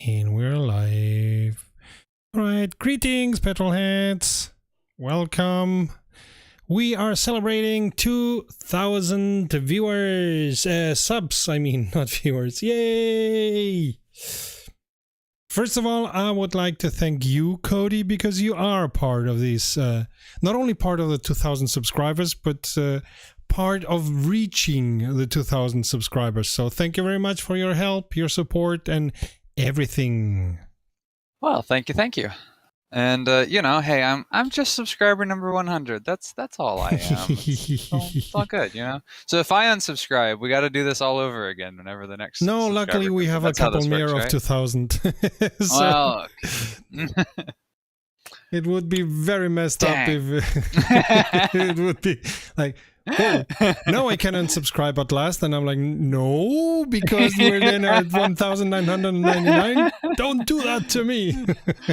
And we're live. Alright, greetings, petrolheads. Welcome. We are celebrating 2,000 viewers, subs, I mean, not viewers. Yay! First of all, I would like to thank you, Cody, because you are part of this, not only part of the 2,000 subscribers, but part of reaching the 2,000 subscribers. So thank you very much for your help, your support, and everything. Well, thank you. And you know, hey, I'm just subscriber number 100. That's all I am. It's all good, you know. So if I unsubscribe, we got to do this all over again whenever the next. No, luckily we have a couple more of 2,000. So well, it would be very messed up if it would be like, oh, no, I can unsubscribe at last, and I'm like, no, because we're then at 1,999. Don't do that to me.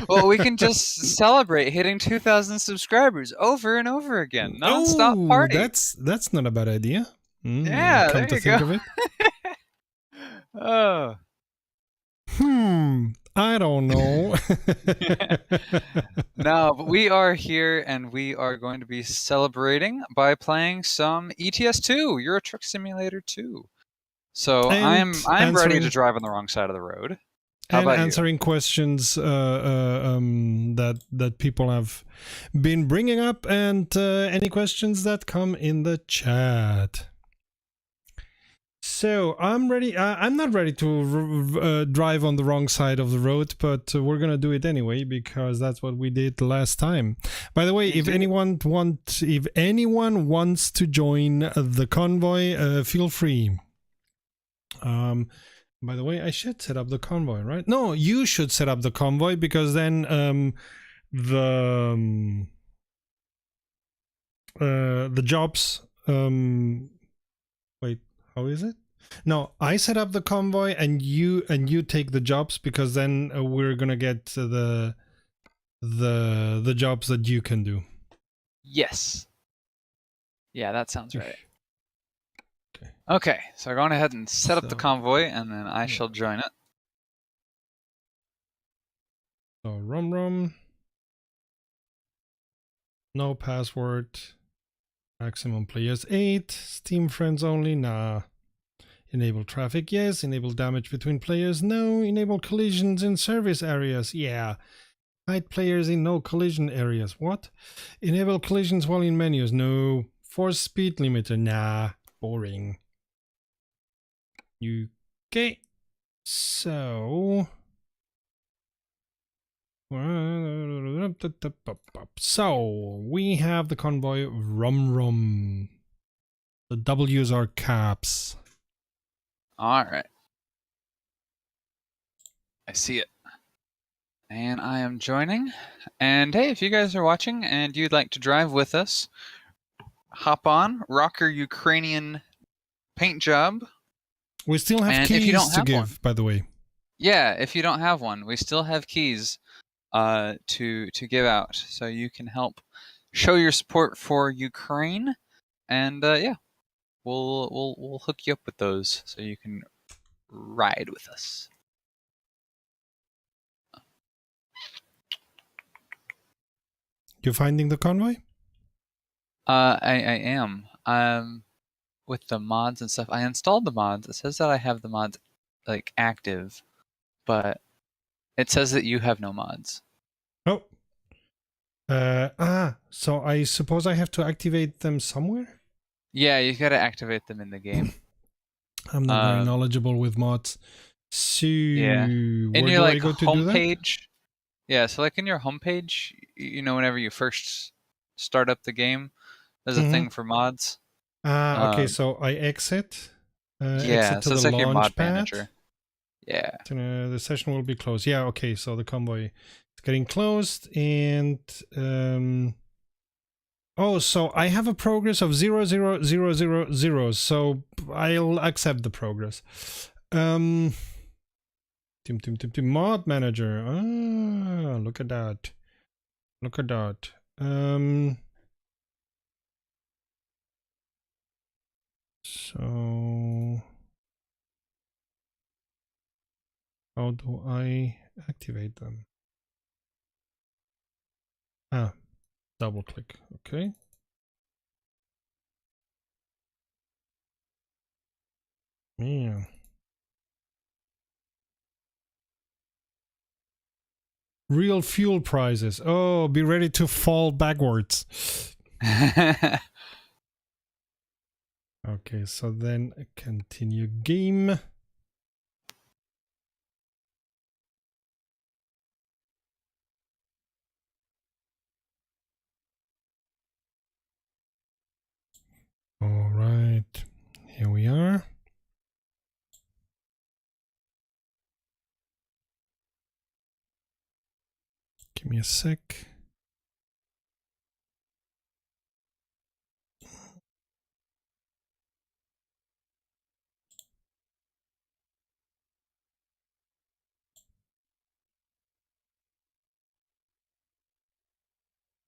Well, we can just celebrate hitting 2,000 subscribers over and over again, non-stop party. That's not a bad idea. Yeah, come to think of it. Oh. I don't know. No, but we are here and we are going to be celebrating by playing some ETS2, Euro Truck Simulator 2. So I'm ready to drive on the wrong side of the road. How and about answering questions that people have been bringing up, and any questions that come in the chat. So I'm ready. I'm not ready to drive on the wrong side of the road, but we're gonna do it anyway because that's what we did last time. By the way, if anyone wants to join the convoy, feel free. By the way, I should set up the convoy, right? No, you should set up the convoy because then the jobs. Wait. How is it? No, I set up the convoy and you take the jobs, because then we're gonna get the jobs that you can do. Yes. Yeah, that sounds right. Okay, so I'm going ahead and set up the convoy, and then I shall join it. So rum. No password. Maximum players 8. Steam friends only, nah. Enable traffic, yes. Enable damage between players, no. Enable collisions in service areas, yeah. Hide players in no collision areas, what? Enable collisions while in menus, no. Force speed limiter, nah. Boring. Okay. So we have the convoy rum. The W's are caps. All right. I see it. And I am joining. And hey, if you guys are watching and you'd like to drive with us, hop on, rock your Ukrainian paint job. We still have keys to give, by the way. Yeah, if you don't have one, we still have keys to give out, so you can help show your support for Ukraine, and yeah, we'll hook you up with those so you can ride with us. You finding the convoy? I am. With the mods and stuff. I installed the mods. It says that I have the mods like active, but it says that you have no mods. Oh. So I suppose I have to activate them somewhere? Yeah, you gotta activate them in the game. I'm not very knowledgeable with mods. So yeah. In your like homepage. Yeah, so like in your homepage, you know, whenever you first start up the game, there's a thing for mods. Okay, so I exit. Yeah, exit to so it's the like your mod pad. manager. Yeah. The session will be closed. Yeah, okay, so the convoy is getting closed, and oh, so I have a progress of 0,0,0,0, so I'll accept the progress. Mod manager. Ah, look at that. Look at that. So How do I activate them? Ah, double click. Okay. Yeah. Real fuel prices. Oh, be ready to fall backwards. Okay, so then continue game. All right, here we are. Give me a sec.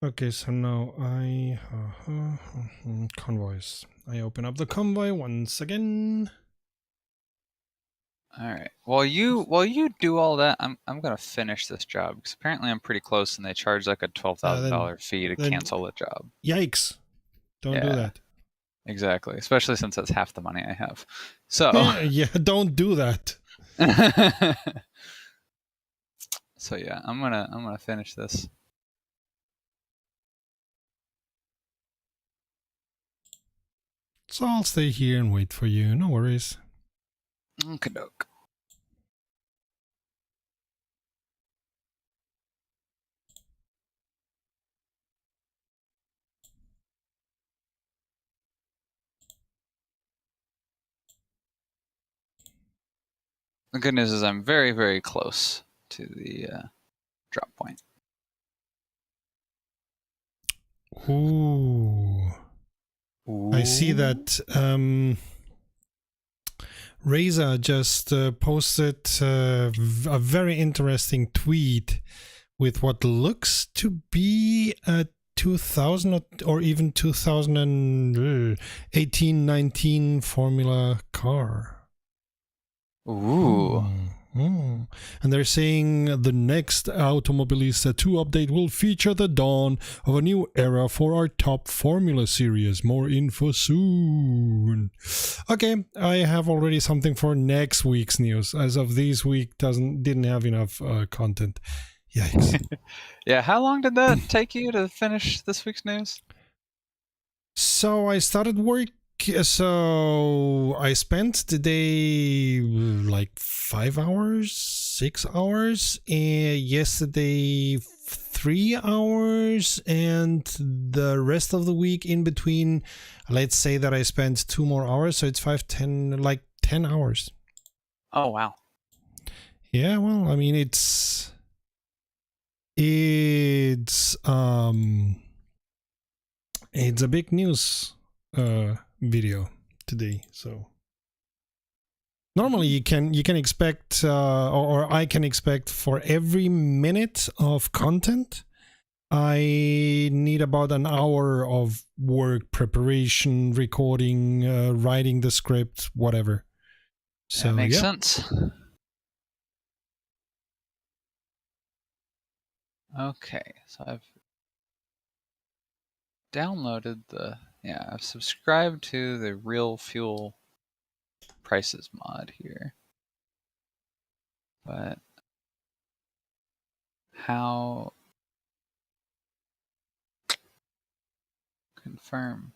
Okay, so now I convoys. I open up the convoy once again. All right. While you do all that, I'm gonna finish this job because apparently I'm pretty close, and they charge like a $12,000 fee to cancel the job. Yikes! Don't do that. Exactly. Especially since that's half the money I have. So yeah, don't do that. So yeah, I'm gonna finish this. So I'll stay here and wait for you. No worries. Okey-doke. The good news is I'm very, very close to the drop point. Ooh. I see that Reza just posted a very interesting tweet with what looks to be a 2000 or even 2018-19 Formula car. Ooh. And they're saying the next Automobilista 2 update will feature the dawn of a new era for our top Formula series. More info soon. Okay, I have already something for next week's news. As of this week, didn't have enough content. Yikes. Yeah, how long did that take you to finish this week's news? So I started work. So I spent the day like 5 hours, 6 hours, and yesterday 3 hours, and the rest of the week in between, let's say that I spent 2 more hours, so it's 5, 10, like 10 hours. Oh, wow. Yeah, well, I mean, it's a big news video today. So normally you can expect or I can expect for every minute of content I need about an hour of work, preparation, recording, writing the script, whatever. So that makes sense. Okay, so I've downloaded I've subscribed to the Real Fuel Prices mod here. But how confirm?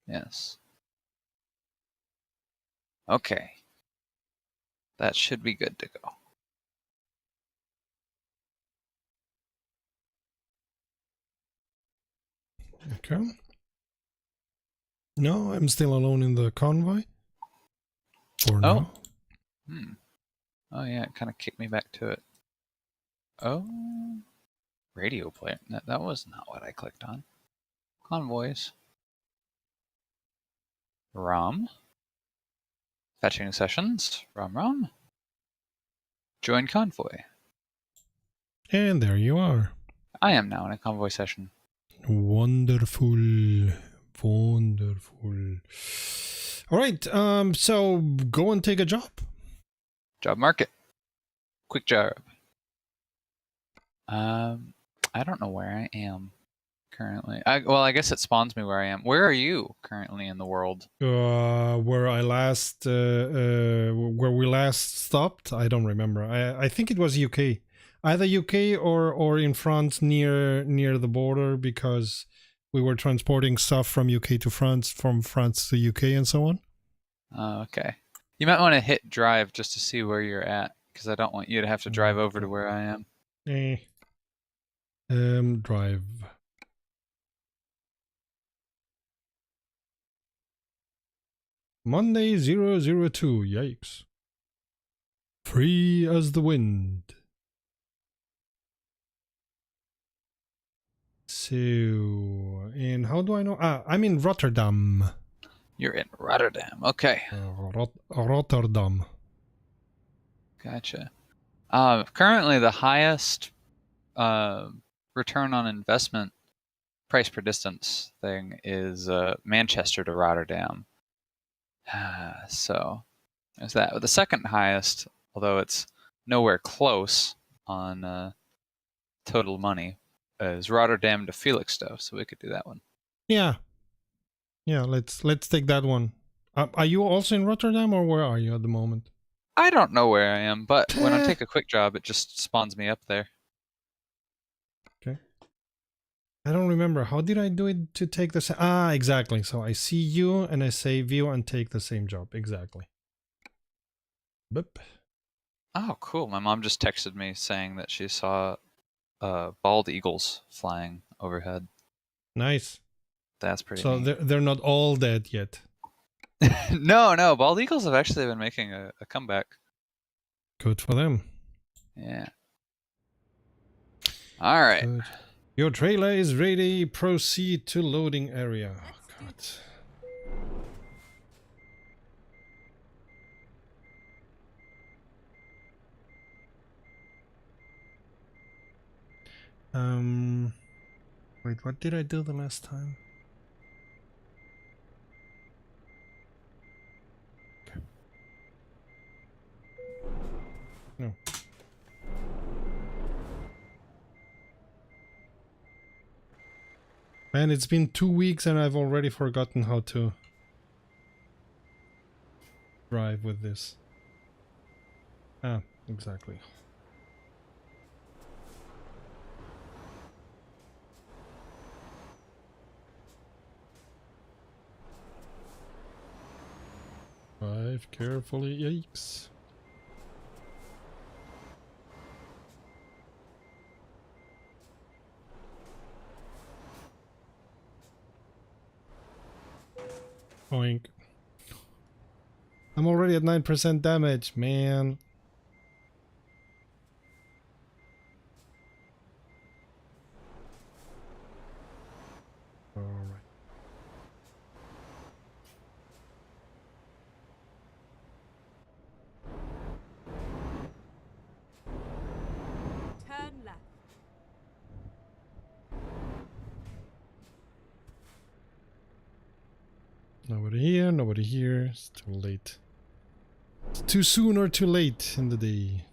Yes. Okay. That should be good to go. Okay. No, I'm still alone in the convoy. Or no? Oh yeah, it kind of kicked me back to it. Oh, radio player. That was not what I clicked on. Convoys. ROM. Fetching sessions. ROM. Join convoy. And there you are. I am now in a convoy session. Wonderful. Wonderful. All right, so go and take a job. Job market. quick job. I don't know where I am currently. Well, I guess it spawns me where I am. Where are you currently in the world? Where I last, where we last stopped, I don't remember. I think it was UK, either UK or in France near the border, because we were transporting stuff from UK to France, from France to UK, and so on. Okay. You might want to hit drive just to see where you're at, because I don't want you to have to drive over to where I am. Drive. Monday 002. Yikes. Free as the wind. So, and how do I know? I'm in Rotterdam. You're in Rotterdam. Okay. Rotterdam. Gotcha. Currently, the highest return on investment price per distance thing is Manchester to Rotterdam. So there's that. The second highest, although it's nowhere close on total money, is Rotterdam to Felixstowe. So we could do that one. Yeah. Yeah, let's take that one. Are you also in Rotterdam, or where are you at the moment? I don't know where I am, but when I take a quick job, it just spawns me up there. Okay. I don't remember. How did I do it to take the same? Exactly. So I see you and I say view and take the same job. Exactly. Boop. Oh, cool. My mom just texted me saying that she saw bald eagles flying overhead. Nice. That's pretty So neat. they're not all dead yet. No, bald eagles have actually been making a comeback. Good for them. Yeah. All right. Good. Your trailer is ready. Proceed to loading area. Oh, God. Wait, what did I do the last time? Okay. No. Man, it's been 2 weeks and I've already forgotten how to drive with this. Exactly. Drive carefully. Yikes. Boink. I'm already at 9% damage, man. Alright. Turn left. Nobody here, nobody here. It's too late. It's too soon or too late in the day.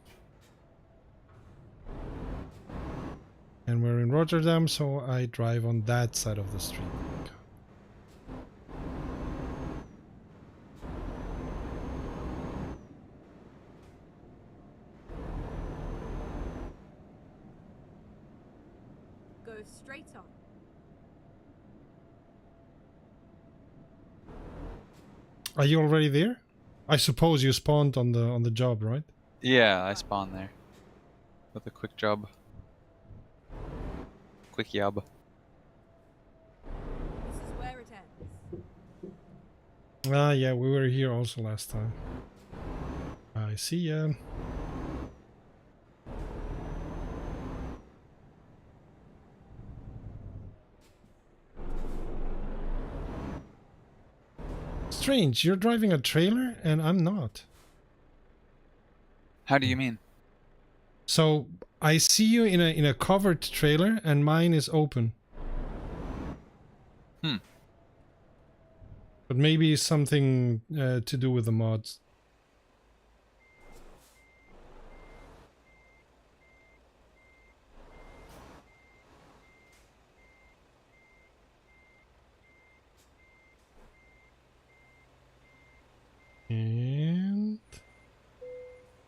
And we're in Rotterdam, so I drive on that side of the street. Go straight on. Are you already there? I suppose you spawned on the job, right? Yeah, I spawned there with a quick job. Quick yob. This is where it ends. Yeah, we were here also last time. I see ya. Strange, you're driving a trailer and I'm not. How do you mean? So I see you in a covered trailer and mine is open. But maybe something to do with the mods.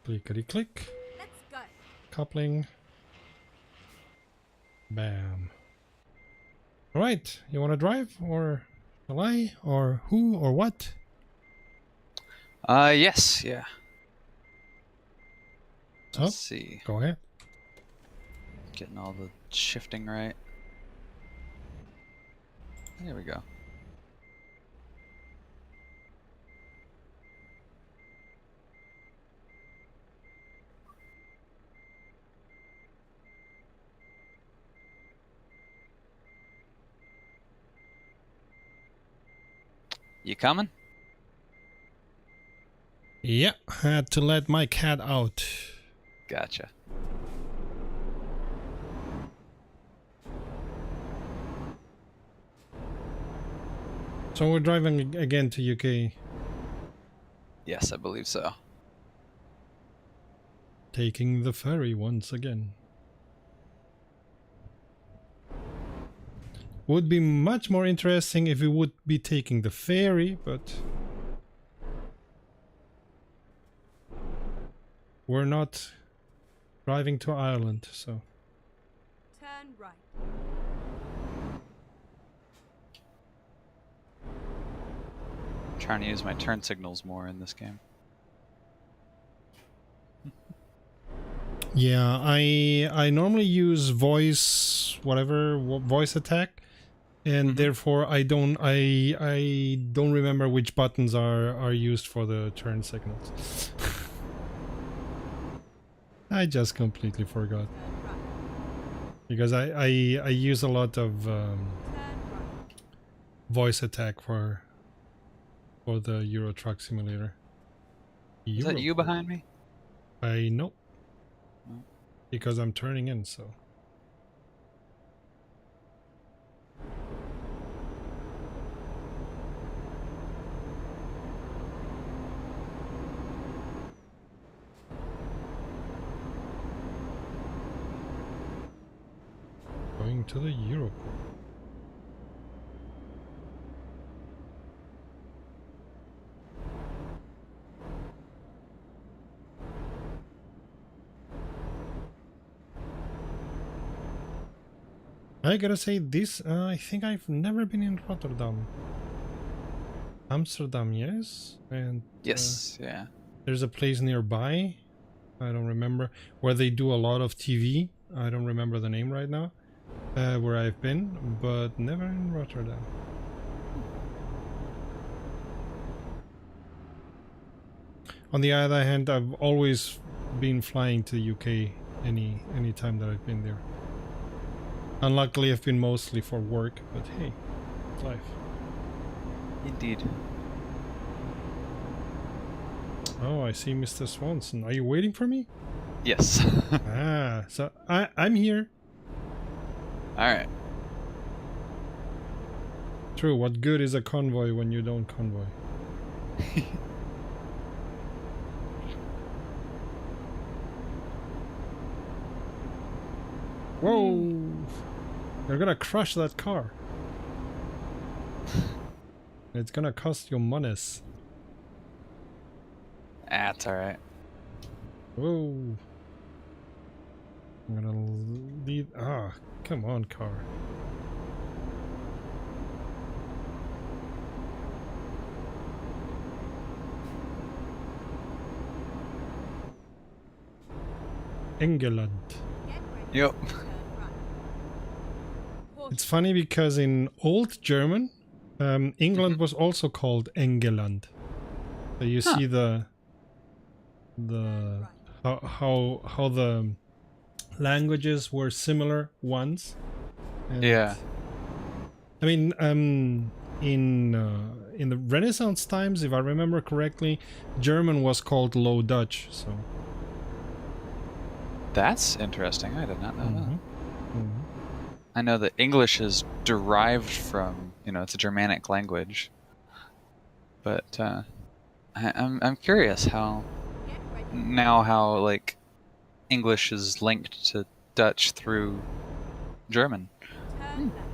Clickety click. Let's go. Coupling. Bam. Alright, you want to drive? Or shall I? Or who? Or what? Yes, yeah. So, Let's see. go ahead. Getting all the shifting right. There we go. You coming? Yeah, had to let my cat out. Gotcha. So we're driving again to UK, Yes, I believe so. taking the ferry once again. Would be much more interesting if we would be taking the ferry, but we're not driving to Ireland, so Turn right. I'm trying to use my turn signals more in this game. yeah, I normally use voice voice attack, and therefore I don't remember which buttons are used for the turn signals. I just completely forgot. Turn right. Because I use a lot of Turn right. voice attack for the Euro Truck Simulator. Is that you behind me? I know. Oh. Because I'm turning in, so. Going to the Europort. I gotta say this, I think I've never been in Rotterdam. Amsterdam, yes, and Yes, yeah. there's a place nearby, I don't remember, where they do a lot of TV. I don't remember the name right now, where I've been, but never in Rotterdam. On the other hand, I've always been flying to the UK any time that I've been there. Unluckily, I've been mostly for work, but hey, it's life. Indeed. Oh, I see Mr. Swanson. Are you waiting for me? Yes. Ah, so I'm here. Alright. True, what good is a convoy when you don't convoy? Whoa! You're gonna crush that car. It's gonna cost you monies. That's alright. Whoa! I'm gonna lead. Ah, come on, car. England. Get ready. Yep. Turn right. Caution. It's funny because in Old German, England was also called Engeland. So you see the how the languages were similar once. And Yeah. I mean, in the Renaissance times, if I remember correctly, German was called Low Dutch. So. That's interesting. I did not know that. Mhm. I know that English is derived from, it's a Germanic language. But I'm curious how Get ready. how like English is linked to Dutch through German. Turn left.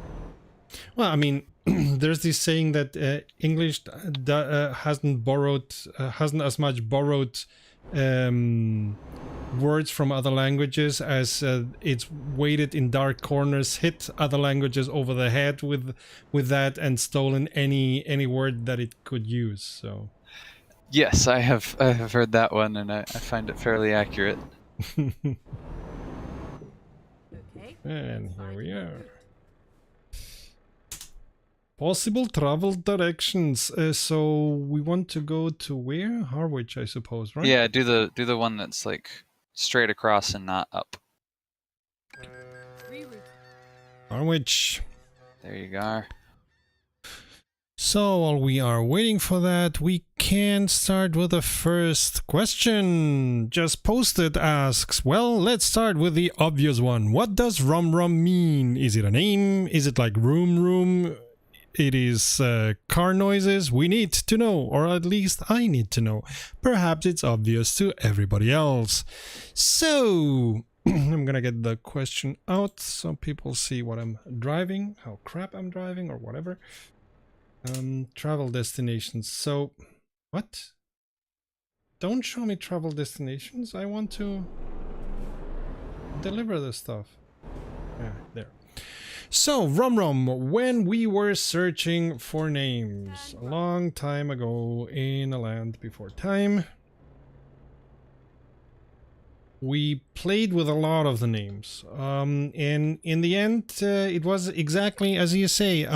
Well, I mean, there's this saying that English hasn't as much borrowed words from other languages as it's weighted in dark corners, hit other languages over the head with that, and stolen any word that it could use. So Yes, I have heard that one, and I find it fairly accurate. Okay. and here we are. Possible travel directions. So we want to go to where? Harwich, I suppose, right? Yeah, do the one that's like straight across and not up. Reroute. Harwich. There you go. So while we are waiting for that, we can start with the first question. Just posted asks, well, let's start with the obvious one. What does rum rum mean? Is it a name? Is it like room? It is car noises? We need to know, or at least I need to know. Perhaps it's obvious to everybody else. So I'm gonna get the question out so people see what I'm driving, how crap I'm driving, or whatever. Travel destinations. So, what? Don't show me travel destinations. I want to deliver the stuff. Yeah, there. So, Rum, when we were searching for names a long time ago in a land before time, we played with a lot of the names. And in the end, it was exactly as you say.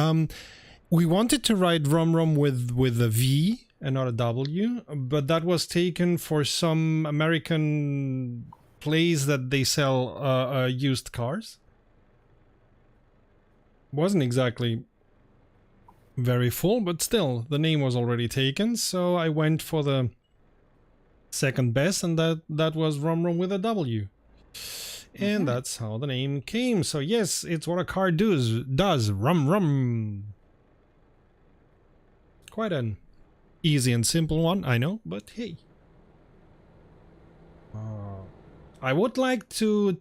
We wanted to write Rum with a V and not a W, but that was taken for some American place that they sell used cars. Wasn't exactly very full, but still, the name was already taken, so I went for the second best, and that was Rum with a W. And that's how the name came. So yes, it's what a car does. Rum. Quite an easy and simple one, I know, but hey. I would like to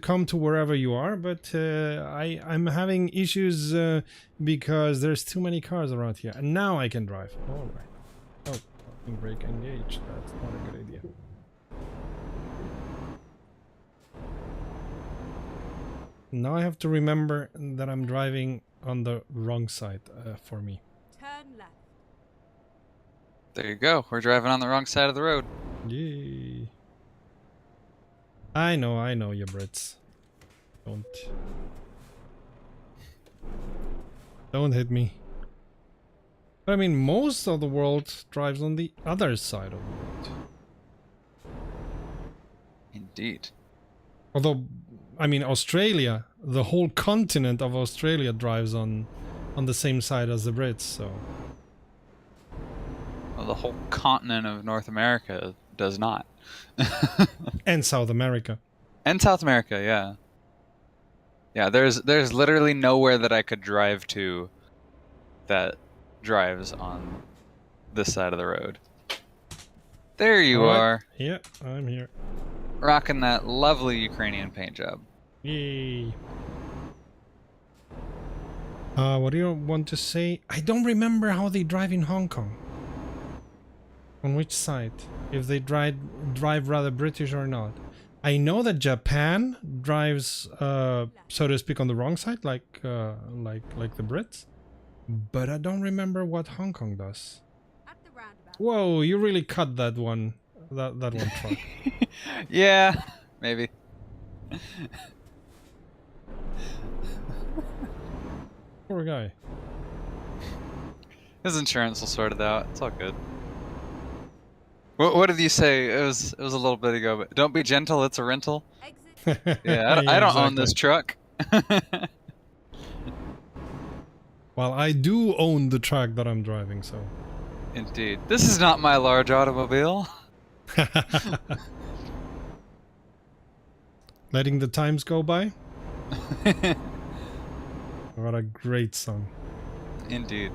come to wherever you are, but I'm having issues because there's too many cars around here. And now I can drive. All right. Oh, parking brake engaged. That's not a good idea. Now I have to remember that I'm driving on the wrong side for me. Turn left. There you go. We're driving on the wrong side of the road. Yay. I know you Brits. Don't hit me. But I mean, most of the world drives on the other side of the road. Indeed. Although, I mean, Australia, the whole continent of Australia drives on the same side as the Brits, so... Well, the whole continent of North America does not. And South America. And South America, yeah. Yeah, there's literally nowhere that I could drive to that drives on this side of the road. There you are. Yeah, I'm here. Rocking that lovely Ukrainian paint job. Yay. What do you want to say? I don't remember how they drive in Hong Kong. On which side? If they drive rather British or not. I know that Japan drives, so to speak, on the wrong side, like the Brits. But I don't remember what Hong Kong does. At the roundabout. Whoa, you really cut that one truck. Yeah, maybe. Poor guy. His insurance will sort it out. It's all good. What did you say? It was a little bit ago, but don't be gentle, it's a rental. Exit. Yeah, I don't own this truck. Well, I do own the truck that I'm driving, so. Indeed. This is not my large automobile. Letting the times go by? What a great song. Indeed.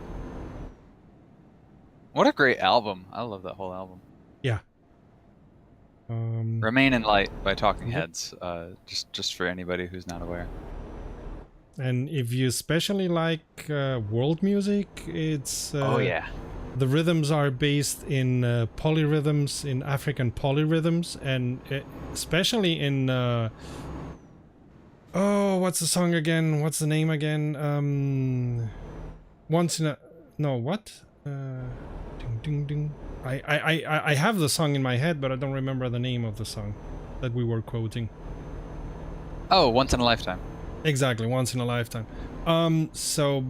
What a great album. I love that whole album. Yeah. Remain in Light by Talking Yep. Heads, just for anybody who's not aware. And if you especially like world music, it's Oh yeah. the rhythms are based in polyrhythms, in African polyrhythms, and especially in oh, what's the song again? What's the name again? Once in a no, what? Ding ding ding. I have the song in my head, but I don't remember the name of the song that we were quoting. Oh, Once in a Lifetime. Exactly, Once in a Lifetime. So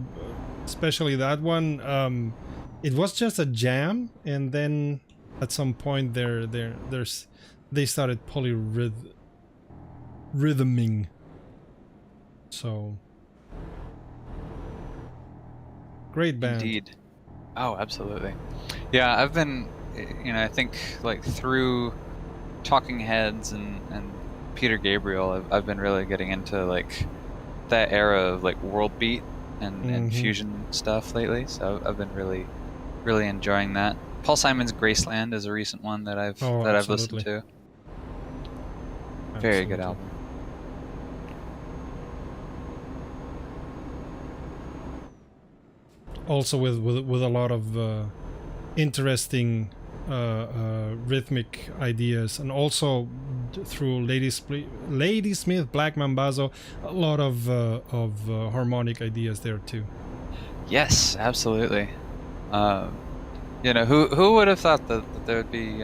especially that one, it was just a jam, and then at some point they started rhythming. So great band. Indeed. Oh, absolutely. Yeah, I've been, I think like through Talking Heads and Peter Gabriel, I've been really getting into like that era of like world beat and fusion stuff lately. So I've been really enjoying that. Paul Simon's Graceland is a recent one that I've listened to. Very good album. Also with a lot of interesting rhythmic ideas, and also through Ladysmith, Black Mambazo, a lot of harmonic ideas there too. Yes, absolutely. Who would have thought that there would be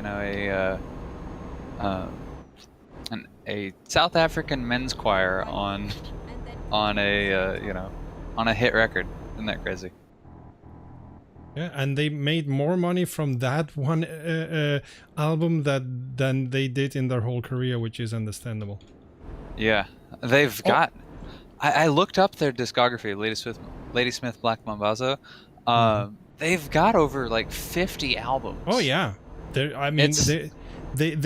a South African men's choir on a hit record? Isn't that crazy? Yeah, and they made more money from that one album than they did in their whole career, which is understandable. Yeah, they've got. I looked up their discography, Ladysmith, Black Mambazo. They've got over like 50 albums. Oh yeah, they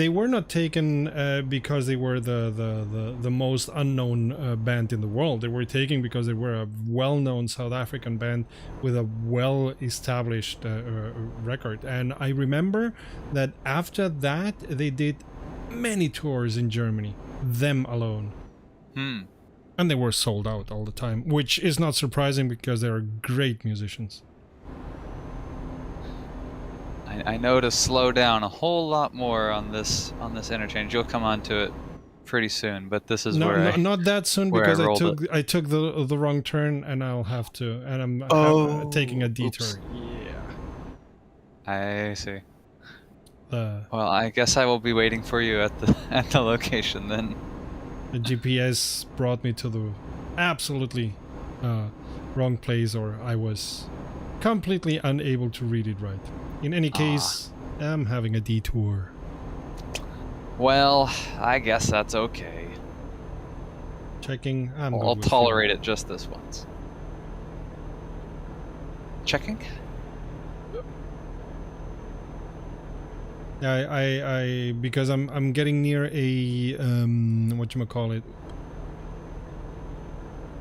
were not taken because they were the most unknown band in the world. They were taken because they were a well-known South African band with a well-established record. And I remember that after that they did many tours in Germany, them alone. And they were sold out all the time, which is not surprising because they are great musicians. I know to slow down a whole lot more on this interchange. You'll come onto it pretty soon, but this is not that soon because I took the wrong turn, and I'll have to, and I'm taking a detour. Oops. Yeah. I see. Well, I guess I will be waiting for you at the location then. The GPS brought me to the absolutely wrong place, or I was completely unable to read it right. In any case, I'm having a detour. Well, I guess that's okay. Checking. I'll tolerate it just this once. Checking? I because I'm getting near a whatchamacallit,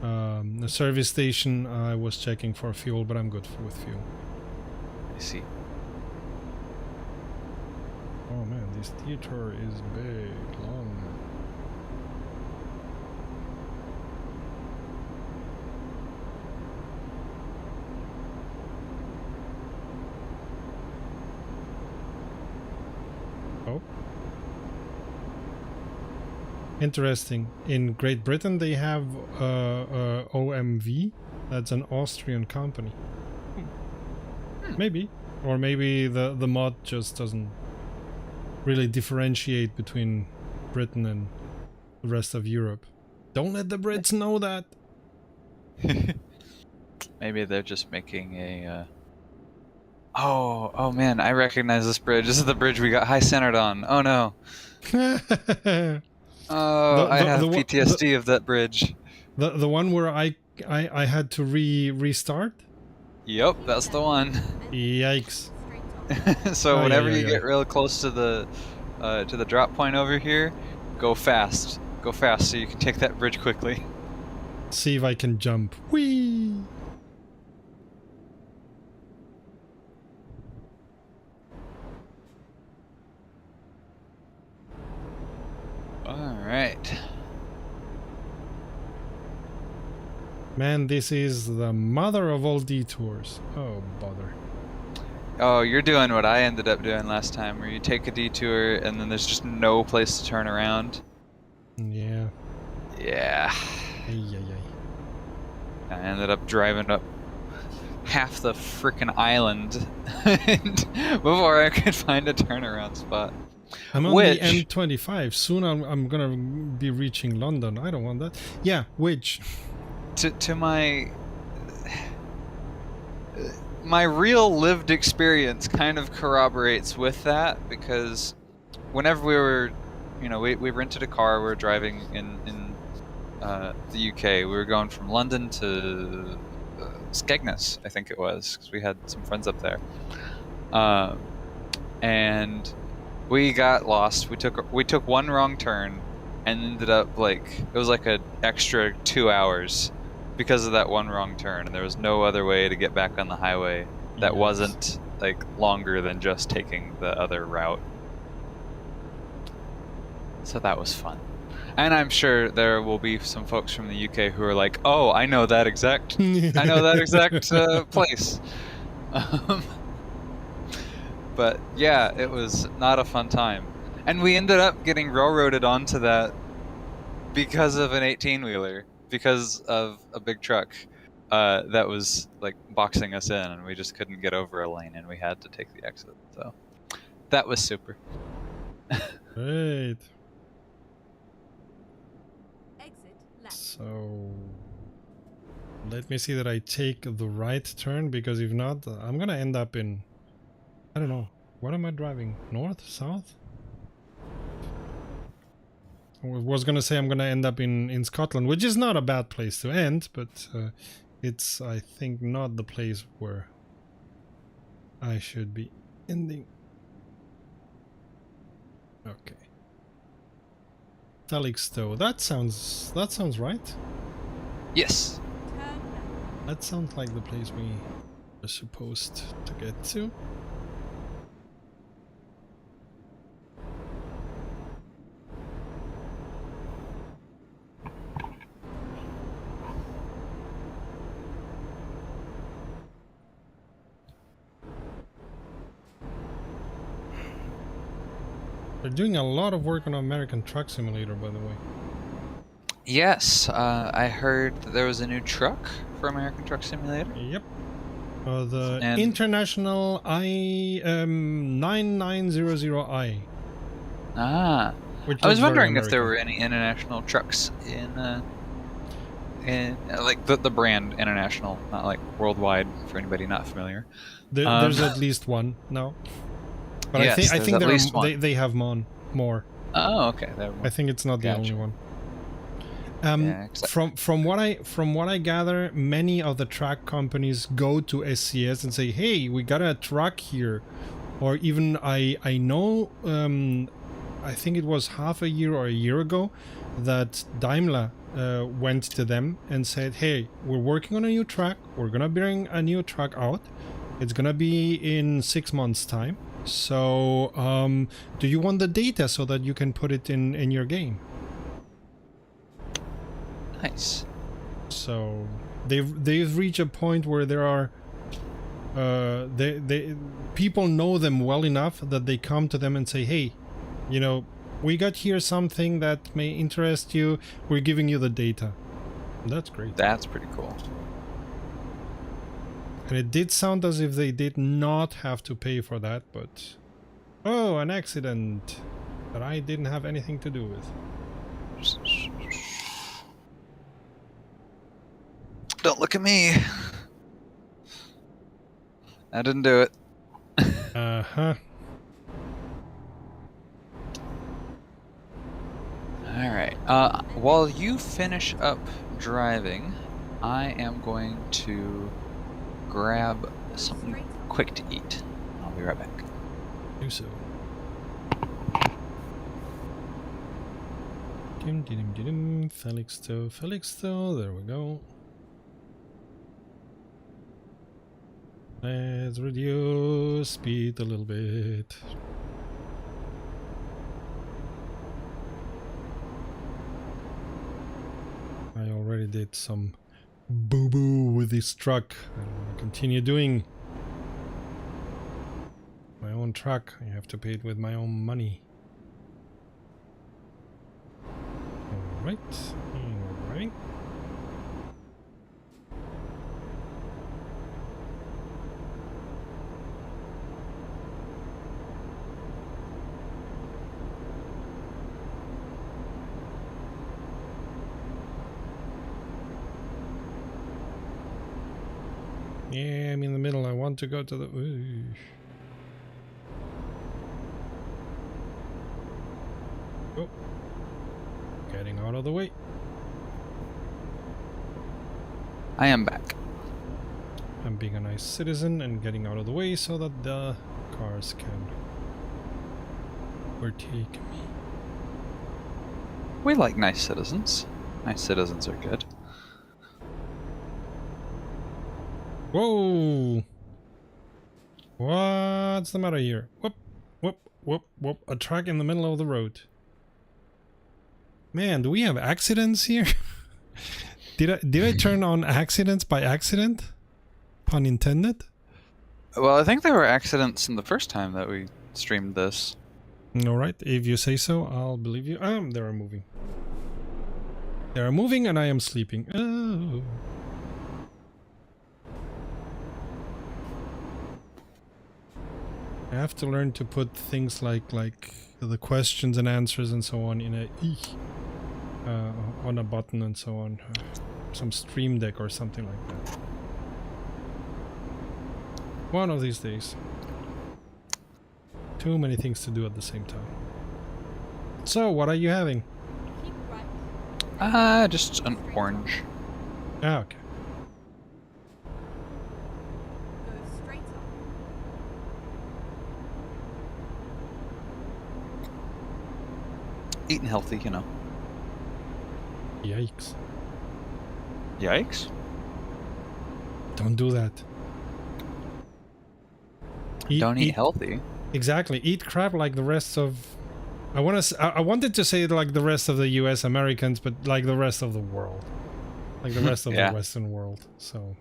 a service station. I was checking for fuel, but I'm good with fuel. I see. Oh man, this detour is big, long. Oh. Interesting. In Great Britain they have OMV. That's an Austrian company. Maybe. Or maybe the mod just doesn't really differentiate between Britain and the rest of Europe. Don't let the Brits know that. Maybe they're just making a oh man, I recognize this bridge. This is the bridge we got high centered on. Oh no. I have PTSD of that bridge. The one where I had to restart? Yep, that's the one. Yikes. So whenever you get real close to the drop point over here, go fast. Go fast so you can take that bridge quickly. See if I can jump. Whee! All right. Man, this is the mother of all detours. Oh, bother. Oh, you're doing what I ended up doing last time, where you take a detour and then there's just no place to turn around. Yeah. Yeah. Ay, ay, ay. I ended up driving up half the frickin' island before I could find a turnaround spot. I'm on Which, the M25. Soon I'm gonna be reaching London. I don't want that. Yeah, which? to my real lived experience kind of corroborates with that, because whenever we were, we rented a car, we were driving in the UK. We were going from London to Skegness, I think it was, because we had some friends up there. And we got lost. We took one wrong turn and ended up it was like an extra 2 hours because of that one wrong turn, and there was no other way to get back on the highway that wasn't longer than just taking the other route. So that was fun. And I'm sure there will be some folks from the UK who are like, "Oh, I know that exact place." But yeah, it was not a fun time. And we ended up getting railroaded onto that because of an 18-wheeler, because of a big truck that was boxing us in, and we just couldn't get over a lane, and we had to take the exit. So that was super. Great. Exit left. So let me see that I take the right turn, because if not, I'm gonna end up in, I don't know, what am I driving? North? South? I was gonna say I'm gonna end up in Scotland, which is not a bad place to end, but it's, I think, not the place where I should be ending. Okay. Felixstowe. That sounds right. Yes. Turn left. That sounds like the place we are supposed to get to. They're doing a lot of work on American Truck Simulator, by the way. Yes, I heard that there was a new truck for American Truck Simulator. Yep. The And- International 9900i. Ah. Which I was looks very wondering if there were American. any international trucks in the brand International, not worldwide, for anybody not familiar. There's at least one now. But Yes, I there's think at there least are, one. they have more. Oh, okay. I think it's not the Gotcha. only one. Yeah, From what I gather, many of the truck companies go to SCS and say, "Hey, we got a truck here," or even I know, I think it was half a year or a year ago, that Daimler went to them and said, "Hey, we're working on a new truck. We're gonna bring a new truck out. It's gonna be in 6 months' time. So, do you want the data so that you can put it in your game?" Nice. So they've reached a point where there are people know them well enough that they come to them and say, "Hey, we got here something that may interest you. We're giving you the data." That's great. That's pretty cool. And it did sound as if they did not have to pay for that, but oh, an accident that I didn't have anything to do with. Don't look at me. I didn't do it. Uh-huh. Alright. While you finish up driving, I am going to grab something quick to eat. I'll be right back. Do so. Felixstowe, there we go. Let's reduce speed a little bit. I already did some boo-boo with this truck. I don't want to continue doing my own truck. I have to pay it with my own money. Alright, alright. Yeah, I'm in the middle. I want to go to the... Ooh. Oh. Getting out of the way. I am back. I'm being a nice citizen and getting out of the way so that the cars can overtake me. We like nice citizens. Nice citizens are good. Whoa! What's the matter here? Whoop, whoop, whoop, whoop. A truck in the middle of the road. Man, do we have accidents here? Did I turn on accidents by accident? Pun intended? Well, I think there were accidents in the first time that we streamed this. Alright, if you say so, I'll believe you. They are moving. They are moving and I am sleeping. Oh. I have to learn to put things like the questions and answers and so on in a on a button and so on. Some stream deck or something like that. One of these days. Too many things to do at the same time. So, what are you having? Keep right. Just an orange. Ah, okay. Go straight on. Eating healthy, you know. Yikes. Yikes. Don't do that. Don't eat healthy. Exactly. Eat crap like the rest of... I wanted to say like the rest of the US Americans, but like the rest of the world. Like the rest of Yeah. the Western world. So...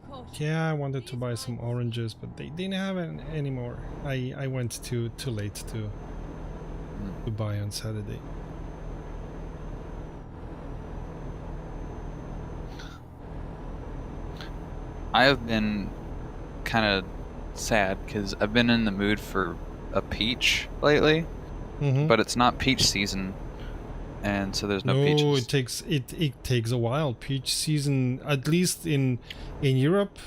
Caution. Yeah, I wanted to buy some oranges, but they didn't have any anymore. I went too late to buy on Saturday. I have been kind of sad because I've been in the mood for a peach lately, but it's not peach season, and so there's no peaches. it takes a while. Peach season, at least in Europe.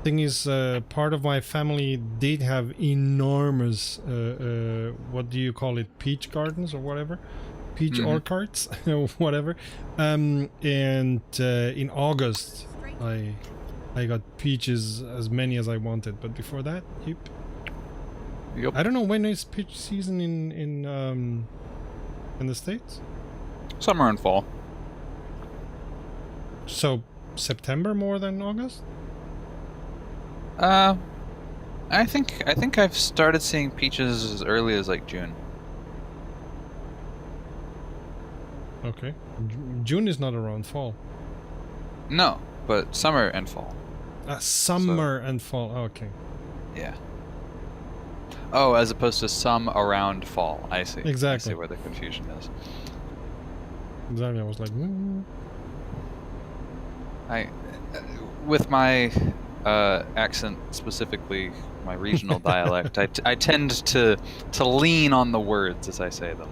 Thing is, part of my family did have enormous what do you call it, peach gardens or whatever, peach orchards or whatever. And in August I got peaches as many as I wanted, but before that, yep. I don't know when is peach season in the States. Summer and fall. So September more than August? I think I've started seeing peaches as early as like June. Okay. June is not around fall. No, but summer and fall. Summer and fall. Okay. Yeah. Oh, as opposed to some around fall. I see. Exactly. I see where the confusion is. Exactly. I was like, with my accent, specifically my regional dialect, I tend to lean on the words as I say them.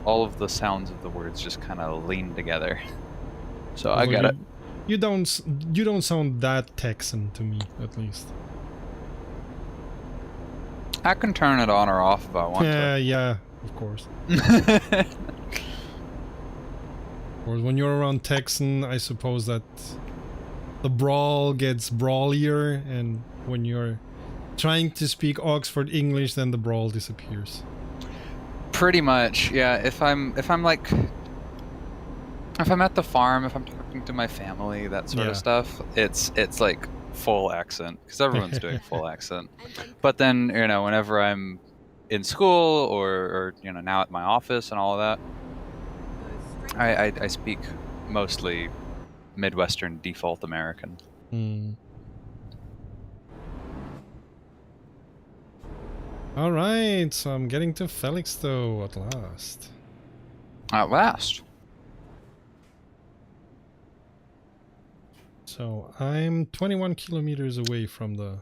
All of the sounds of the words just kind of lean together. So I got it. You don't sound that Texan to me, at least. I can turn it on or off if I want to. Yeah, of course. Or when you're around Texan, I suppose that the brawl gets brawlier, and when you're trying to speak Oxford English, then the brawl disappears. Pretty much, yeah. If I'm at the farm, if I'm talking to my family, that sort of stuff, it's like full accent because everyone's doing full accent. But then whenever I'm in school or now at my office and all of that. Go straight I speak mostly Midwestern default American. All right, so I'm getting to Felixstowe at last. At last. So I'm 21 kilometers away from the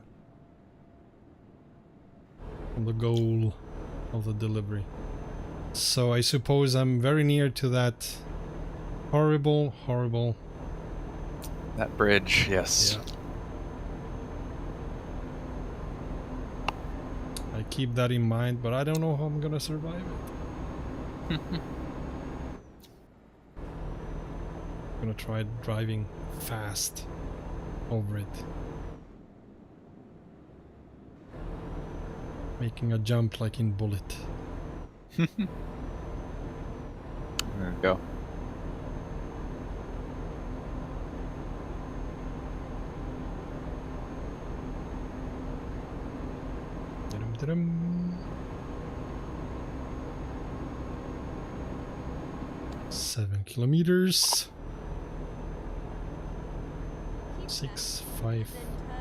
goal of the delivery. So I suppose I'm very near to that horrible. That bridge, yes. Yeah. I keep that in mind, but I don't know how I'm gonna survive it. I'm gonna try driving fast over it. Making a jump like in Bullet. There we go. Da-dum. 7 kilometers. keep 6, left, 5. then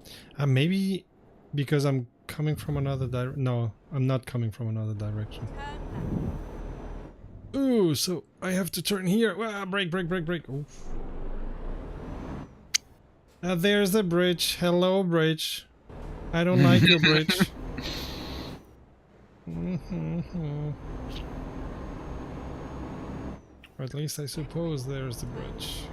turn left. Maybe because I'm coming from another direction. No, I'm not coming from another direction. Turn left. Ooh, so I have to turn here. Ah, brake. Oof. There's the bridge. Hello, bridge. I don't like your bridge. Or at least I suppose there's the bridge.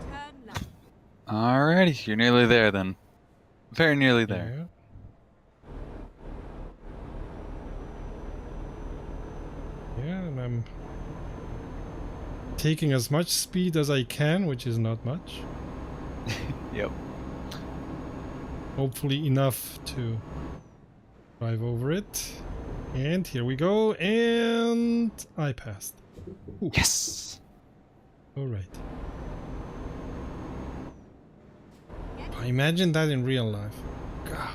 Turn left. Alrighty, you're nearly there then. Very nearly there. Yeah, and I'm taking as much speed as I can, which is not much. Yep. Hopefully enough to drive over it. And here we go, and I passed. Ooh. Yes. Alright. Get I imagine that in real life. God.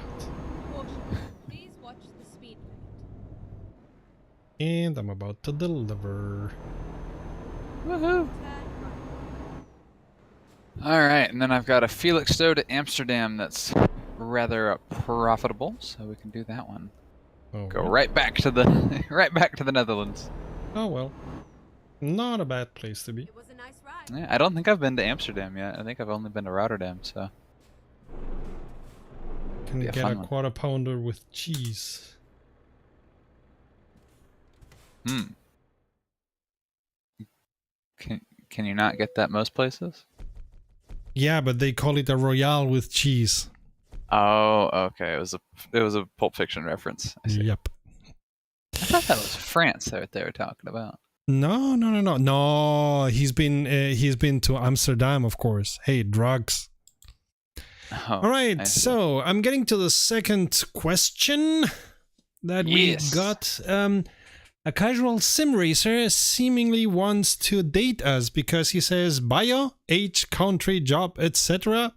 caution. Please watch the speed limit. And I'm about to deliver. Woohoo. Turn right. Alright, and then I've got a Felixstowe to Amsterdam that's rather profitable, so we can do that one. Oh, Go well. right back to the right back to the Netherlands. Oh well. Not a bad place to be. It was a nice ride. Yeah, I don't think I've been to Amsterdam yet. I think I've only been to Rotterdam, so Can Be a get fun a one. quarter pounder with cheese. Can you not get that most places? Yeah, but they call it a Royale with cheese. Oh, okay. It was a Pulp Fiction reference. I see. Yep. I thought that was France that they were talking about. No. No, he's been to Amsterdam, of course. Hey, drugs. Oh, All right, I see. so I'm getting to the second question that Yes. we got. A casual sim racer seemingly wants to date us because he says bio, age, country, job, etc.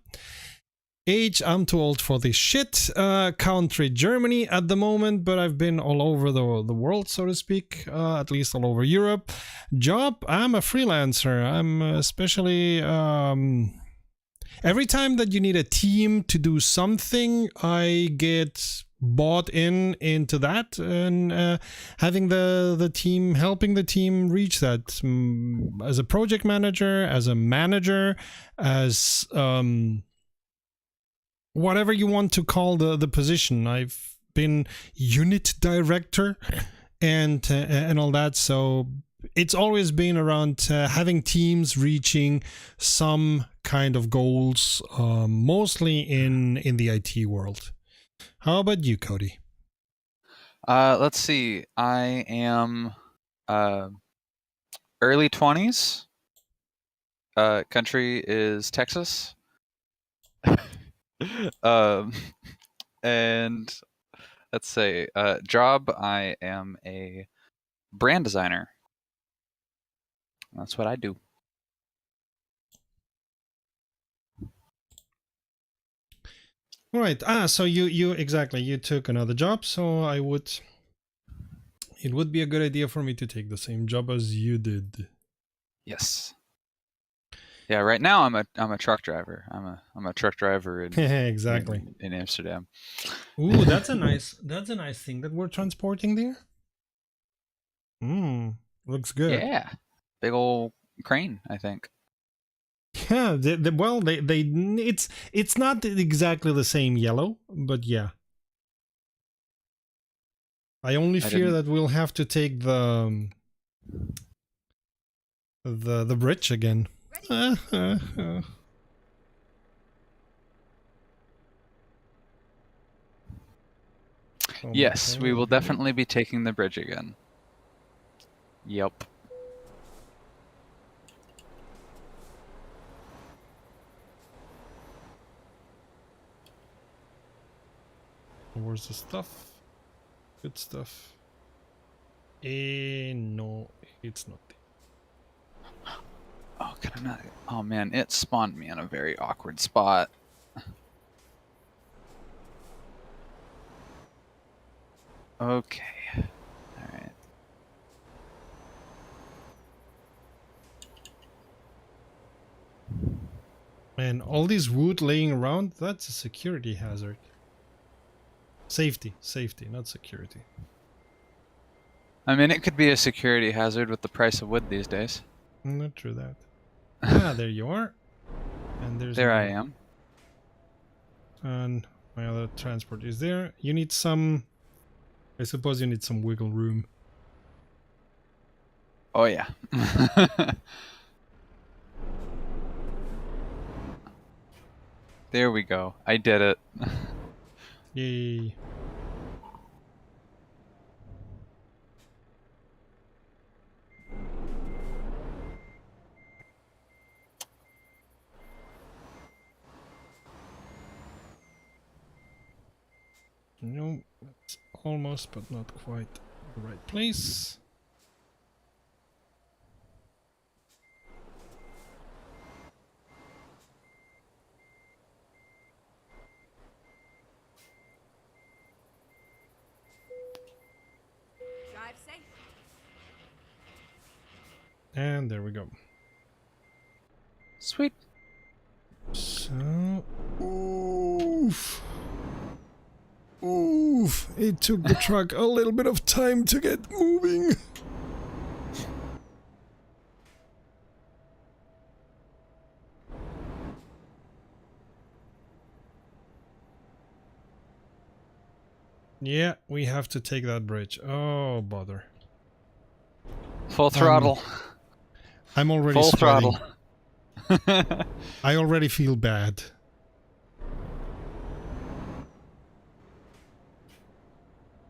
Age, I'm too old for this shit. Country, Germany at the moment, but I've been all over the world, so to speak, at least all over Europe. Job, I'm a freelancer. I'm especially... every time that you need a team to do something, I get bought into that and having the team, helping the team reach that. As a project manager, as a manager, as... whatever you want to call the position. I've been unit director and all that, so it's always been around having teams reaching some kind of goals, mostly in the IT world. How about you, Cody? Let's see. I am early 20s. Country is Texas. And let's say job, I am a brand designer. That's what I do. Right. So you exactly, you took another job, so it would be a good idea for me to take the same job as you did. Yes. Yeah. Right now, I'm a truck driver. I'm a truck driver Exactly. in Amsterdam. Ooh, that's a nice thing that we're transporting there. Looks good. Yeah. Big old crane, I think. Yeah, it's not exactly the same yellow, but yeah. I only fear that we'll have to take the bridge again. Yes, we will definitely be taking the bridge again. Yep. Where's the stuff? Good stuff. No, it's not. Oh, can I not? Oh man, it spawned me in a very awkward spot. Okay. All right. Man, all this wood laying around, that's a security hazard. Safety, not security. I mean, it could be a security hazard with the price of wood these days. Not true that. Ah, there you are. And There I am. And my other transport is there. You need some... I suppose you need some wiggle room. Oh yeah. There we go. I did it. Yay. No, it's almost, but not quite the right place. Drive safe. And there we go. Sweet. So... Oof. Oof. It took the truck a little bit of time to get moving. Yeah, we have to take that bridge. Oh, bother. Full throttle. I'm already Full sweating. throttle. I already feel bad.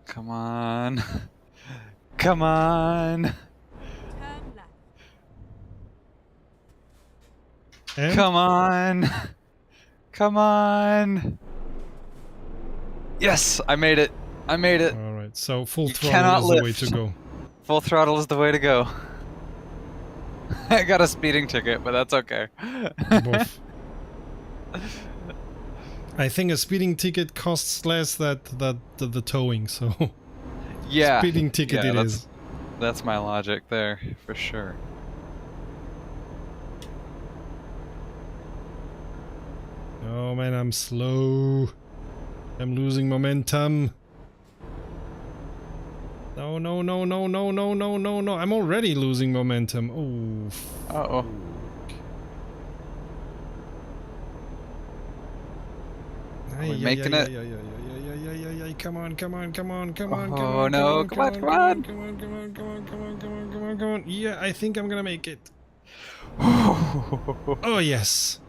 Come on. Come on. Turn left. And Come on. Come on. Yes, I made it. I made it. all right, so full You cannot throttle is the way lift. to go. Full throttle is the way to go. I got a speeding ticket, but that's okay. Both. I think a speeding ticket costs less than the towing, so Yeah. speeding ticket yeah, it that's, is. That's my logic there, for sure. Oh man, I'm slow. I'm losing momentum. No, no, no, no, no, no, no, no, no. I'm already losing momentum. Oh. Uh-oh. Are we making it? Come on, come on, come on, come on, come Oh on. no, come on, come on. Come on, come on, come on, come on, come on, come on, come on. Yeah, I think I'm gonna make it. Oh yes.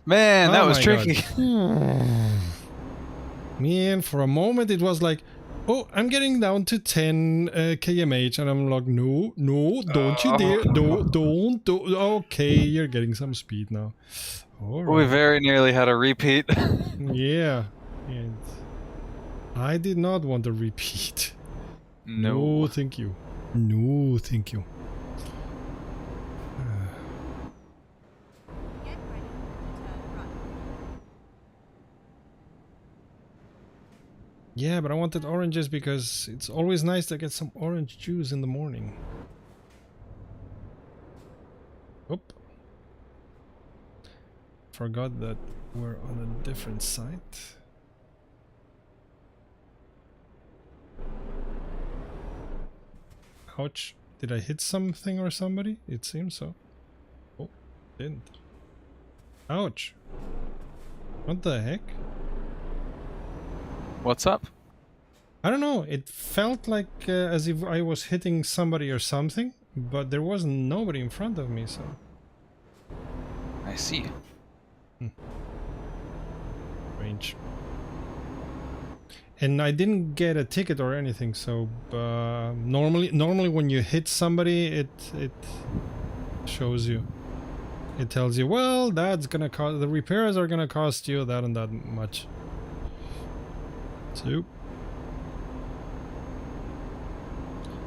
Man, that Oh was my tricky. God. Man, for a moment it was like, oh, I'm getting down to 10 kmh, and I'm like, no, no, don't you dare, don't. Okay, you're getting some speed now. All right. We very nearly had a repeat. Yeah. And I did not want a repeat. No. Thank you. No, thank you. Get ready. Turn right. Yeah, but I wanted oranges because it's always nice to get some orange juice in the morning. Oop. Forgot that we're on a different site. Ouch. Did I hit something or somebody? It seems so. Oh, didn't. Ouch. What the heck? What's up? I don't know. It felt like as if I was hitting somebody or something, but there was nobody in front of me, so... I see. Range. And I didn't get a ticket or anything, so normally when you hit somebody, it shows you. It tells you, well, that's gonna cost, the repairs are gonna cost you that and that much.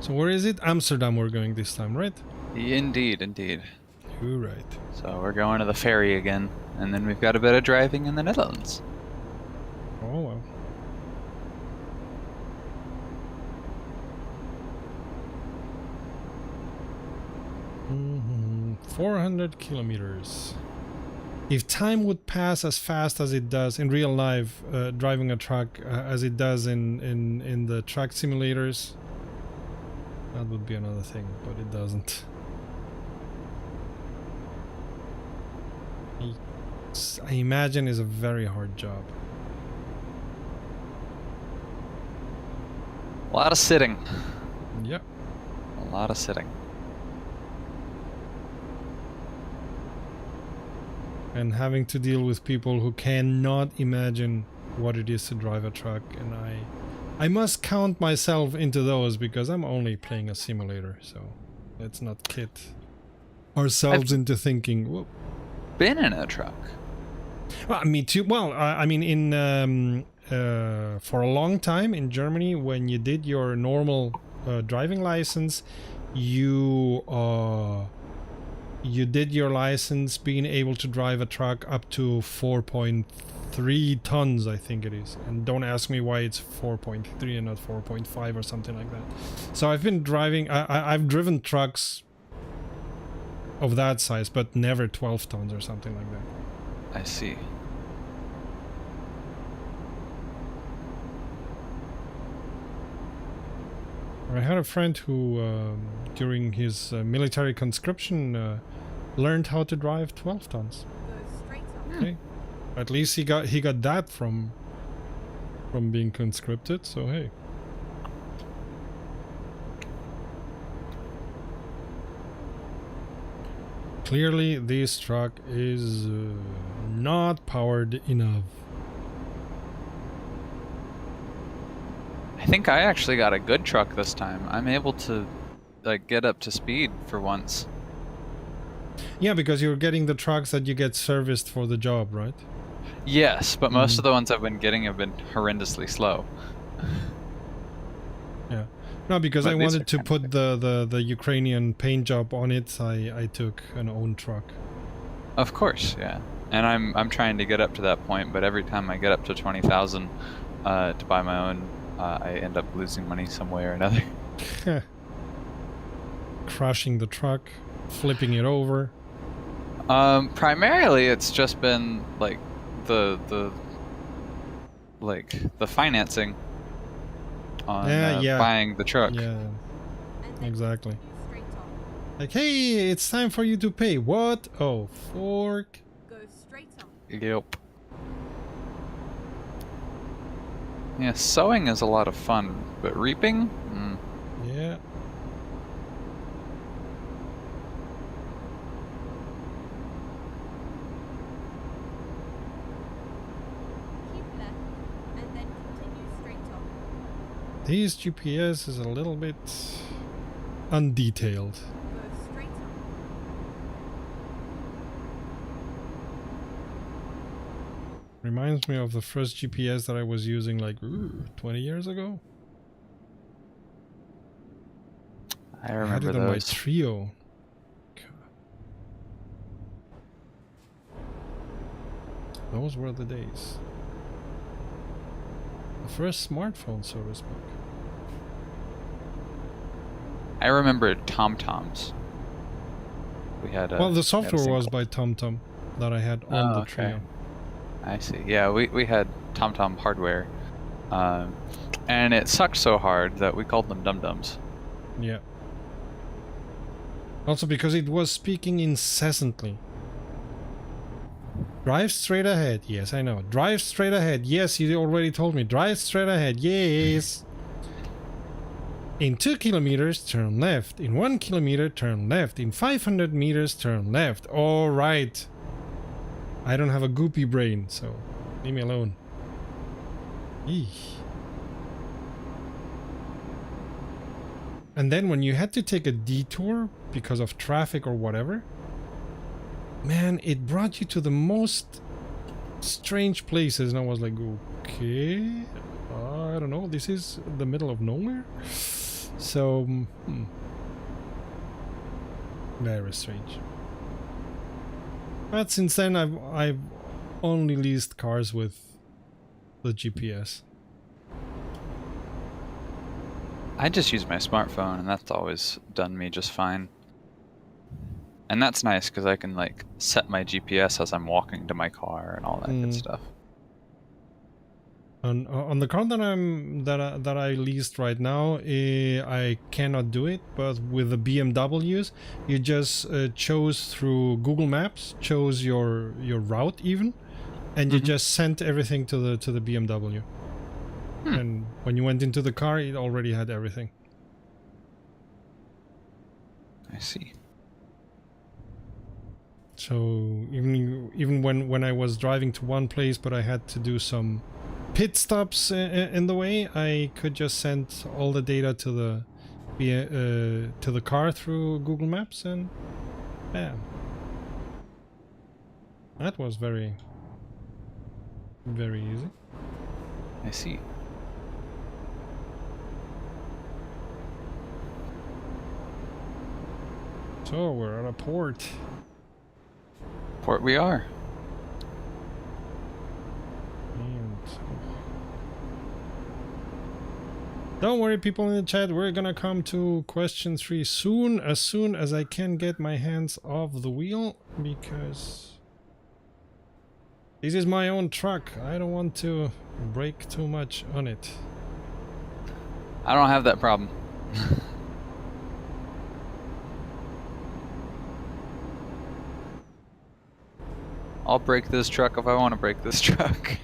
So where is it? Amsterdam we're going this time, right? Indeed, indeed. You're right. So we're going to the ferry again, and then we've got a bit of driving in the Netherlands. Oh well. Mm-hmm. 400 kilometers. If time would pass as fast as it does in real life, driving a truck, as it does in the truck simulators, that would be another thing, but it doesn't. I imagine it's a very hard job. A lot of sitting. Yep. A lot of sitting. And having to deal with people who cannot imagine what it is to drive a truck, and I must count myself into those because I'm only playing a simulator, so let's not kid ourselves into thinking, whoop. Been in a truck. Well, me too. Well, I mean, in for a long time in Germany, when you did your normal driving license, you did your license being able to drive a truck up to 4.3 tons, I think it is. And don't ask me why it's 4.3 and not 4.5 or something like that. So I've been driving, I've driven trucks of that size, but never 12 tons or something like that. I see. I had a friend who, during his military conscription, learned how to drive 12 tons. Go straight up. Okay, at least he got that from being conscripted. So hey. Clearly, this truck is not powered enough. I think I actually got a good truck this time. I'm able to like get up to speed for once. Yeah, because you're getting the trucks that you get serviced for the job, right? Yes, but most of the ones I've been getting have been horrendously slow. Yeah. No, because But I these wanted are to kinda put the Ukrainian paint job on it. I took an own truck. Of course, yeah. And I'm trying to get up to that point, but every time I get up to 20,000 to buy my own, I end up losing money some way or another. Crashing the truck, flipping it over. Primarily, it's just been like the financing on buying the truck. Yeah, And then exactly. continue straight on. Like, hey, it's time for you to pay. What? Oh, fork. Go straight on. Yep. Yeah, sowing is a lot of fun, but reaping? Yeah. Keep left and then continue straight on. This GPS is a little bit undetailed. Go straight on. Reminds me of the first GPS that I was using like 20 years ago. I I had remember it on my those. Trio. Those were the days. The first smartphone, so to speak. I remember TomToms. We had. Well, the we had a software thing was called- by TomTom that I had on the okay. Trio. I see. Yeah, we had TomTom hardware, and it sucked so hard that we called them dum-dums. Yeah. Also because it was speaking incessantly. Drive straight ahead. Yes, I know. Drive straight ahead. Yes, you already told me. Drive straight ahead. Yes. In 2 kilometers, turn left. In 1 kilometer, turn left. In 500 meters, turn left. All right. I don't have a goopy brain, so leave me alone. Eesh. And then when you had to take a detour because of traffic or whatever, man, it brought you to the most strange places, and I was like, okay, I don't know, this is the middle of nowhere. So, very strange. But since then, I've only leased cars with the GPS. I just use my smartphone, and that's always done me just fine. And that's nice because I can like set my GPS as I'm walking to my car and all that good stuff. On the car that I leased right now, I cannot do it. But with the BMWs, you just chose through Google Maps, chose your route even, and you just sent everything to the BMW. And when you went into the car, it already had everything. I see. So even when I was driving to one place, but I had to do some pit stops in the way, I could just send all the data to the car through Google Maps, and bam. That was very, very easy. I see. So we're at a port. Port we are. And don't worry, people in the chat, we're gonna come to question 3 soon as I can get my hands off the wheel, because this is my own truck. I don't want to brake too much on it. I don't have that problem. I'll break this truck if I want to break this truck.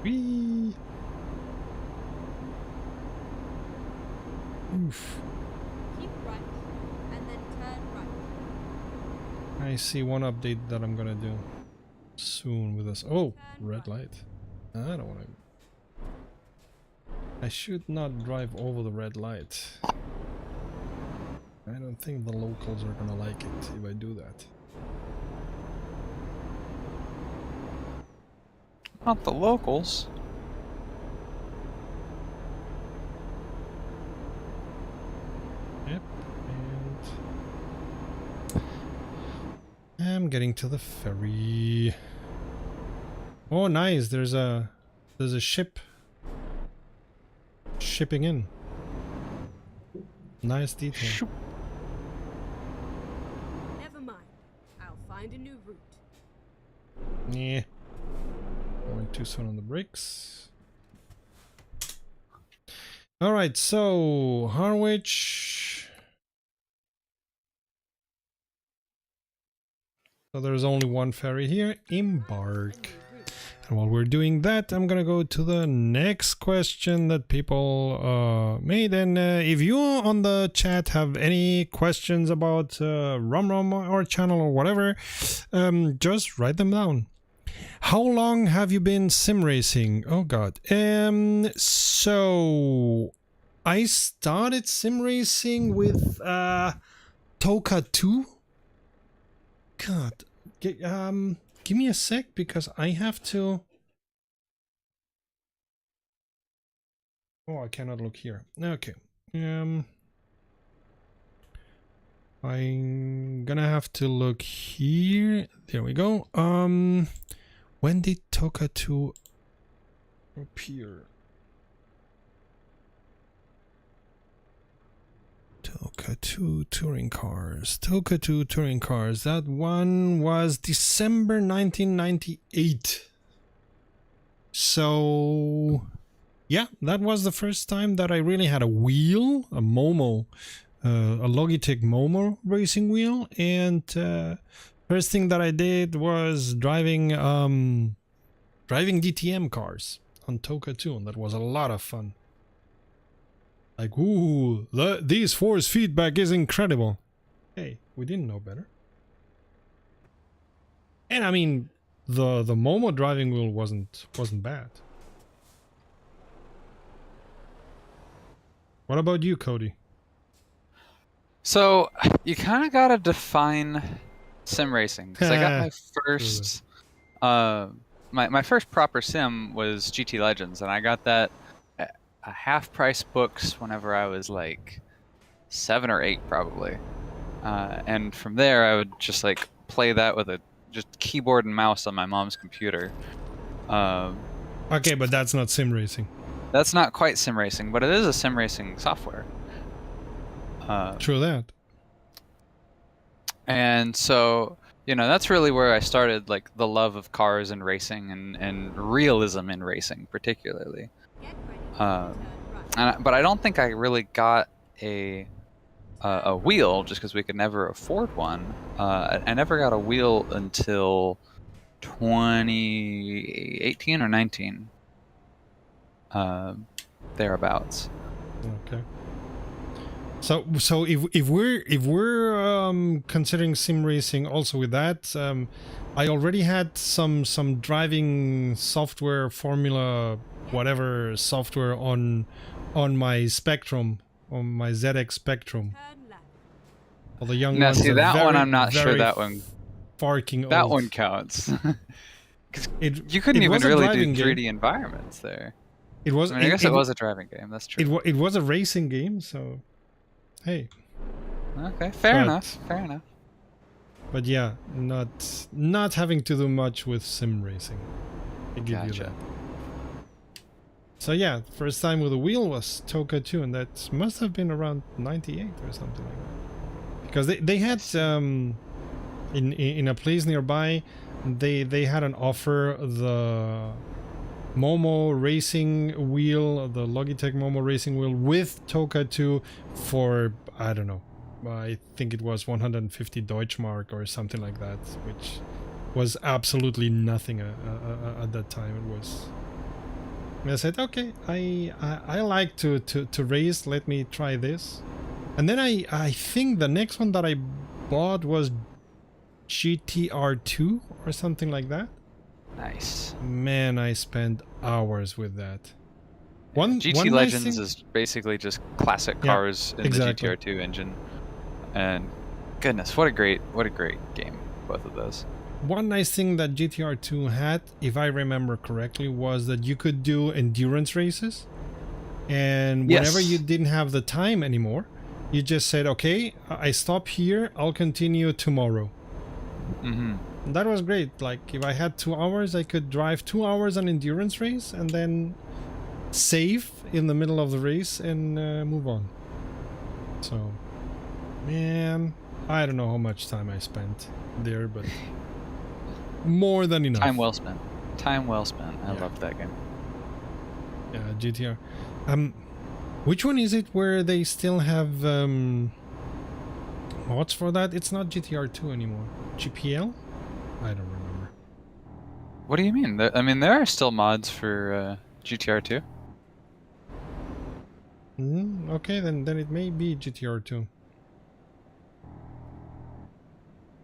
Whee! Oof. Keep right, and then turn right. I see one update that I'm gonna do soon with us. Oh, red light. I don't want to. I should not drive over the red light. I don't think the locals are gonna like it if I do that. Not the locals. Yep, and I'm getting to the ferry. Oh, nice! There's a ship shipping in. Nice detail. Shoop. Never mind. I'll find a new route. Yeah. Going too soon on the brakes. Alright, so Harwich. So there's only one ferry here. Embark. And while we're doing that, I'm gonna go to the next question that people made. And if you on the chat have any questions about RomRom or channel or whatever, just write them down. How long have you been sim racing? Oh god. So I started sim racing with Toka 2. God. Give me a sec, because I have to... Oh, I cannot look here. Okay. I'm gonna have to look here. There we go. When did Toka 2 appear? Toka 2 touring cars. Toka 2 touring cars. That one was December 1998. So, yeah, that was the first time that I really had a wheel, a Momo, a Logitech Momo racing wheel. And first thing that I did was driving DTM cars on Toka 2, and that was a lot of fun. Like, ooh, these force feedback is incredible. Hey, we didn't know better. And I mean, the Momo driving wheel wasn't bad. What about you, Cody? So you kind of gotta define sim racing, because I got my first, my first proper sim was GT Legends, and I got that at a half price books whenever I was like 7 or 8 probably, and from there I would just like play that with a just keyboard and mouse on my mom's computer. Okay, but that's not sim racing. That's not quite sim racing, but it is a sim racing software. True that. And so, you know, that's really where I started, like, the love of cars and racing and realism in racing, particularly. Get ready to turn right. But I don't think I really got a wheel, just because we could never afford one. I never got a wheel until 2018 or 19, thereabouts. Okay. So if we're considering sim racing also with that, I already had some driving software, Formula whatever software on my Spectrum, on my ZX Spectrum. Turn left. For the young Now, ones see, are that one very, I'm not sure very that one. Farking That old. one counts. You it couldn't even was a really do driving 3D game. environments there. It was. I mean, I guess it was a driving game. That's true. It was a racing game, so hey. Okay, fair But- enough. Fair enough. But yeah, not having to do much with sim racing. I give you Gotcha. that. So yeah, first time with a wheel was Toka 2, and that must have been around 98 or something like that. Because they had in a place nearby, they had an offer, the Momo racing wheel, the Logitech Momo racing wheel with Toka 2 for, I don't know, I think it was 150 Deutschmark or something like that, which was absolutely nothing at that time. It was. And I said, okay, I like to race. Let me try this. And then I think the next one that I bought was GTR2 or something like that. Nice. Man, I spent hours with that. GT one nice Legends thing- is basically just classic Yeah, cars in exactly. the GTR2 engine, and goodness, what a great game, both of those. One nice thing that GTR2 had, if I remember correctly, was that you could do endurance races. And whenever Yes. you didn't have the time anymore, you just said, okay, I stop here, I'll continue tomorrow. Mm-hmm. And that was great. Like, if I had 2 hours, I could drive 2 hours an endurance race and then save in the middle of the race and move on. So, man, I don't know how much time I spent there, but more than enough. Time well spent. Time well spent. I Yeah. loved that game. Yeah, GTR. Which one is it where they still have mods for that? It's not GTR2 anymore. GPL? I don't remember. What do you mean? I mean, there are still mods for GTR2. Okay, then it may be GTR2.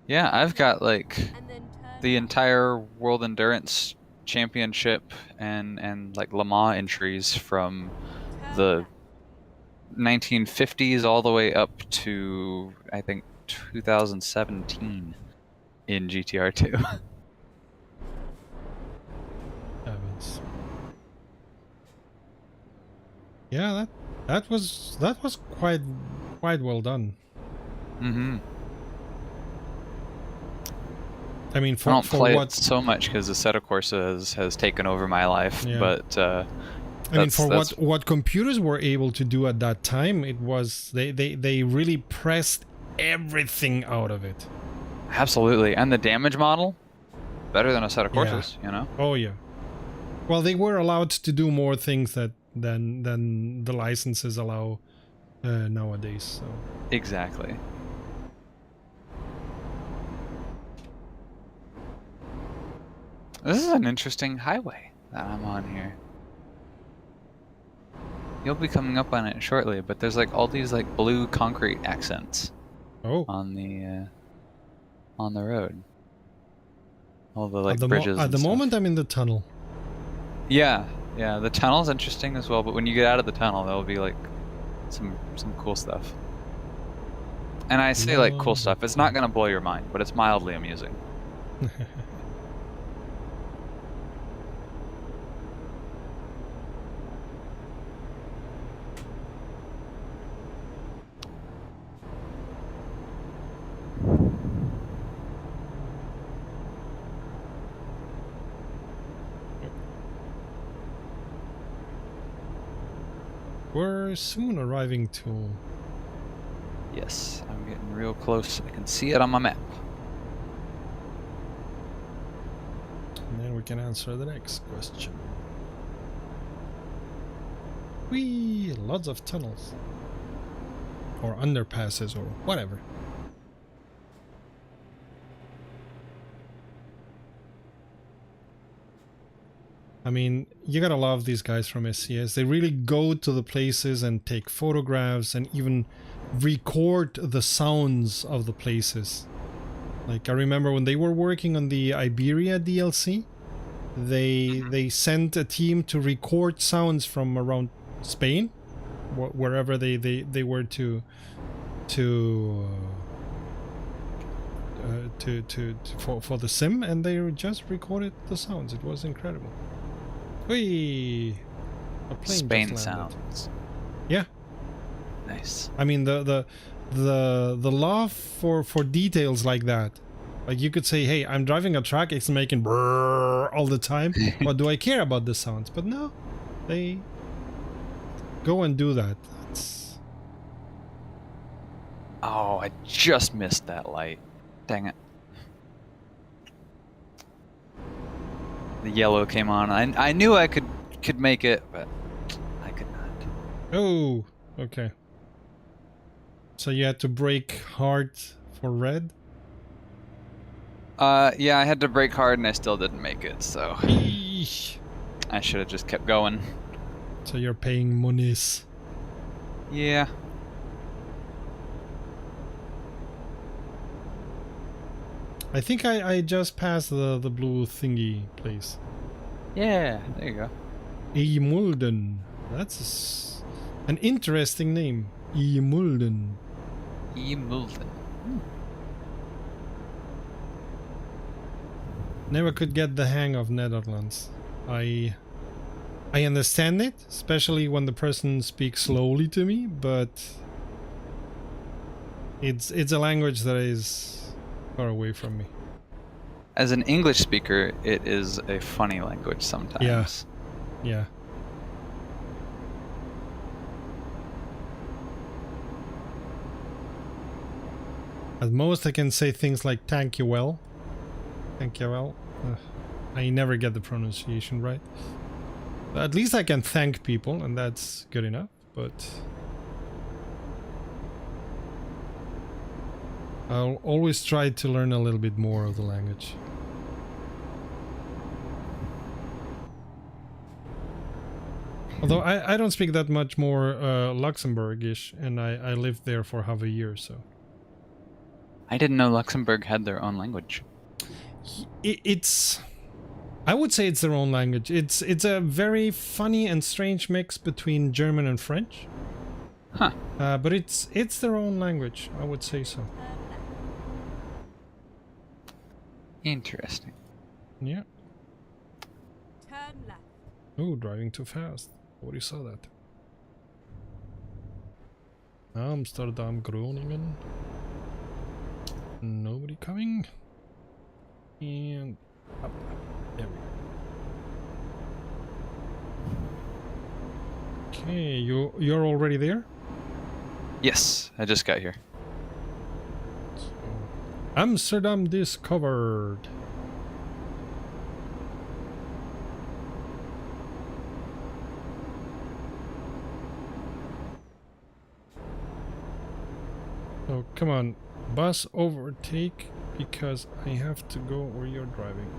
Yeah, I've got like And then turn the left. entire World Endurance Championship and like Le Mans entries from Turn the left. 1950s all the way up to I think 2017 in GTR2. Heavens. Yeah, that was quite well done. Mm-hmm. I mean, I don't for play what? it so much because the Assetto Corsa has taken over my life. Yeah. But I mean, for that's- what computers were able to do at that time, it was they really pressed everything out of it. absolutely, and the damage model better than Assetto Yeah. Corsas. You know. Oh yeah. Well, they were allowed to do more things than the licenses allow nowadays. So. Exactly. This is an interesting highway that I'm on here. You'll be coming up on it shortly, but there's like all these like blue concrete accents Oh. on the road. All the like At the bridges. at and the stuff. moment, I'm in the tunnel. Yeah, yeah. The tunnel's interesting as well, but when you get out of the tunnel, there'll be like some cool stuff. And I say like cool stuff. It's not gonna blow your mind, but it's mildly amusing. We're soon arriving to. Yes, I'm getting real close. I can see it on my map. And then we can answer the next question. Whee! Lots of tunnels. Or underpasses or whatever. I mean, you gotta love these guys from SCS. They really go to the places and take photographs and even record the sounds of the places. Like, I remember when they were working on the Iberia DLC, they sent a team to record sounds from around Spain, wherever they were for the sim, and they just recorded the sounds. It was incredible. Whee! A plane Spain just landed. sounds. Yeah. Nice. I mean the love for details like that. Like you could say, hey, I'm driving a truck, it's making brrrr all the time. What do I care about the sounds? But no, they go and do that. That's... Oh, I just missed that light. Dang it. The yellow came on. I knew I could make it, but I could not. Oh, okay. So you had to brake hard for red? Yeah, I had to brake hard and I still didn't make it, so Eesh. I should have just kept going. So you're paying monies. Yeah. I think I just passed the blue thingy place. Yeah, there you go. Mulden. That's an interesting name. Mulden. Mulden. Never could get the hang of Netherlands. I understand it, especially when the person speaks slowly to me, but it's a language that is far away from me. As an English speaker, it is a funny language sometimes. Yeah. At most I can say things like thank you well. Thank you well. I never get the pronunciation right. But at least I can thank people, and that's good enough, but I'll always try to learn a little bit more of the language. Although I don't speak that much more Luxembourgish, and I lived there for half a year, so. I didn't know Luxembourg had their own language. It's... I would say it's their own language. It's a very funny and strange mix between German and French. Huh. But it's their own language, I would say so. Interesting. Yeah. Turn left. Oh, driving too fast. Nobody saw that. Amsterdam, Groningen. Nobody coming. And up. There we go. Okay, you're already there? Yes, I just got here. So, Amsterdam discovered. Oh, come on. Bus overtake because I have to go where you're driving.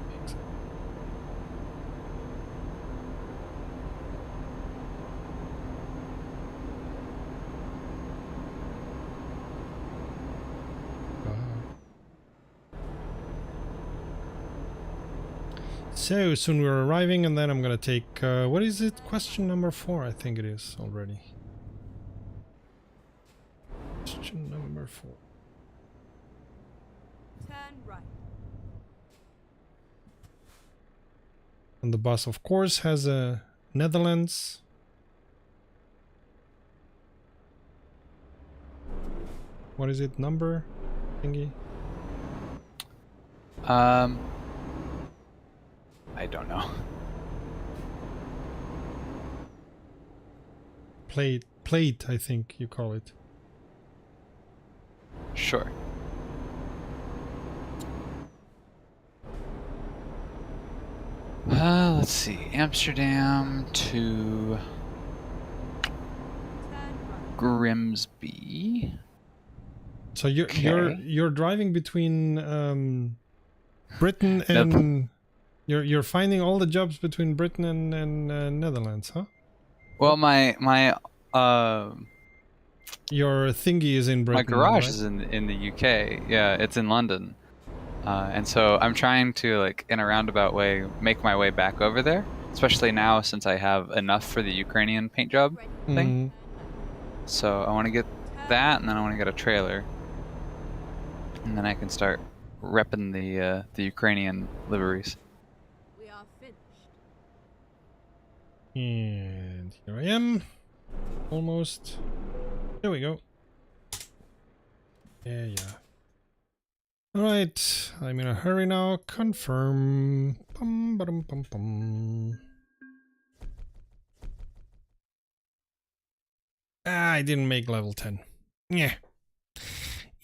So soon we're arriving, and then I'm gonna take what is it? Question number 4, I think it is already. Question number 4. Turn right. And the bus, of course, has a Netherlands. What is it? Number thingy? I don't know. Plate, I think you call it. Sure. Let's see. Amsterdam to Turn right. Grimsby. So you're Okay. you're driving between Britain and you're finding all the jobs between Britain and Netherlands, huh? Well, my Your thingy is in Britain. my garage right? is in the UK. Yeah, it's in London. And so I'm trying to, like, in a roundabout way, make my way back over there, especially now since I have enough for the Ukrainian paint job Ready. thing. Mm. So I want to get that, and then I want to get a trailer, and then I can start repping the Ukrainian liveries. We are finished. And here I am. Almost. There we go. Yeah. Alright, I'm in a hurry now. Confirm. Bum, ba-dum, bum, bum. I didn't make level 10. Yeah.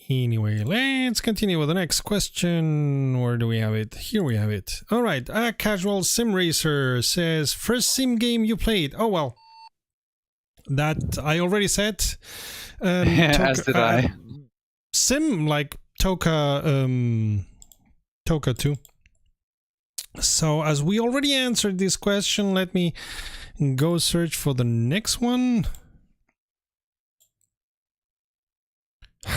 Anyway, let's continue with the next question. Where do we have it? Here we have it. Alright, a casual sim racer says, first sim game you played. Oh well. That I already said. As did I. Sim like Toka 2. So as we already answered this question, let me go search for the next one.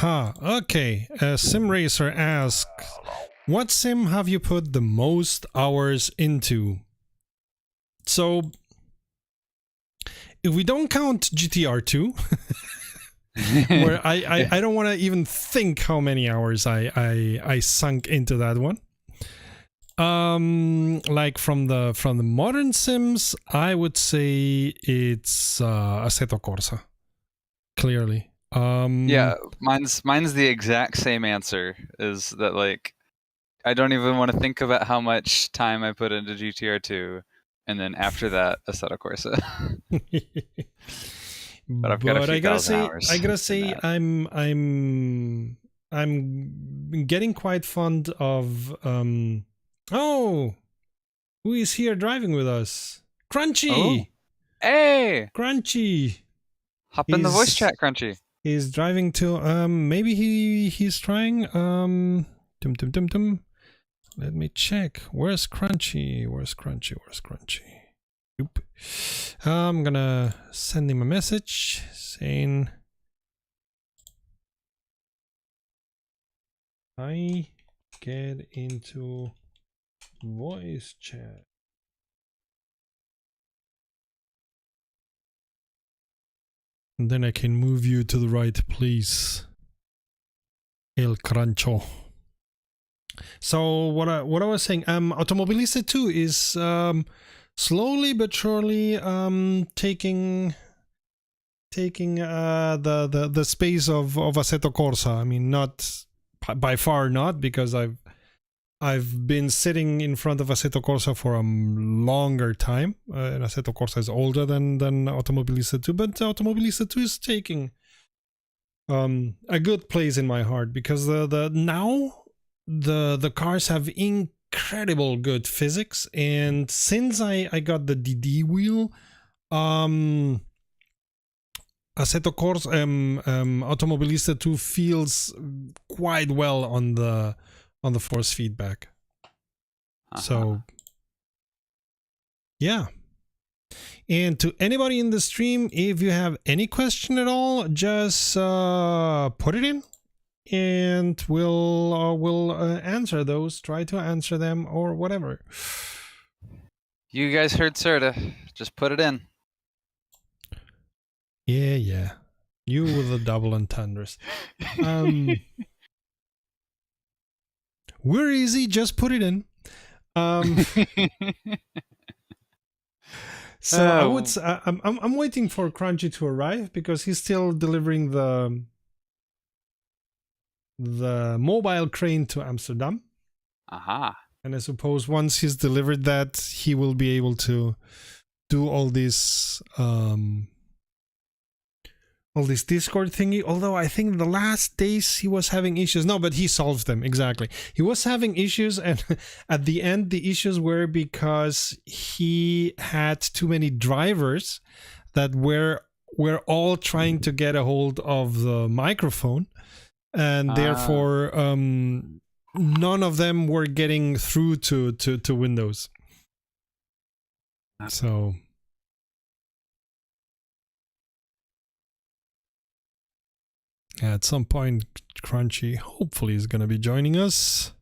Okay. Sim Racer asks, what sim have you put the most hours into? So if we don't count GTR2, where I don't want to even think how many hours I sunk into that one. Like from the modern sims, I would say it's Assetto Corsa. Clearly. Yeah, mine's the exact same answer. Is that, like, I don't even want to think about how much time I put into GTR2, and then after that, Assetto Corsa. But I've got a few thousand hours. I gotta say, I'm getting quite fond of oh, who is here driving with us? Crunchy. Oh. Hey, Crunchy. hop in the voice chat, Crunchy. He's driving to maybe he's trying Let me check. Where's Crunchy? Oop. I'm gonna send him a message saying I get into voice chat. And then I can move you to the right place. El Crancho. So what I was saying, Automobilista 2 is slowly but surely taking the space of Assetto Corsa. I mean, not by far not, because I've been sitting in front of Assetto Corsa for a longer time, and Assetto Corsa is older than Automobilista 2, but Automobilista 2 is taking a good place in my heart because the cars have incredible good physics, and since I got the DD wheel, Assetto Corsa Automobilista 2 feels quite well on the force feedback. So yeah. And to anybody in the stream, if you have any question at all, just put it in and we'll answer those, try to answer them or whatever. You guys heard Serta. Just put it in. Yeah. You with the double entendres. We're easy, just put it in. So I'm waiting for Crunchy to arrive because he's still delivering the mobile crane to Amsterdam. Aha. And I suppose once he's delivered that, he will be able to do all this Discord thingy. Although I think the last days he was having issues. No, but he solved them, exactly. He was having issues, and at the end the issues were because he had too many drivers that were all trying to get a hold of the microphone, and therefore none of them were getting through to Windows. So at some point, Crunchy hopefully is going to be joining us.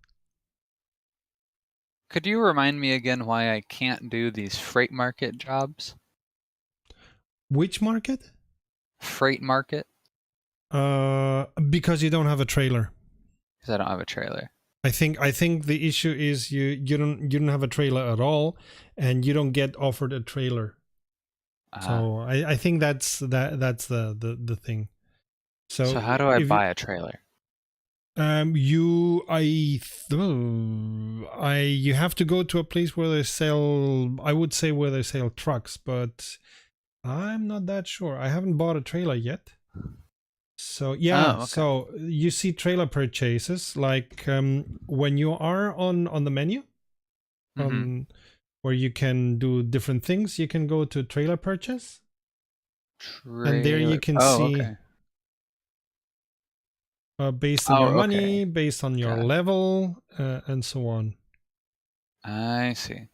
Could you remind me again why I can't do these freight market jobs? Which market? Freight market? Because you don't have a trailer. Because I don't have a trailer. I think the issue is you don't have a trailer at all, and you don't get offered a trailer. So I think that's the thing. So how do I buy a trailer? You have to go to a place where they sell, I would say where they sell trucks, but I'm not that sure. I haven't bought a trailer yet. So yeah, okay. So you see trailer purchases like when you are on the menu, where you can do different things, you can go to trailer purchase. And there you can see based on your money, based on your level, and so on. I see.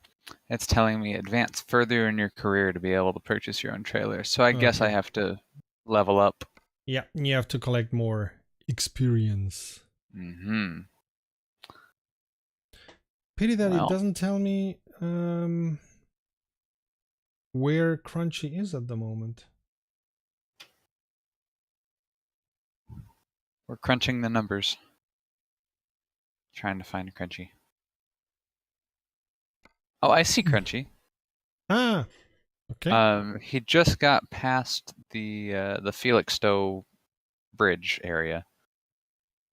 It's telling me advance further in your career to be able to purchase your own trailer. So I guess I have to level up. Yeah, you have to collect more experience. Pity that it doesn't tell me where Crunchy is at the moment. We're crunching the numbers. Trying to find Crunchy. Oh, I see Crunchy. Ah, okay. He just got past the Felixstowe bridge area.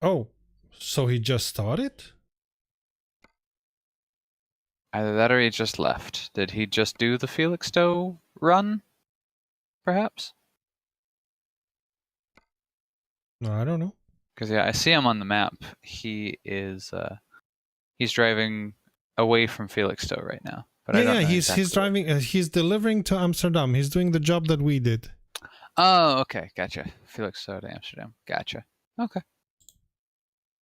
Oh, so he just started? Either that or he just left. Did he just do the Felixstowe run? Perhaps? No, I don't know. Because yeah, I see him on the map. He is he's driving away from Felixstowe right now. But I don't know he's driving. He's delivering to Amsterdam. He's doing the job that we did. Oh, okay, gotcha. Felixstowe to Amsterdam. Gotcha. Okay.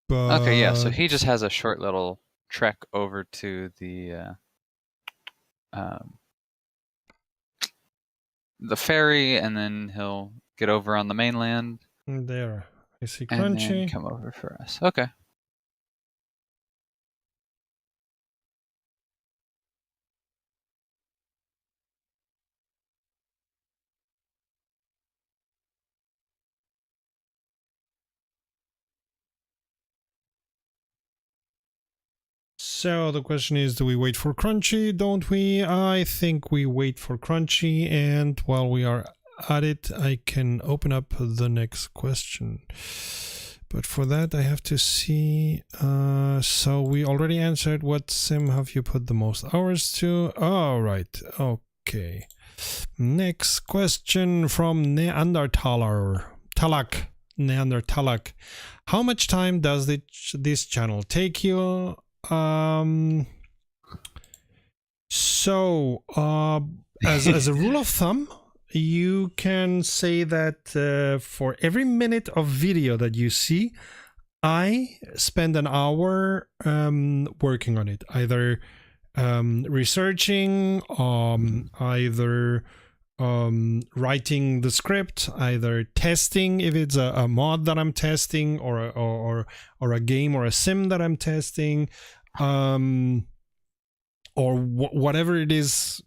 But... Okay, yeah. So he just has a short little trek over to the ferry, and then he'll get over on the mainland. There, I see and Crunchy. Then come over for us. Okay. So the question is, do we wait for Crunchy? Don't we? I think we wait for Crunchy, and while we are at it, I can open up the next question. But for that, I have to see. So we already answered what sim have you put the most hours to? Oh, right. Okay. Next question from Neandertalak. How much time does this channel take you? As a rule of thumb, you can say that for every minute of video that you see, I spend an hour working on it, either researching, either writing the script, either testing if it's a mod that I'm testing, or a game or a sim that I'm testing, or whatever it is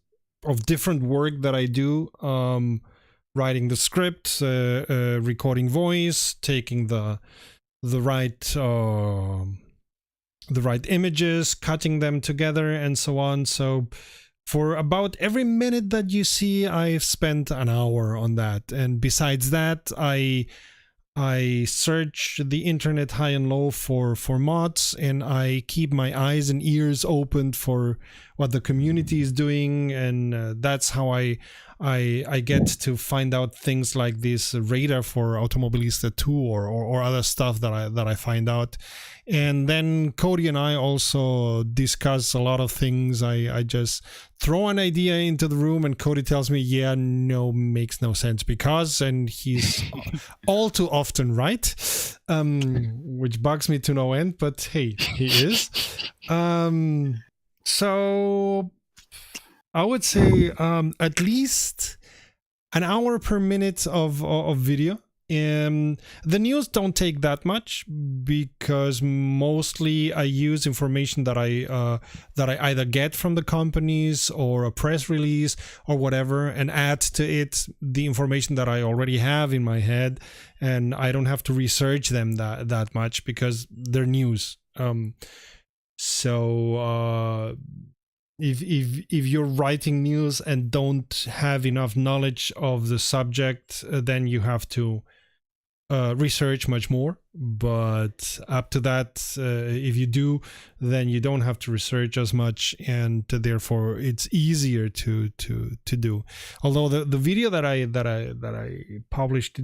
of different work that I do, writing the script, recording voice, taking the right images, cutting them together, and so on. So for about every minute that you see, I've spent an hour on that. And besides that, I search the internet high and low for mods, and I keep my eyes and ears open for what the community is doing, and that's how I get to find out things like this radar for Automobilista 2 or other stuff that I find out. And then Cody and I also discuss a lot of things. I just throw an idea into the room, and Cody tells me, yeah, no, makes no sense because, and he's all too often right, which bugs me to no end, but hey, he is. So I would say at least an hour per minute of video. The news don't take that much because mostly I use information that I either get from the companies or a press release or whatever, and add to it the information that I already have in my head, and I don't have to research them that much because they're news. If you're writing news and don't have enough knowledge of the subject, then you have to research much more. But up to that, if you do, then you don't have to research as much, and therefore it's easier to do. Although the video that I published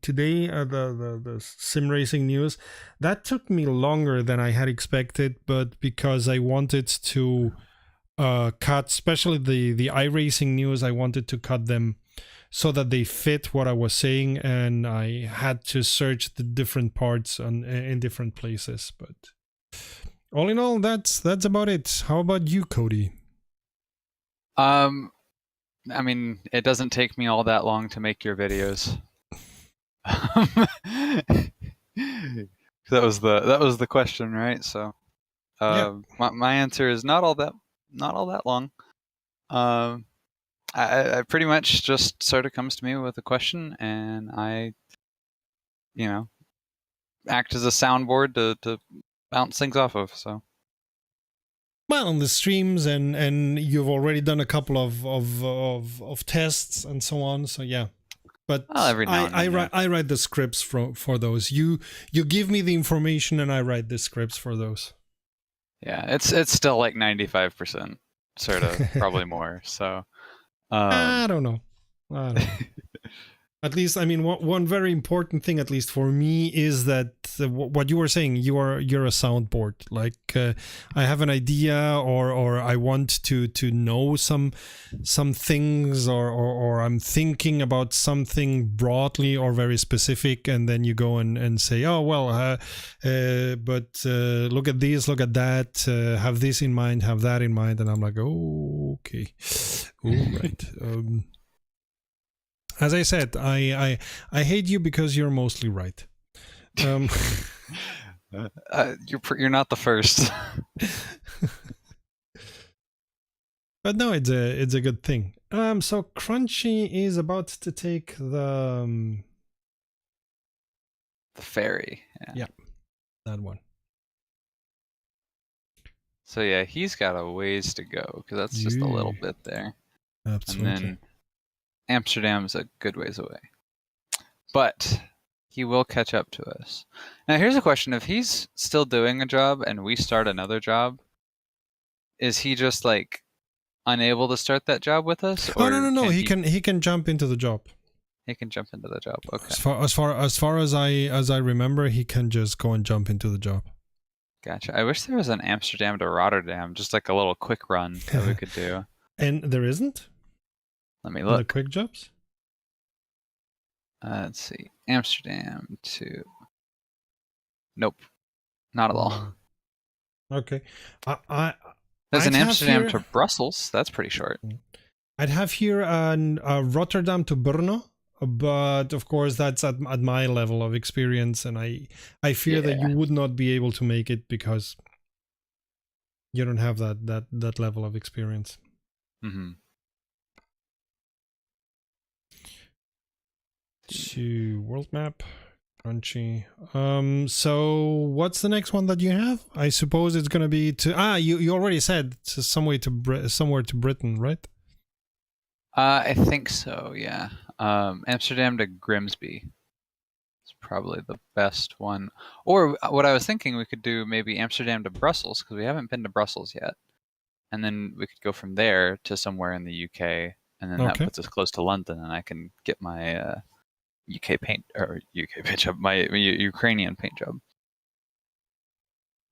today, the sim racing news, that took me longer than I had expected, but because I wanted to cut, especially the iRacing news, I wanted to cut them so that they fit what I was saying, and I had to search the different parts in different places. But all in all, that's about it. How about you, Cody? I mean, it doesn't take me all that long to make your videos. That was the question, right? So, my answer is not all that long. I pretty much just sort of comes to me with a question, and I, act as a soundboard to bounce things off of. So, well, on the streams, and you've already done a couple of tests and so on. So yeah, but every now and then, I write the scripts for those. You give me the information, and I write the scripts for those. Yeah, it's still like 95%, sort of, probably more. So. I don't know. At least, I mean, one very important thing, at least for me, is that what you were saying, you're a soundboard. Like I have an idea, or I want to know some things, or I'm thinking about something broadly or very specific, and then you go and say, oh well, but look at this, look at that, have this in mind, have that in mind, and I'm like, oh, okay, all right. As I said, I hate you because you're mostly right. You're not the first. But no, it's a good thing. So Crunchy is about to take the ferry. Yeah, that one. So yeah, he's got a ways to go because that's just a little bit there. Absolutely. And then Amsterdam's a good ways away. But He will catch up to us. Now, here's a question: if he's still doing a job and we start another job, is he just like unable to start that job with us, Oh or no! can He can jump into the job. he can jump into the job? Okay, As far as I remember, he can just go and jump into the job. gotcha. I wish there was an Amsterdam to Rotterdam, just like a little quick run that we could do. And there isn't? Let me The look. quick jobs? Let's see. Amsterdam to. Nope, not at all. Okay. There's I'd an have Amsterdam here- to Brussels. That's pretty short. I'd have here a Rotterdam to Brno, but of course that's at my level of experience, and I fear that Yeah. you would not be able to make it because you don't have that level of experience. Mm-hmm. To world map, crunchy. So what's the next one that you have? I suppose it's gonna be to you already said to somewhere to Britain, right? I think so. Yeah. Amsterdam to Grimsby is probably the best one. Or what I was thinking, we could do maybe Amsterdam to Brussels because we haven't been to Brussels yet, and then we could go from there to somewhere in the UK, and then that Okay. puts us close to London, and I can get my UK paint job, my Ukrainian paint job.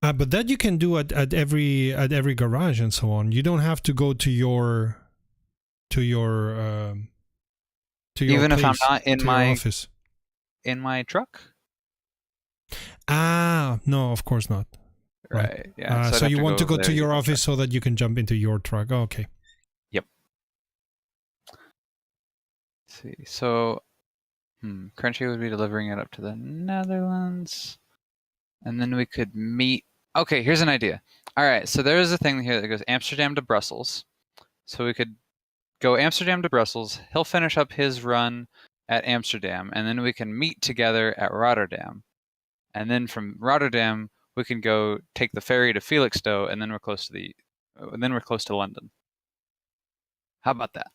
But that you can do at every garage and so on. You don't have to go to your Even if I'm place, not in to your my office. truck. No, of course not. Right. Yeah. I'd So have you want to over go there to get your my office so that you can jump into your truck. Oh, okay. Let's see. So, Crunchy would be delivering it up to the Netherlands, and then we could meet. Okay, here's an idea. All right, so there is a thing here that goes Amsterdam to Brussels. So we could go Amsterdam to Brussels. He'll finish up his run at Amsterdam, and then we can meet together at Rotterdam. And then from Rotterdam, we can go take the ferry to Felixstowe, and then we're close to London. How about that?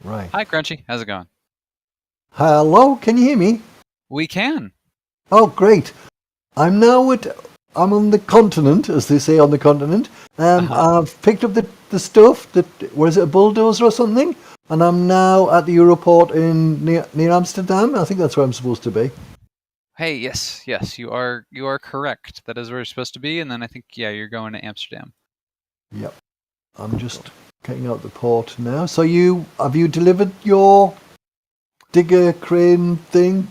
Right. Hi, Crunchy. How's it going? Hello, can you hear me? We can. Oh, great. I'm on the continent, as they say on the continent. I've picked up the stuff, was it a bulldozer or something? And I'm now at the Europort near Amsterdam. I think that's where I'm supposed to be. Hey, yes, you are correct. That is where you're supposed to be, and then I think you're going to Amsterdam. Yep. I'm just getting out the port now. So have you delivered your digger crane thing?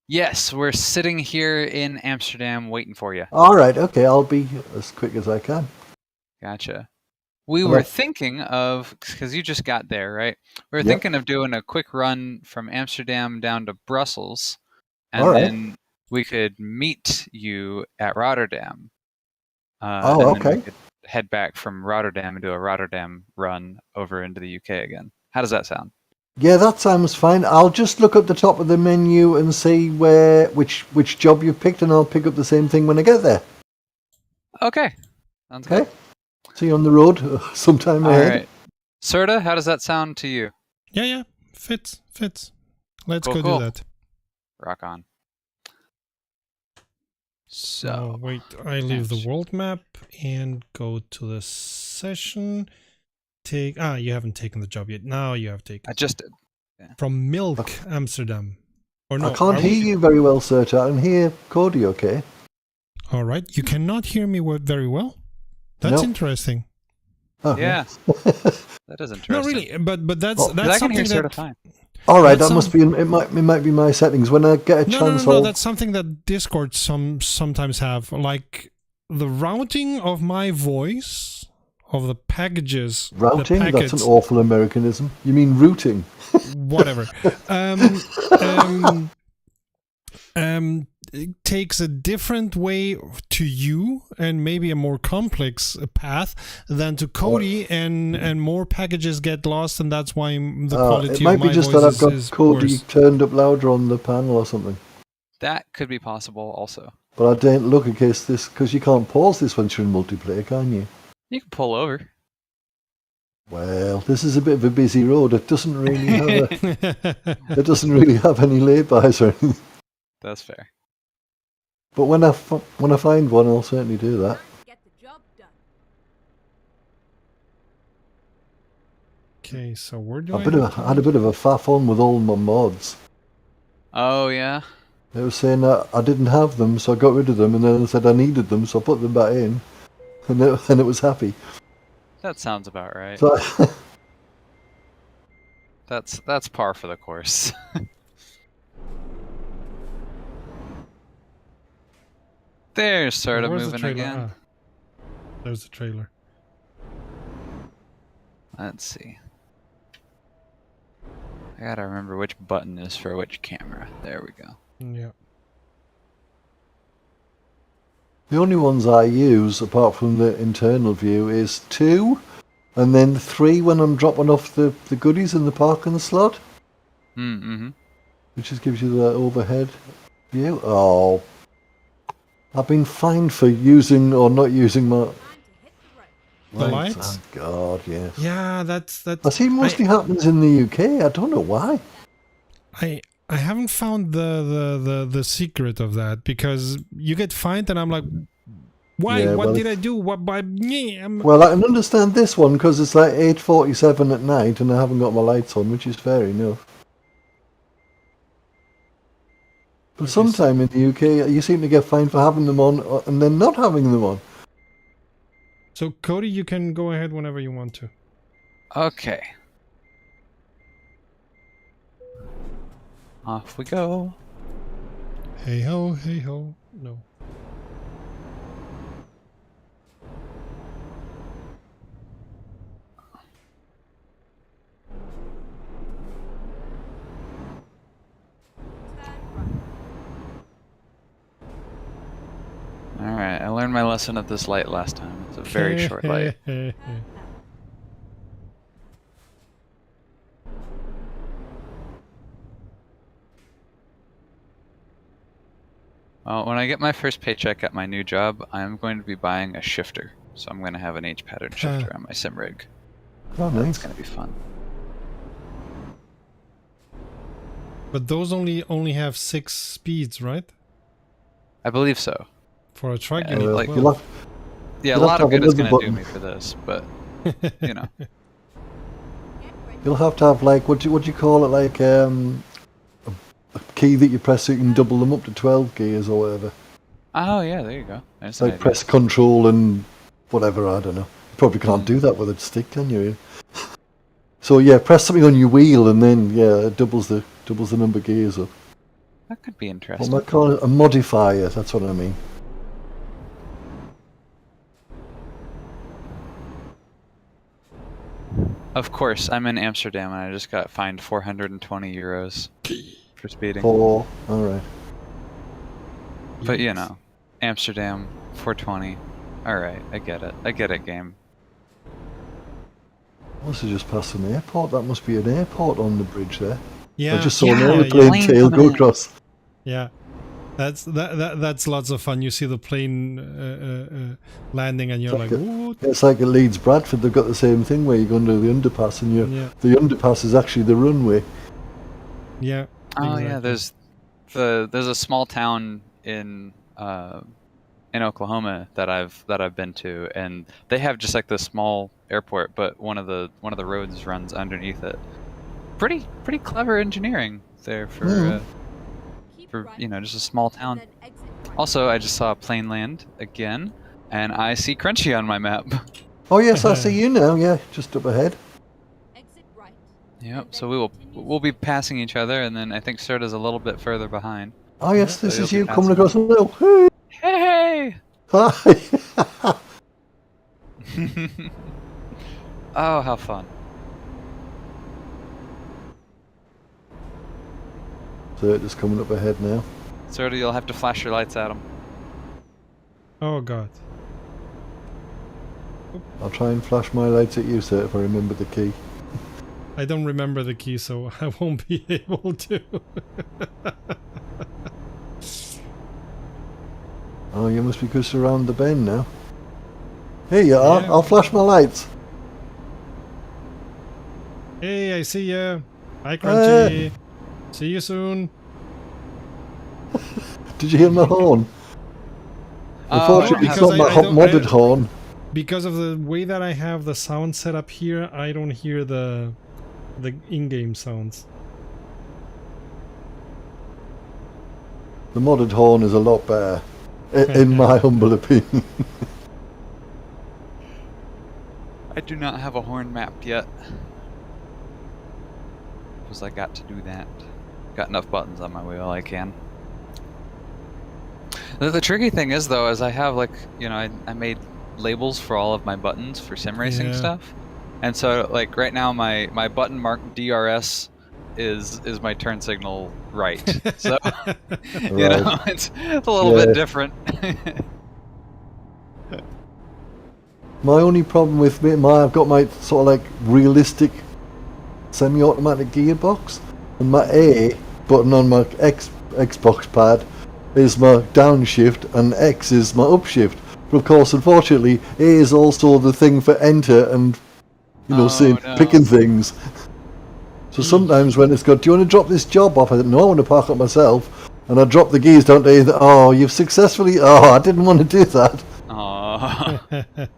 Yes, we're sitting here in Amsterdam waiting for you. All right, okay, I'll be as quick as I can. Gotcha. We were thinking of, because you just got there, right? We were thinking of doing a quick run from Amsterdam down to Brussels, and then we could meet you at Rotterdam. And then we could head back from Rotterdam and do a Rotterdam run over into the UK again. How does that sound? Yeah, that sounds fine. I'll just look at the top of the menu and see which job you've picked, and I'll pick up the same thing when I get there. Okay. Sounds good. See you on the road sometime ahead. All right. Serta, how does that sound to you? Yeah. Fits. Let's Cool. do that. Rock on. So wait, I leave the world map and go to the session. You haven't taken the job yet. Now you have taken. I just did. From Milk, Amsterdam. Or no, I can't hear you very well, sir. I can hear Cody okay. All right. You cannot hear me very well? That's interesting. Oh, yeah. That is interesting. No, really, but that's I can something hear that... fine. All right, that must be. It might be my settings. When I get a chance, No. That's something that Discord sometimes have, like the routing of my voice of the packages. Routing? The That's an awful Americanism. You mean routing? Whatever. It takes a different way to you and maybe a more complex path than to Cody, and more packages get lost, and that's why the quality of my voice is It might be just that I've got Cody worse. turned up louder on the panel or something. That could be possible also. But I don't look in case because you can't pause this when you're in multiplayer, can you? You can pull over. Well, this is a bit of a busy road. It doesn't really have it doesn't really have any lay-bys or anything. That's fair. But when I find one, I'll certainly do that. Time to get the job done. Okay, so where do I I had a bit of a faff on with all my mods. Oh yeah. They were saying that I didn't have them, so I got rid of them, and then I said I needed them, so I put them back in, and it was happy. That sounds about right. So That's par for the course. They're sort of Where's the moving trailer? again. Ah, there's the trailer. Let's see. I gotta remember which button is for which camera. There we go. Yeah. the only ones I use, apart from the internal view, is 2, and then 3 when I'm dropping off the goodies in the parking slot, Mm-hmm. which just gives you the overhead view. Oh, I've been fined for using or not using my Time to hit the road. The lights? Oh God, yes. Yeah, that's. I see mostly happens in the UK. I don't know why. I haven't found the secret of that, because you get fined and I'm like, why? Yeah, what well, did I do? What by me? Well, I can understand this one because it's like 8:47 at night and I haven't got my lights on, which is fair enough. But Okay, sometime in the UK, you seem to get fined for having them on and then not having them on. So Cody, you can go ahead whenever you want to. Okay. Off we go. Hey ho, hey ho. No. Turn right. Alright, I learned my lesson at this light last time. It's a very short light. Turn left. When I get my first paycheck at my new job, I'm going to be buying a shifter. So I'm going to have an H pattern shifter on my sim rig. Oh, That's nice. going to be fun. But those only have 6 speeds, right? I believe so. For a truck Yeah, unit. like- as You'll well. have, Yeah, a You'll lot have of to have good is another going to do button. me for this, but, you know. Get ready. you'll have to have like what do you call it, like a key that you press so you can double them up to 12 gears or whatever. Oh, yeah, there you go. There's It's an like idea. press control and whatever, I don't know. You probably can't do that with a stick, can you? So yeah, press something on your wheel and then yeah, it doubles the number of gears up. That could be What interesting. am I calling it? A modifier, that's what I mean. Of course, I'm in Amsterdam and I just got fined 420 euros for speeding. 4, alright. But you know, Amsterdam, 420. Alright, I get it. I get it, game. Must have just passed an airport. That must be an airport on the bridge there. Yeah. I just saw Yeah, an yeah. airplane Plane tail coming go in. across. Yeah. That's lots of fun. You see the plane landing and you're like, Like what? It's like at Leeds Bradford, they've got the same thing where you go under the underpass and Yeah. the underpass is actually the runway. Yeah. Oh yeah, exactly. there's a small town in Oklahoma that I've been to, and they have just like this small airport, but one of the roads runs underneath it. Pretty clever engineering there for Keep for right, you know, just a small and town. then exit right. Also, I just saw a plane land again, and I see Crunchy on my map. Oh yes, I see you now, yeah, just up ahead. Exit right. Yep. So we'll be passing each other, and then I think Serta's a little bit further behind. Oh yes, So this you'll is be you coming passing across the hill. Hey! Hi. Oh, how fun! So it is coming up ahead now. Serta, you'll have to flash your lights at him. Oh god. I'll try and flash my lights at you, sir, if I remember the key. I don't remember the key, so I won't be able to. Oh, you must be just around the bend now. Here you are, Yeah. I'll flash my lights. Hey, I see ya. Hi, Crunchy. See you soon. Did you hear my horn? Unfortunately, it's because not my I don't- modded horn. Because of the way that I have the sound set up here, I don't hear the in-game sounds. The modded horn is a lot better, in my humble opinion. I do not have a horn mapped yet. Because I got to do that. Got enough buttons on my wheel, I can. The tricky thing is, though, is I have, like, you know, I made labels for all of my buttons for sim racing stuff. And so, like, right now my button marked DRS is my turn signal right. So, you know, it's a little bit different. My only problem with me, I've got my sort of like realistic semi-automatic gearbox, and my A button on my Xbox pad is my downshift, and X is my upshift. But of course, unfortunately, A is also the thing for enter and, you know, picking things. So sometimes when it's got, do you want to drop this job off? I said, no, I want to park it myself. And I drop the gears down to either, oh, you've successfully, I didn't want to do that. Aww.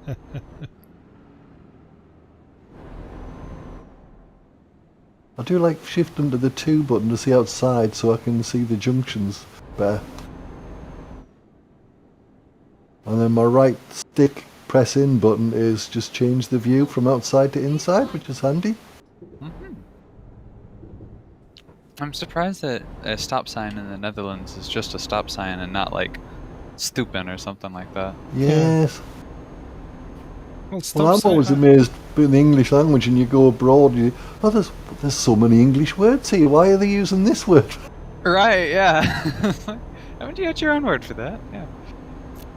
I do like shift under the 2 button to see outside so I can see the junctions better. And then my right stick press in button is just change the view from outside to inside, which is handy. I'm surprised that a stop sign in the Netherlands is just a stop sign and not like stoeping or something like that. Yes. Well, I'm always amazed in the English language, and you go abroad, there's so many English words here. Why are they using this word? Right, yeah. Haven't you got your own word for that? Yeah.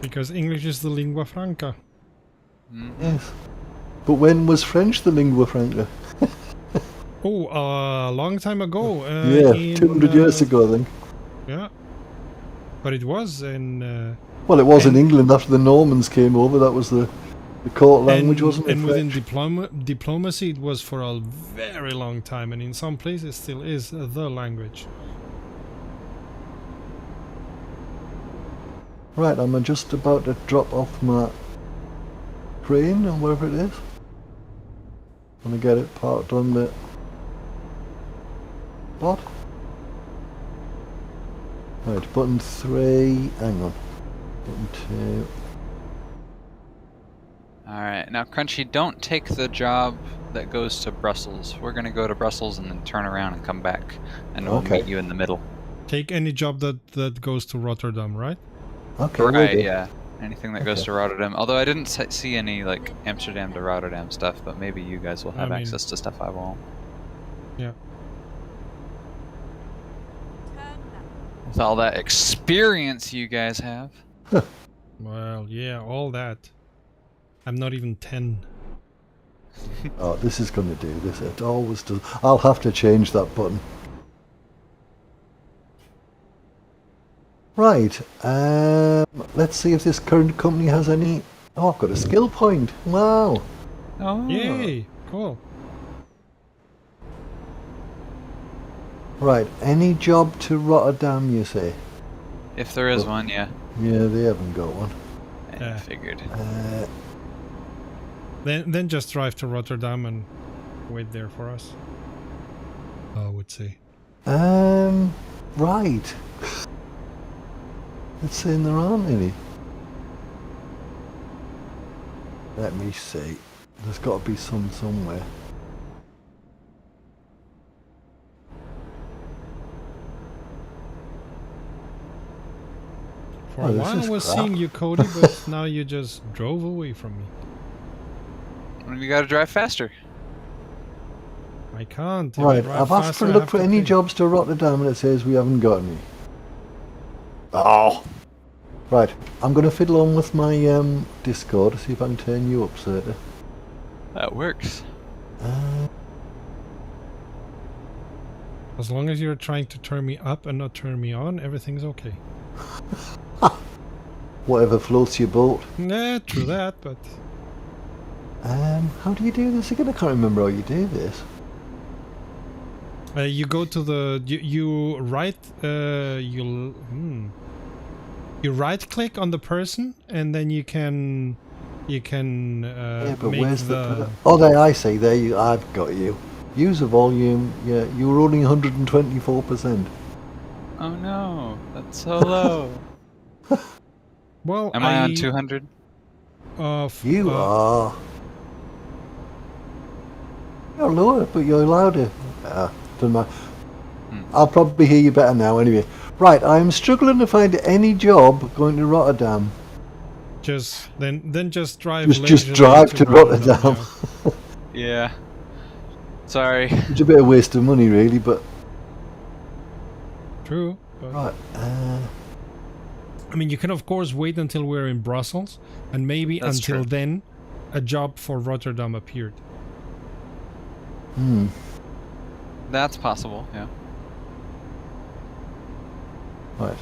Because English is the lingua franca. Yes. But when was French the lingua franca? Oh, a long time ago. Yeah, 200 years ago, I think. Yeah. But it was in... well, it was in England after the Normans came over. That was the court language, wasn't it? And within diplomacy, it was for a very long time. And in some places still is the language. Right, I'm just about to drop off my crane or wherever it is. I'm going to get it parked on the... What? Right, button 3, hang on. Button 2. Alright, now Crunchy, don't take the job that goes to Brussels. We're gonna go to Brussels and then turn around and come back. And we'll meet you in the middle. Take any job that goes to Rotterdam, right? Okay, right, yeah. Anything that goes to Rotterdam. Although I didn't see any, like, Amsterdam to Rotterdam stuff, but maybe you guys will have access to stuff I won't. Yeah. With all that experience you guys have. Well, yeah, all that. I'm not even 10. Oh, this is going to do this. It always does. I'll have to change that button. Right. Let's see if this current company has any... Oh, I've got a skill point. Wow. Oh. Yay! Cool. Right. Any job to Rotterdam, you say? If there is one, yeah. Yeah, they haven't got one. I figured. Then just drive to Rotterdam and wait there for us. I would say. Right. It's saying there aren't any. Let me see. There's got to be some somewhere. For a while I was seeing you, Cody, but now you just drove away from me. You gotta drive faster. I can't. Right, I've asked for a look for any jobs to Rotterdam and it says we haven't got any. Oh! Right, I'm going to fiddle on with my Discord to see if I can turn you up, sir. That works. As long as you're trying to turn me up and not turn me on, everything's okay. Whatever floats your boat. Nah, true that, but... How do you do this again? I can't remember how you do this. You go to the you right you right click on the person and then you can Yeah, but make where's the... Oh, there, I see. There you... I've got you. User volume, yeah, you were only 124%. Oh no, that's so low. well Am I on 200? You are... You're lower, but you're louder. Doesn't matter. I'll probably hear you better now anyway. Right, I'm struggling to find any job going to Rotterdam. just just drive Just leisurely drive to Rotterdam. Yeah. Sorry. It's a bit of waste of money, really, but... True. But Right, I mean, you can of course wait until we're in Brussels, and maybe That's until true. then, a job for Rotterdam appeared. That's possible, yeah. right.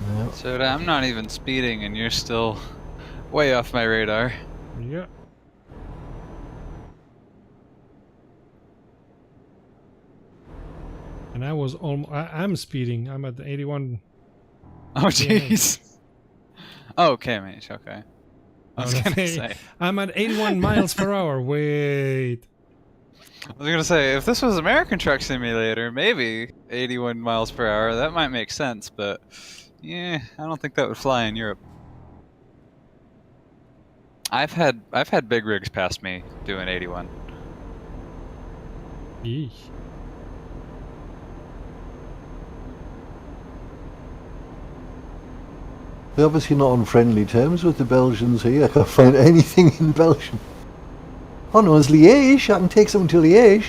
Yeah. So I'm not even speeding and you're still way off my radar. Yeah. And I was almost. I'm speeding. I'm at 81. Oh jeez. Oh, KMH, okay. I was gonna say. I'm at 81 miles per hour. Wait. I was gonna say, if this was American Truck Simulator, maybe 81 miles per hour, that might make sense, but yeah, I don't think that would fly in Europe. I've had big rigs past me doing 81. Yeesh. They're obviously not on friendly terms with the Belgians here. I can't find anything in Belgium. Oh no, it's Liège. I can take something to Liège.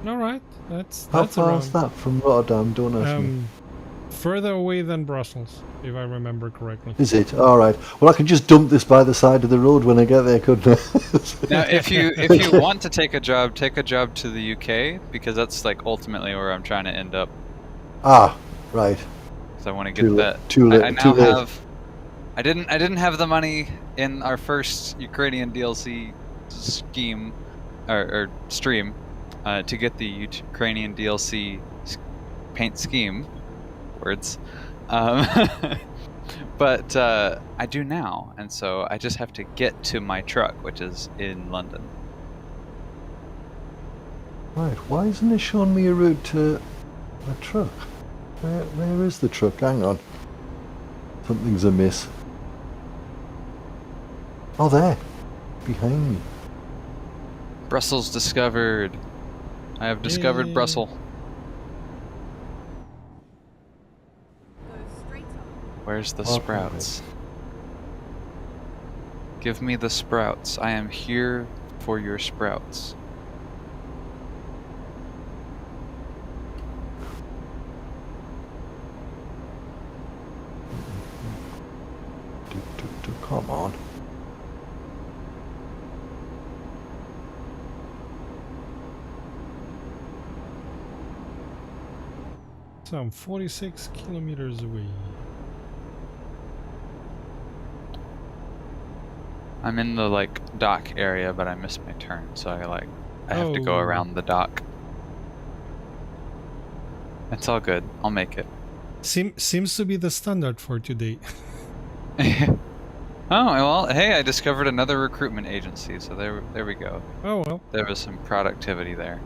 All right. That's How far around. is that from Rotterdam? Don't ask me. Further away than Brussels, if I remember correctly. Is it? Alright. Well, I can just dump this by the side of the road when I get there, couldn't I? Now, if you want to take a job to the UK, because that's like ultimately where I'm trying to end up. Ah, right. So I want to get Too late, that. too late, I now too late. have. I didn't have the money in our first Ukrainian DLC scheme or stream to get the Ukrainian DLC paint scheme. Words. But I do now, and so I just have to get to my truck, which is in London. Right, why isn't it showing me a route to the truck? Where is the truck? Hang on. Something's amiss. Oh, there. Behind me. Brussels discovered. I have discovered Yay. Brussels. Go straight on. Where's the Oh, sprouts? Give me the sprouts. I am here for your sprouts. Come on. So I'm 46 kilometers away. I'm in the like dock area, but I missed my turn, so I have to go Oh. around the dock. It's all good. I'll make it. Seems to be the standard for today. Oh well, hey, I discovered another recruitment agency, so there we go. Oh well. There was some productivity there.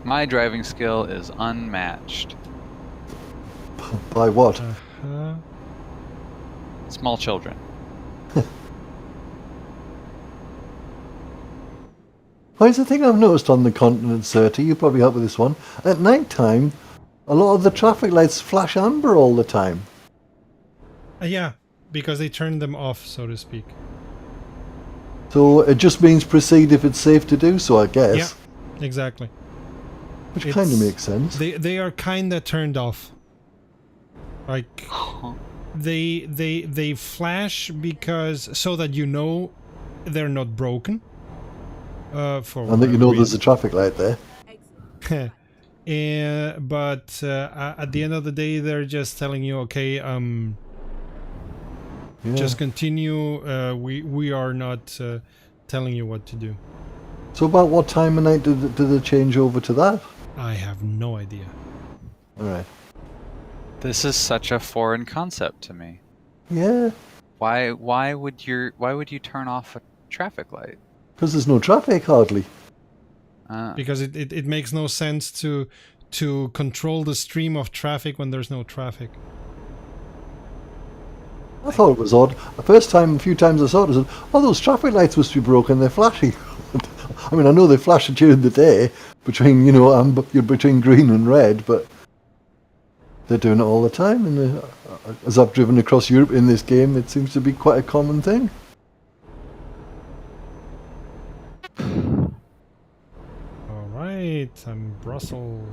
My driving skill is unmatched. By what? Uh-huh. Small children. Well, here's the thing I've noticed on the continent, Certi, you probably help with this one. At night time, a lot of the traffic lights flash amber all the time. Yeah. because they turned them off, so to speak. So it just means proceed if it's safe to do so, I guess. Yeah, exactly. Which kind of makes sense. They are kind of turned off. Like they flash because so that you know they're not broken. For And that you know there's a traffic light there. Excellent. But at the end of the day, they're just telling you, okay, Yeah. just continue. We are not telling you what to do. So about what time of night do they change over to that? I have no idea. All right. This is such a foreign concept to me. Yeah, Why would you turn off a traffic light? because there's no traffic hardly. Because it makes no sense to control the stream of traffic when there's no traffic. I thought it was odd. The first time, a few times I saw it, I said, "Oh, those traffic lights must be broken. They're flashing." I mean, I know they flash during the day between between green and red, but they're doing it all the time. And as I've driven across Europe in this game, it seems to be quite a common thing. All right, I'm Brussels.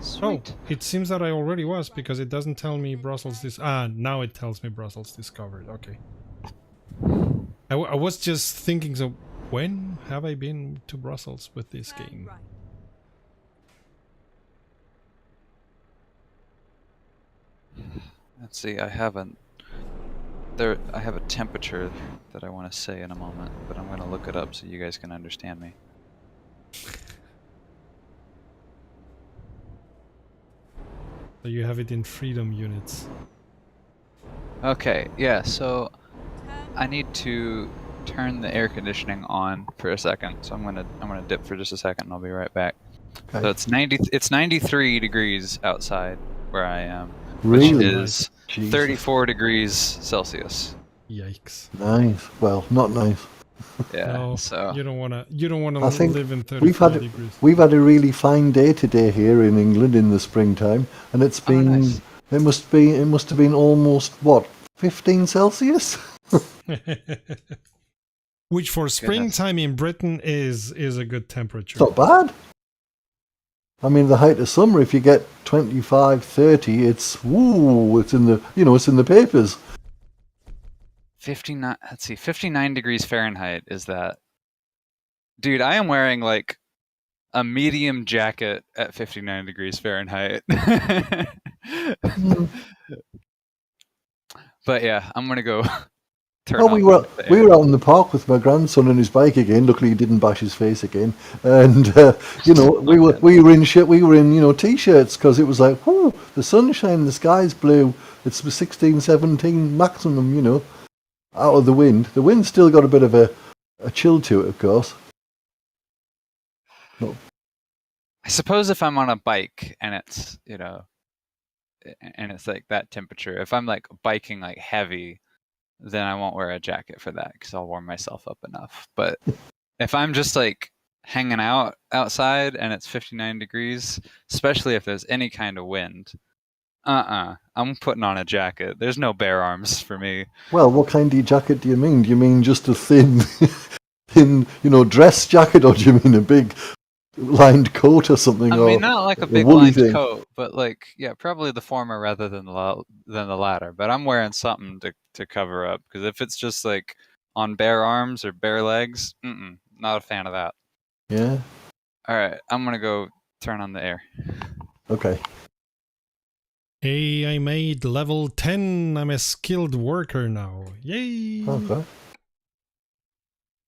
Sweet. Oh, it seems that I already was because it doesn't tell me Brussels now it tells me Brussels discovered. Okay. I was just thinking, so when have I been to Brussels with this Turn game? right. Let's see. I have a temperature that I want to say in a moment, but I'm going to look it up so you guys can understand me. So you have it in freedom units. Okay, yeah, so Turn I need to turn the air conditioning on for a second. So I'm gonna dip for just a second and I'll be right back. Okay. So it's 93 degrees outside where I am, Really? which is Jesus. 34 degrees Celsius. Yikes! Nice. Well, not nice. Yeah. No, So you don't wanna I think live in 34 we've had degrees. we've had a really fine day today here in England in the springtime, and it's Oh, been nice. it must have been almost what 15 Celsius. Which for springtime in Britain is a good temperature. It's not bad. I mean, the height of summer, if you get 25, 30, it's it's in the papers. 59. Let's see. 59 degrees Fahrenheit is that. Dude, I am wearing like a medium jacket at 59 degrees Fahrenheit. But yeah, I'm gonna go turn Oh, off we were the we air. were out in the park with my grandson on his bike again. Luckily, he didn't bash his face again. And we were in t-shirts because it was like, whoo, the sunshine, the sky's blue. It's 16, 17 maximum. Out of the wind. The wind's still got a bit of a chill to it, of course. I suppose if I'm on a bike and it's like that temperature, if I'm like biking like heavy, then I won't wear a jacket for that because I'll warm myself up enough. But if I'm just like hanging out outside and it's 59 degrees, especially if there's any kind of wind, I'm putting on a jacket. There's no bare arms for me. Well, what kind of jacket do you mean? Do you mean just a thin, dress jacket, or do you mean a big lined coat or something? I mean, not like a big woolly lined thing? coat, but like, yeah, probably the former rather than the latter. But I'm wearing something to cover up because if it's just like on bare arms or bare legs, not a fan of that. Yeah. All right, I'm gonna go turn on the air. Okay. Hey, I made level 10. I'm a skilled worker now. Yay! Okay.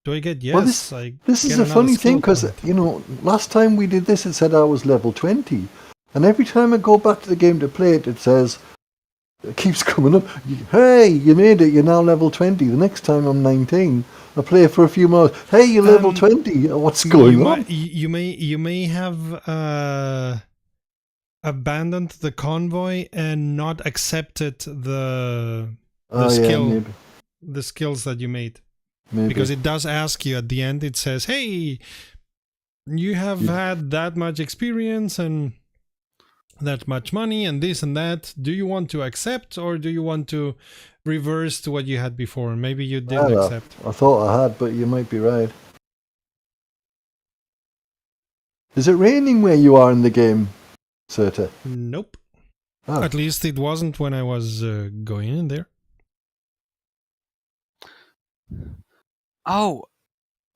Do I get yes? Well, this is get a another funny skill thing because point. last time we did this, it said I was level 20, and every time I go back to the game to play it, it says it keeps coming up. Hey, you made it. You're now level 20. The next time I'm 19, I play for a few more. Hey, you're level 20. What's going on? You may have abandoned the convoy and not accepted the skill, the skills that you made. Maybe. Because it does ask you at the end. It says, "Hey, you have had that much experience, and that much money and this and that. Do you want to accept, or do you want to reverse to what you had before? Maybe you didn't Well, accept. I thought I had, but you might be right. Is it raining where you are in the game, Serta? Nope. Oh. At least it wasn't when I was going in there. Oh,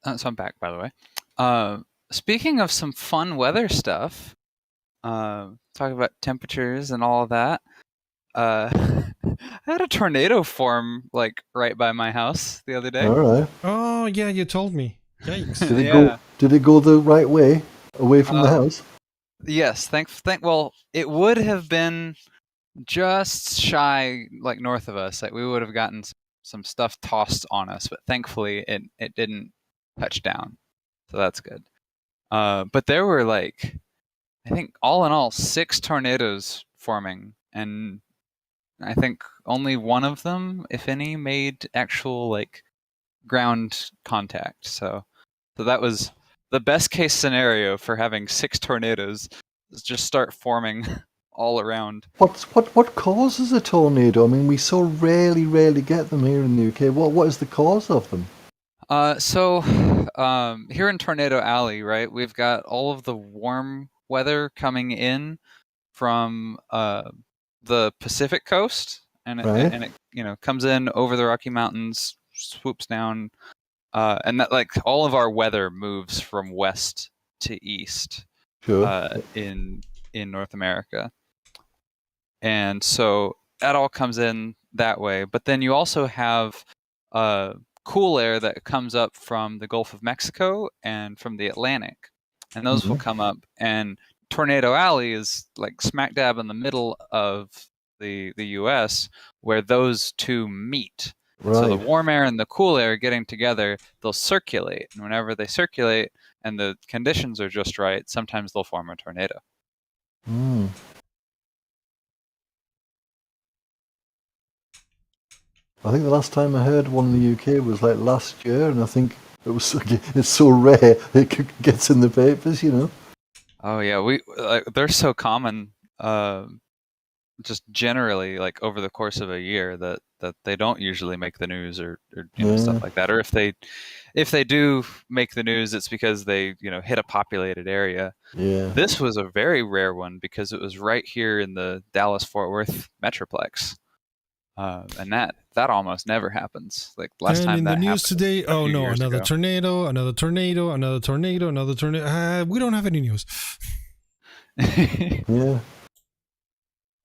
so I'm back, by the way. Speaking of some fun weather stuff, talking about temperatures and all of that. I had a tornado form like right by my house the other day. All right. Oh yeah, you told me. Yikes. Did it Yeah. Did it go the right way, away from the house? Yes, well, it would have been just shy, like north of us. Like we would have gotten some stuff tossed on us, but thankfully it didn't touch down, so that's good. But there were like, I think all in all 6 tornadoes forming, and I think only one of them, if any, made actual like ground contact. So that was the best case scenario for having 6 tornadoes. Is just start forming all around. What causes a tornado? I mean, we so rarely get them here in the UK. What is the cause of them? So here in Tornado Alley, right, we've got all of the warm weather coming in from the Pacific coast, and it comes in over the Rocky Mountains, swoops down, and that like all of our weather moves from west to east. Sure. In North America. And so that all comes in that way. But then you also have cool air that comes up from the Gulf of Mexico and from the Atlantic. And those will come up. And Tornado Alley is like smack dab in the middle of the US where those two meet. Right. So the warm air and the cool air getting together, they'll circulate. And whenever they circulate, and the conditions are just right, sometimes they'll form a tornado. Mm. I think the last time I heard one in the UK was like last year, and I think it's so rare it gets in the papers, you know. Oh yeah, they're so common, just generally like over the course of a year that they don't usually make the news or stuff like that. Or if they do make the news, it's because they hit a populated area. Yeah. This was a very rare one because it was right here in the Dallas-Fort Worth metroplex, and that almost never happens. Like last time in that the news happened, today, a few years another ago. tornado, another tornado, another tornado, another tornado. We don't have any news. Yeah.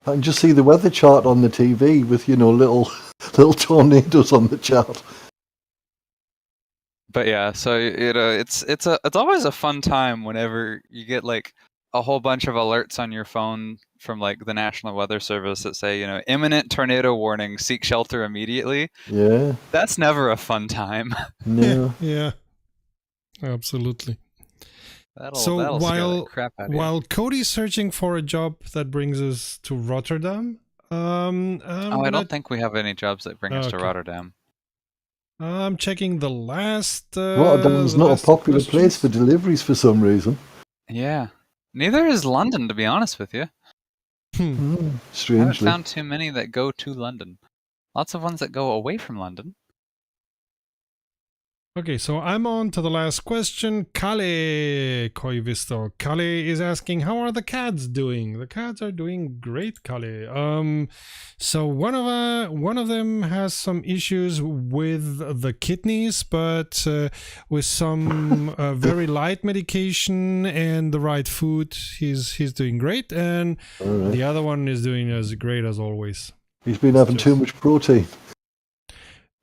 I can just see the weather chart on the TV with little tornadoes on the chart. But yeah, so it's always a fun time whenever you get like a whole bunch of alerts on your phone from like the National Weather Service that say, imminent tornado warning, seek shelter immediately. Yeah. That's never a fun time. No. Yeah. Absolutely. That'll So scare the crap out of you. while Cody's searching for a job that brings us to Rotterdam, I don't think we have any jobs that bring us to Okay. Rotterdam. I'm checking the last. Rotterdam's the not a last popular questions. place for deliveries for some reason. Yeah. Neither is London, to be honest with you. I haven't Strangely. found too many that go to London. Lots of ones that go away from London. Okay, so I'm on to the last question. Kale Koivisto. Kale is asking, how are the cats doing? The cats are doing great, Kale. So one of them has some issues with the kidneys, but with some very light medication and the right food, he's doing great. And Right. the other one is doing as great as always. He's been having too much protein.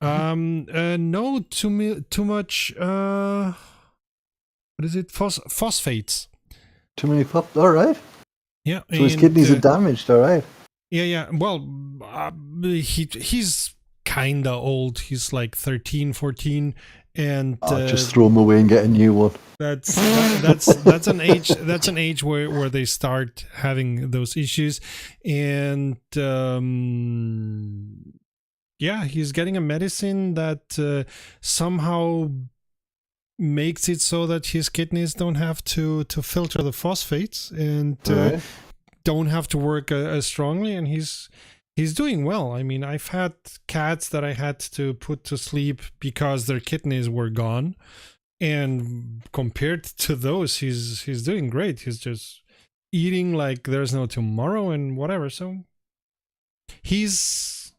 No, too much. What is it? Phosphates. Too many pop. All right. Yeah. So his and, kidneys are damaged. All right. Yeah. Well, he's kinda old. He's like 13, 14, and Just throw him away and get a new one. that's an age. That's an age where they start having those issues, and yeah, he's getting a medicine that somehow makes it so that his kidneys don't have to filter the phosphates, and Right. don't have to work as strongly, and he's doing well. I mean, I've had cats that I had to put to sleep because their kidneys were gone, and compared to those, he's doing great. He's just eating like there's no tomorrow and whatever. So he's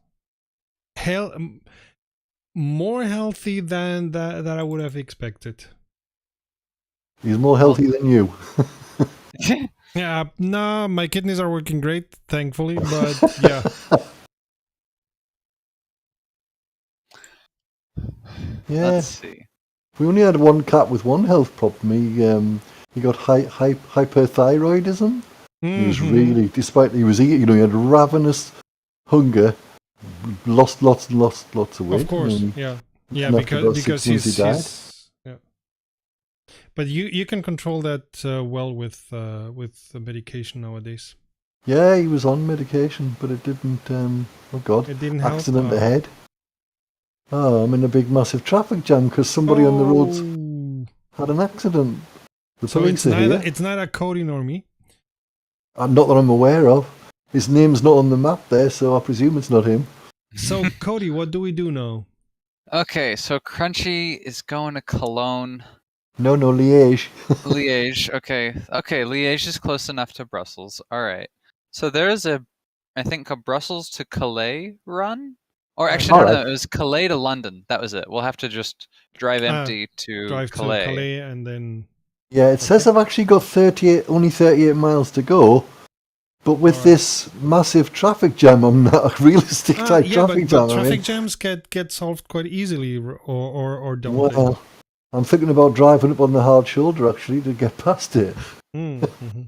more healthy than that I would have expected. He's more healthy than you. Yeah, no, my kidneys are working great, thankfully, but yeah. Yeah. Let's see. We only had one cat with one health problem. He got hyperthyroidism. He was really, despite he was eating, he had ravenous hunger, lost lots of weight. Of course, yeah, because he's yeah. But you can control that well with the medication nowadays. Yeah, he was on medication, but it didn't. Oh God! It didn't help. Accident ahead. Oh, I'm in a big, massive traffic jam because somebody on the roads had an accident. The police are here. It's neither Cody nor me. Not that I'm aware of. His name's not on the map there, so I presume it's not him. So, Cody, what do we do now? Okay, so Crunchy is going to Cologne. No, Liège. Liège, okay. Okay, Liège is close enough to Brussels. Alright. So there's I think, a Brussels to Calais run? Or actually, no, it was Calais to London. That was it. We'll have to just drive empty to drive Calais. to Calais and then... Yeah, it says I've actually got only 38 miles to go. But with this massive traffic jam, I'm not a realistic type traffic jam. But traffic jams get solved quite easily, or don't they? Well, I'm thinking about driving up on the hard shoulder, actually, to get past it. Mm-hmm.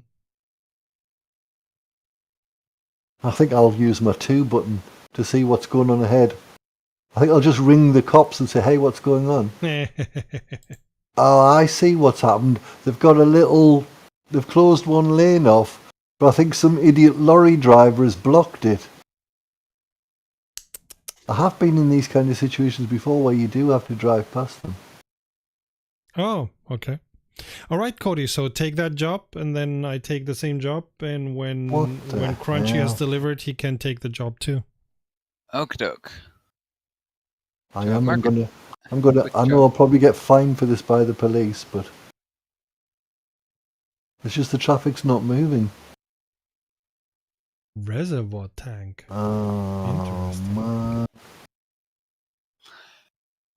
I think I'll use my 2 button to see what's going on ahead. I think I'll just ring the cops and say, hey, what's going on? Oh, I see what's happened. They've closed one lane off, but I think some idiot lorry driver has blocked it. I have been in these kind of situations before where you do have to drive past them. Oh, okay. All right, Cody, so take that job, and then I take the same job, and when Crunchy has delivered, he can take the job too. Okie doke. I know I'll probably get fined for this by the police, but it's just the traffic's not moving. Reservoir tank. Oh, man.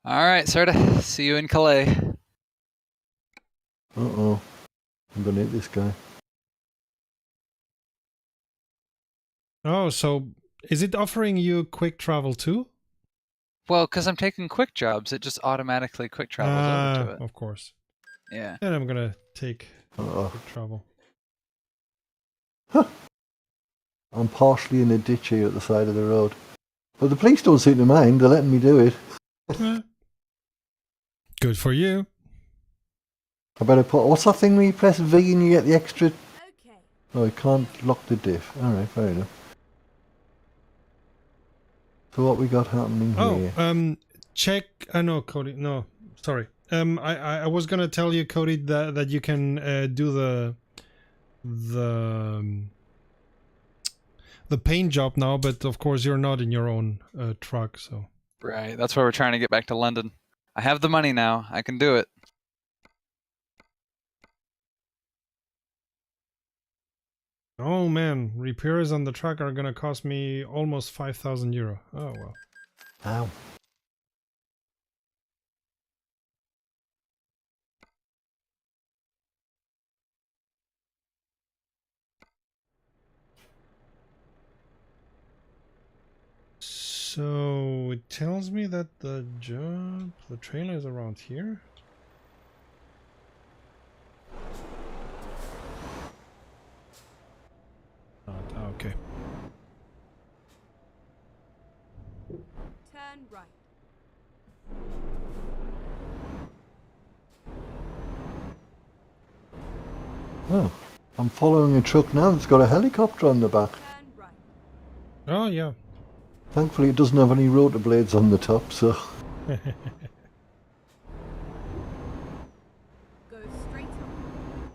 Alright, Serta. See you in Calais. Uh-oh. I'm going to hit this guy. Oh, so is it offering you quick travel too? Well, because I'm taking quick jobs, it just automatically quick travels over to it. Of course. Yeah. And I'm going to take quick travel. Huh. I'm partially in a ditch here at the side of the road. But the police don't seem to mind. They're letting me do it. Good for you. I better what's that thing where you press V and you get the extra... Okay. Oh, you can't lock the diff. Alright, fair enough. So what we got happening here? Check... no, Cody, no, sorry. I was gonna tell you, Cody, that you can do the paint job now, but of course you're not in your own truck, so... Right, that's why we're trying to get back to London. I have the money now. I can do it. Oh man, repairs on the truck are gonna cost me almost 5,000 euro. Oh well. Ow. So it tells me that the trailer is around here. Okay. Turn right. Oh, I'm following a truck now that's got a helicopter on the back. Turn right. Oh yeah. Thankfully it doesn't have any rotor blades on the top, so... Go straight on.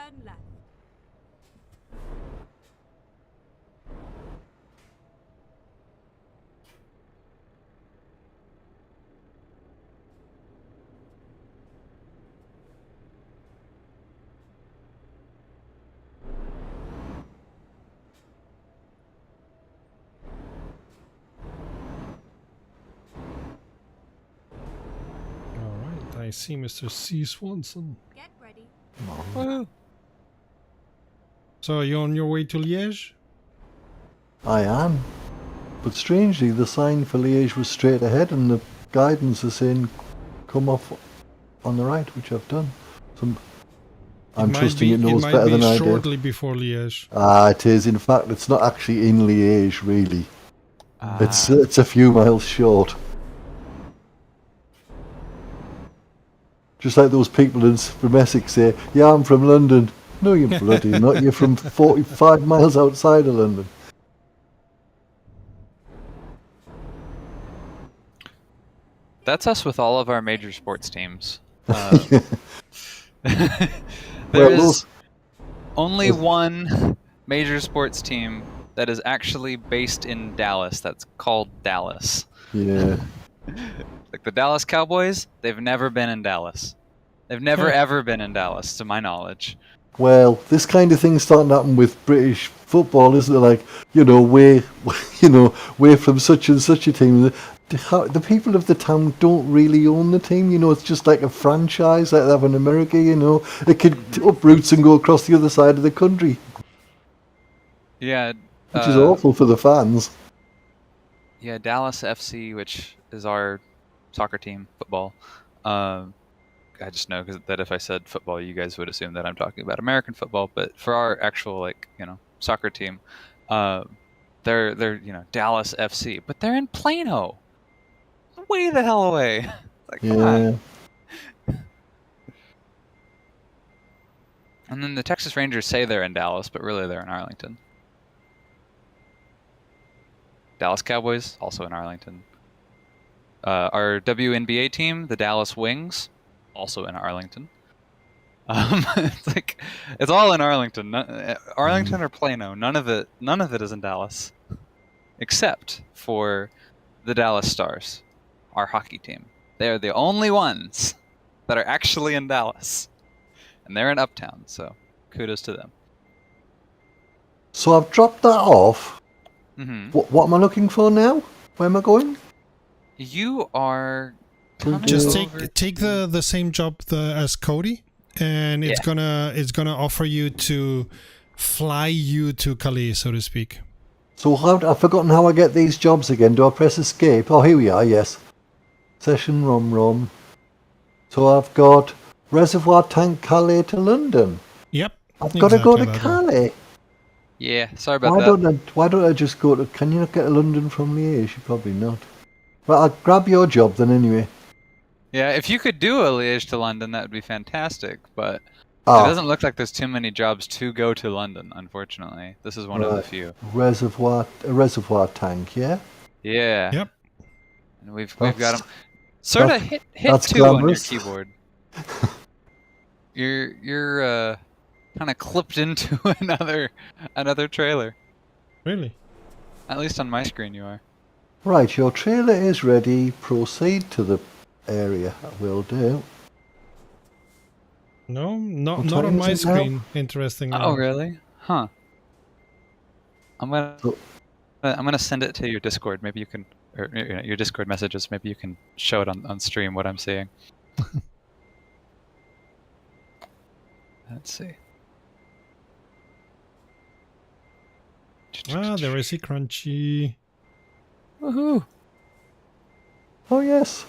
turn left. Alright, I see Mr. C. Swanson. Get ready. Woo. So, you on your way to Liège? I am. But strangely, the sign for Liège was straight ahead, and the guidance is saying come off on the right, which I've done. So I'm trusting it knows better than I It do. might be shortly before Liège. Ah, it is. In fact, it's not actually in Liège, really. It's a few miles short. Just like those people from Essex say, yeah, I'm from London. No, you're bloody not. You're from 45 miles outside of London. That's us with all of our major sports teams. Well, There's those- only one major sports team that is actually based in Dallas. That's called Dallas. Yeah. Like the Dallas Cowboys, they've never been in Dallas. They've never ever been in Dallas, to my knowledge. Well, this kind of thing's starting to happen with British football, isn't it? Like, we're from such and such a team. The people of the town don't really own the team. It's just like a franchise like they have in America. It could uproots and go across the other side of the country, Yeah. which is awful for the fans. Yeah, Dallas FC, which is our soccer team, football. I just know that if I said football, you guys would assume that I'm talking about American football. But for our actual, soccer team, they're Dallas FC, but they're in Plano, way the hell away. Come on. And then the Texas Rangers say they're in Dallas, but really they're in Arlington. Dallas Cowboys, also in Arlington. Our WNBA team, the Dallas Wings, also in Arlington. It's all in Arlington. Arlington or Plano. None of it is in Dallas, except for the Dallas Stars, our hockey team. They are the only ones that are actually in Dallas, and they're in Uptown. So kudos to them. So I've dropped that off. Mm-hmm. What am I looking for now? Where am I going? You are coming Just over take the same job as Cody, and it's gonna offer you to fly you to Calais, so to speak. So I've forgotten how I get these jobs again. Do I press escape? Oh, here we are, yes. Session rom. So I've got Reservoir Tank Calais to London. Yep. I've got to go to exactly that one. Calais. Yeah, sorry about that. Why don't I just go to... Can you not get to London from Liège? Probably not. Well, I'll grab your job then anyway. Yeah, if you could do a Liège to London, that would be fantastic, but it Ah, doesn't look like there's too many jobs to go to London, unfortunately. This is one of the Right. few. a reservoir tank, yeah? Yeah. Yep. And we've got them. Sort of hit that's 2 on your glamorous. keyboard. You're kind of clipped into another trailer. Really? At least on my screen you are. Right, your trailer is ready. Proceed to the area. Will do. No, not What not time on is my it now? screen. Interestingly. Oh, really? Huh. I'm So- gonna send it to your Discord. Maybe you can, or your Discord messages. Maybe you can show it on stream what I'm seeing. Let's see. Ah, there is a crunchy. Woohoo! Oh, yes.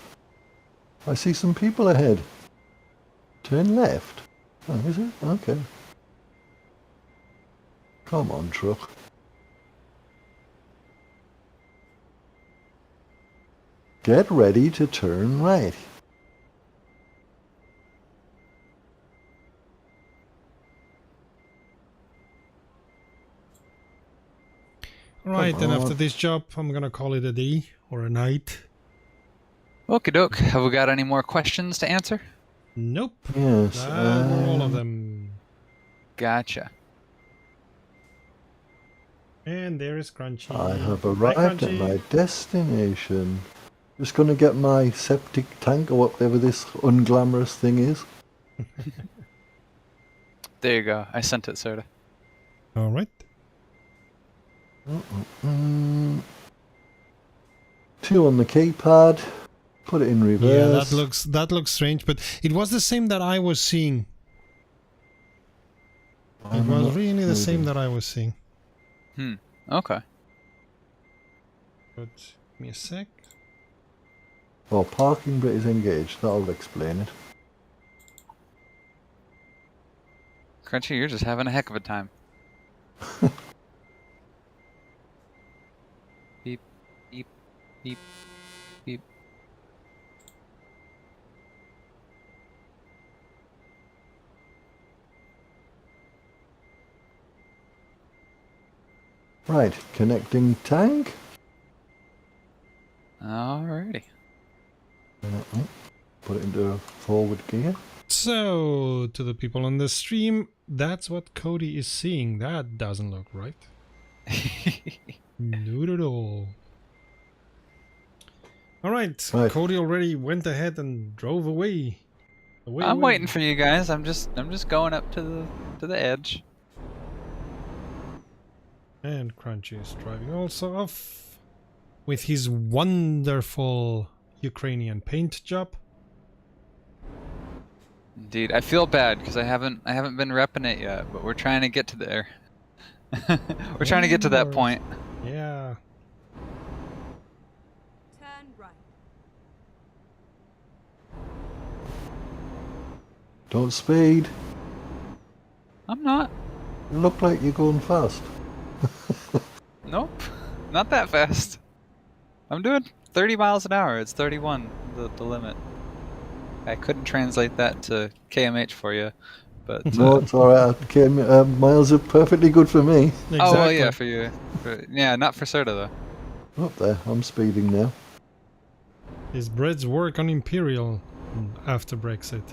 I see some people ahead. Turn left. Oh, is it? Okay. Come on, truck. Get ready to turn right. Right, then on. after this job, I'm gonna call it a day or a night. Okie doke. Have we got any more questions to answer? Nope. Yes. That were all of them. Gotcha. And there is Crunchy. I have Hi, arrived at Crunchy. my destination. Just gonna get my septic tank or whatever this unglamorous thing is. There you go. I sent it, Soda. All right. Mm. 2 on the keypad. Put it in reverse. Yeah, that looks strange, but it was the same that I was seeing. It was really the same that I was seeing. Okay. But give me a sec. Oh, parking brake is engaged. That'll explain it. Crunchy, you're just having a heck of a time. Beep, beep, beep, beep. Right, connecting tank. Alrighty. Put it into forward gear. So, to the people on the stream, that's what Cody is seeing. That doesn't look right. Not at all. All right, Right. Cody already went ahead and drove away. I'm waiting for you guys. I'm just going up to the edge. And Crunchy is driving also off with his wonderful Ukrainian paint job. Indeed, I feel bad because I haven't been repping it yet, but we're trying to get to there. We're trying to get to that point. Yeah. Turn right. Don't speed. I'm not. You look like you're going fast. Nope, not that fast. I'm doing 30 miles an hour. It's 31, the limit. I couldn't translate that to KMH for you, but No, it's alright. Miles are perfectly good for me. Exactly. oh well, yeah, for you. Yeah, not for Serta though. Up there, I'm speeding now. His breads work on Imperial after Brexit.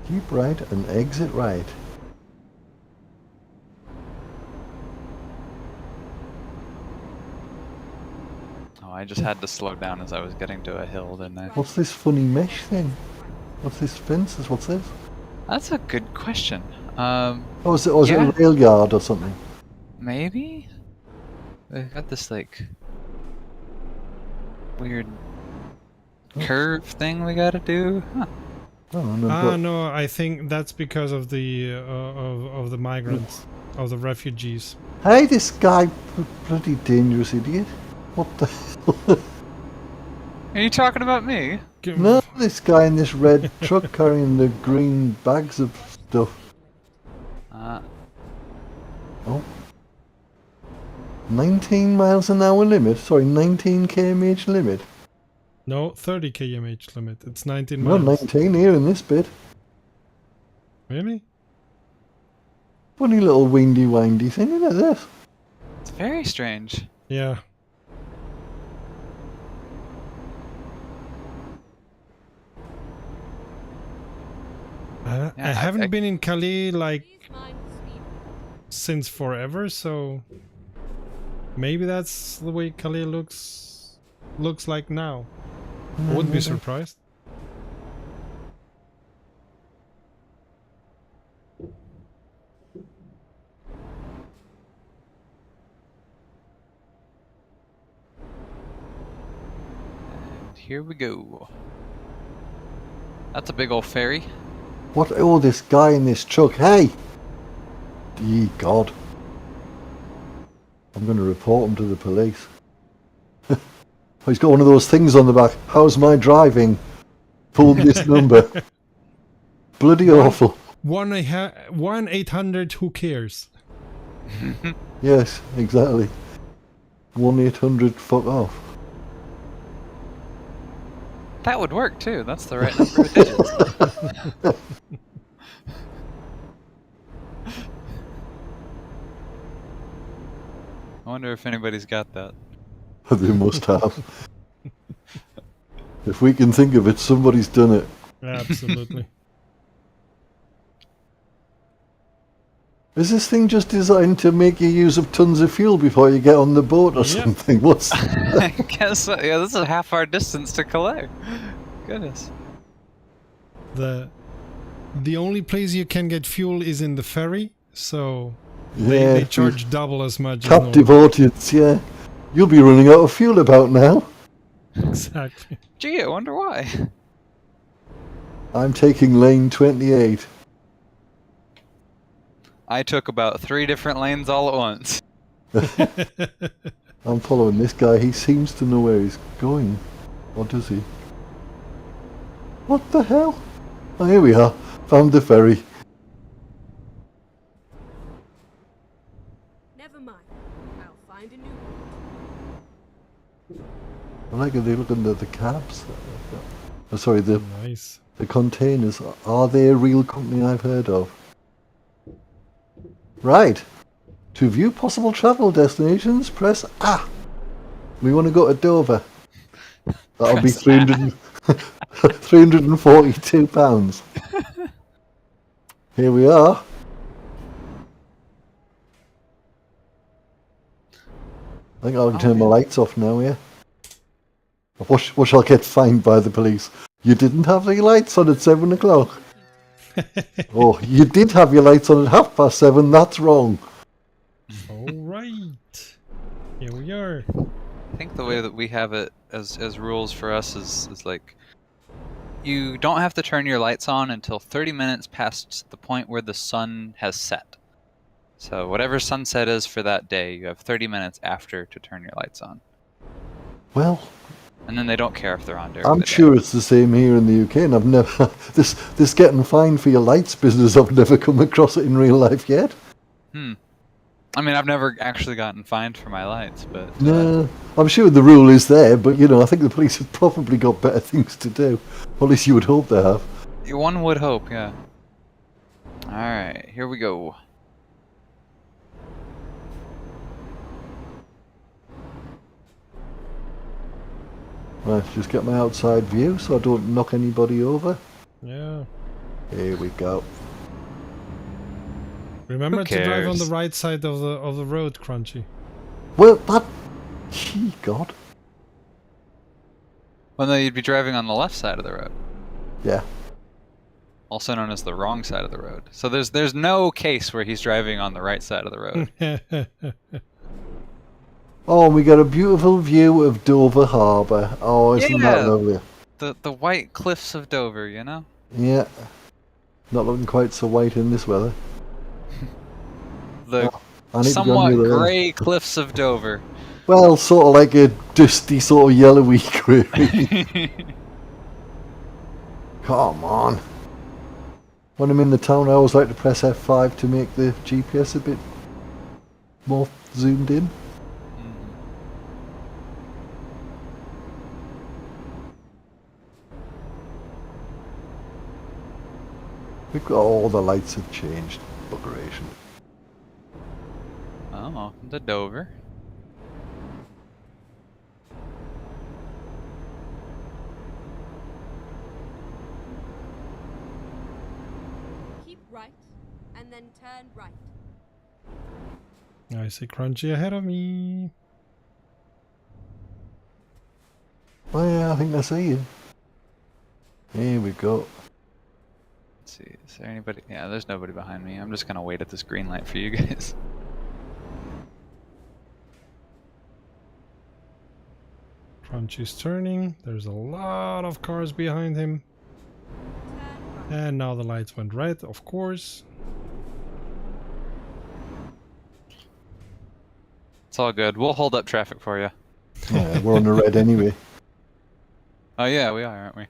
Keep right and exit right. Oh, I just had to slow down as I was getting to a hill, didn't I? What's this funny mesh thing? What's this fences? What's this? That's a good question. Oh, is it Yeah. a rail yard or something? Maybe? We've got this, like, weird curve thing we gotta do. Huh. Oh, no, Ah, no, I think that's because of the migrants, of the refugees. Hey, this guy, bloody dangerous idiot. What the hell? Are you talking about me? No, this guy in this red truck carrying the green bags of stuff. Oh. 19 miles an hour limit? Sorry, 19 kmh limit? No, 30 kmh limit. It's 19 No, miles. 19 here in this bit. Really? Funny little windy thing, isn't it, this? It's very strange. Yeah. I haven't been in Calais like Please mind the speed. since forever, so maybe that's the way Calais looks like now. I wouldn't be surprised. And here we go. That's a big old ferry. What? Oh, this guy in this truck. Hey! Ye God. I'm going to report him to the police. He's got one of those things on the back. How's my driving? Pulled this number. Bloody awful. 1-800 who cares? Yes, exactly. 1-800 fuck off. That would work too. That's the right number of digits. I wonder if anybody's got that. They must have. If we can think of it, somebody's done it. Absolutely. Is this thing just designed to make you use up tons of fuel before you get on the boat or Yep. something? What's I guess so. Yeah, this is half our distance to Calais. Goodness. The only place you can get fuel is in the ferry, so yeah, they charge double as much. captive audience? Yeah, you'll be running out of fuel about now. Exactly. Gee, I wonder why. I'm taking lane 28. I took about 3 different lanes all at once. I'm following this guy. He seems to know where he's going. Or does he? What the hell? Oh, here we are. Found the ferry. Never mind. I'll find a new one. I like how they look under the cabs. Oh, sorry, the Nice. containers. Are they a real company I've heard of? Right. To view possible travel destinations, press A. We want to go to Dover. That'll be Press 300, £342. Here we are. I think I'll turn my lights off now, yeah? Watch I'll get fined by the police. You didn't have the lights on at 7 o'clock. Oh, you did have your lights on at 7:30. That's wrong. All right. Here we are. I think the way that we have it as rules for us is like, you don't have to turn your lights on until 30 minutes past the point where the sun has set. So whatever sunset is for that day, you have 30 minutes after to turn your lights on. Well, And then they don't care if they're on during I'm the day. sure it's the same here in the UK, and I've never this getting fined for your lights business. I've never come across it in real life yet. I mean, I've never actually gotten fined for my lights, but... No, I'm sure the rule is there, but you know, I think the police have probably got better things to do. Or at least you would hope they have. One would hope, yeah. Alright, here we go. Right, just get my outside view so I don't knock anybody over. Yeah. Here we go. Remember Who to drive on the cares? right side of the road, Crunchy. Well, that... Gee, God. Well, no, you'd be driving on the left side of the road. Yeah. Also known as the wrong side of the road. So there's no case where he's driving on the right side of the road. Oh, and we got a beautiful view of Dover Harbour. Oh, isn't that Yeah. lovely? The white cliffs of Dover, you know? Yeah. Not looking quite so white in this weather. The I need to go somewhat near the- grey cliffs of Dover. Well, sort of like a dusty, sort of yellowy grey. Come on. When I'm in the town, I always like to press F5 to make the GPS a bit more zoomed in. We've got all the lights have changed. Buggeration. Oh, welcome to Dover. Keep right, and then turn right. I see Crunchy ahead of me. Oh yeah, I think I see you. Here we go. Let's see, is there anybody? Yeah, there's nobody behind me. I'm just gonna wait at this green light for you guys. Crunchy's turning. There's a lot of cars behind him. Turn right. And now the lights went red, of course. It's all good. We'll hold up traffic for you. Yeah, we're on the red anyway. Oh yeah, we are, aren't we?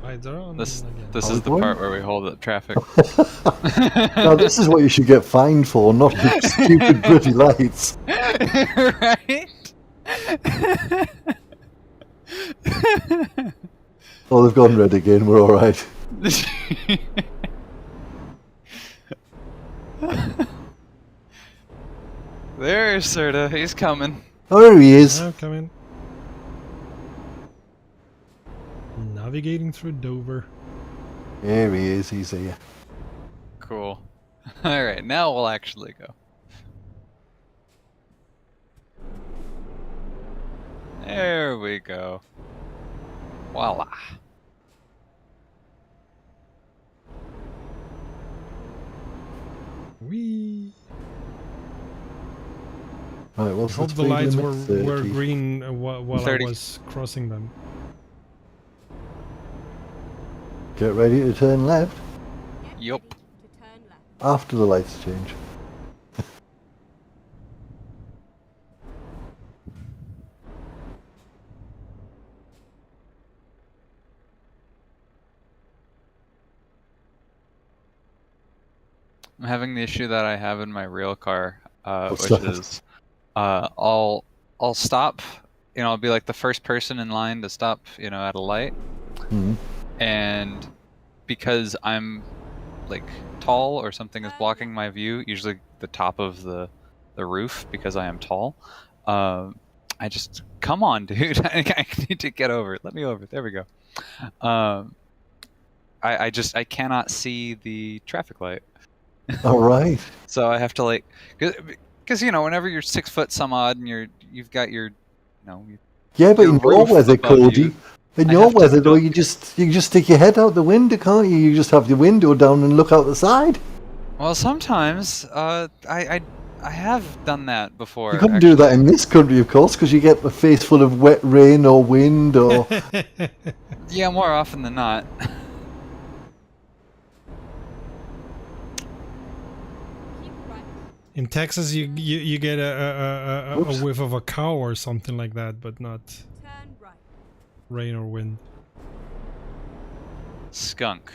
Lights are on This again. this Are is we the going? part where we hold up traffic. Now this is what you should get fined for, not the stupid bloody lights. Right? Oh, they've gone red again, we're alright. There's Serta. He's coming. Oh, there he is. Oh, come in. Navigating through Dover. There he is. He's here. Cool. All right, now we'll actually go. There we go. Voila. Whee! Right, what's Hope the the speed lights limit? were 30. green while 30. I was crossing them. Get ready to turn left Get Yup. ready to turn left. after the lights change. I'm having the issue that I have in my real car, What's which that? is I'll stop. You know, I'll be like the first person in line to stop. You know, at a light, Mhm. and because I'm like tall or something is blocking my view, usually the top of the roof because I am tall. I just come on, dude. I need to get over. Let me over. There we go. I cannot see the traffic light. All right. So I have to like, because you know, whenever you're 6 foot some odd and you've got your, Yeah, but your in your roof weather, above Cody, you, in I your have to weather though, duck. you can just stick your head out the window, can't you? You just have the window down and look out the side. Well, sometimes I have done that before. You couldn't do that actually. in this country, of course, because you get a face full of wet rain or wind or. Yeah, more often than not. Keep right. In Texas, you get a Oops. whiff of a cow or something like that, but not Turn right. rain or wind. Skunk.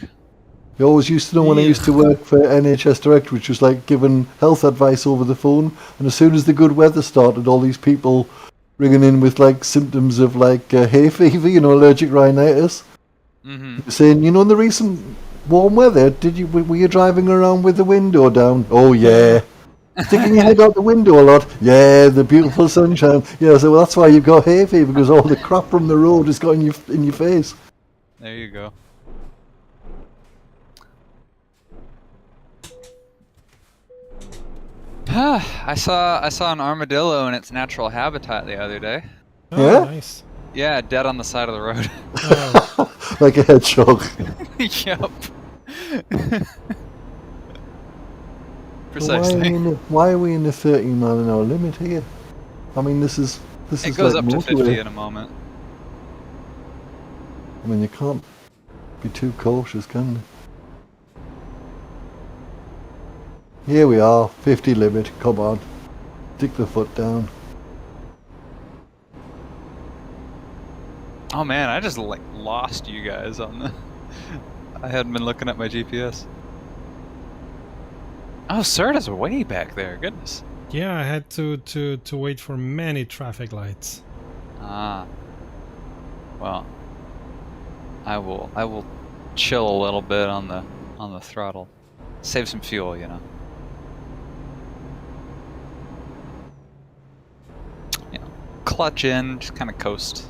You always used to know when I used to work for NHS Direct, which was like giving health advice over the phone. And as soon as the good weather started, all these people ringing in with like symptoms of like hay fever, allergic rhinitis. Mm-hmm. Saying, in the recent warm weather, were you driving around with the window down? Oh yeah. Sticking your head out the window a lot? Yeah, the beautiful sunshine. Yeah, so that's why you've got hay fever, because all the crap from the road has got in your face. There you go. I saw an armadillo in its natural habitat the other day. Oh, Yeah? nice. Yeah, dead on the side of the road. Oh, Like a hedgehog. Yep. So Precisely. why are we in the 30-mile-an-hour limit here? I mean, this is It goes like up to motorway. 50 in a moment. I mean, you can't be too cautious, can you? Here we are, 50 limit. Come on, stick the foot down. Oh man, I just like lost you guys on the. I hadn't been looking at my GPS. Oh, Serta's way back there. Goodness. yeah, I had to wait for many traffic lights. Ah. Well, I will chill a little bit on the throttle, save some fuel, Clutch in, just kind of coast.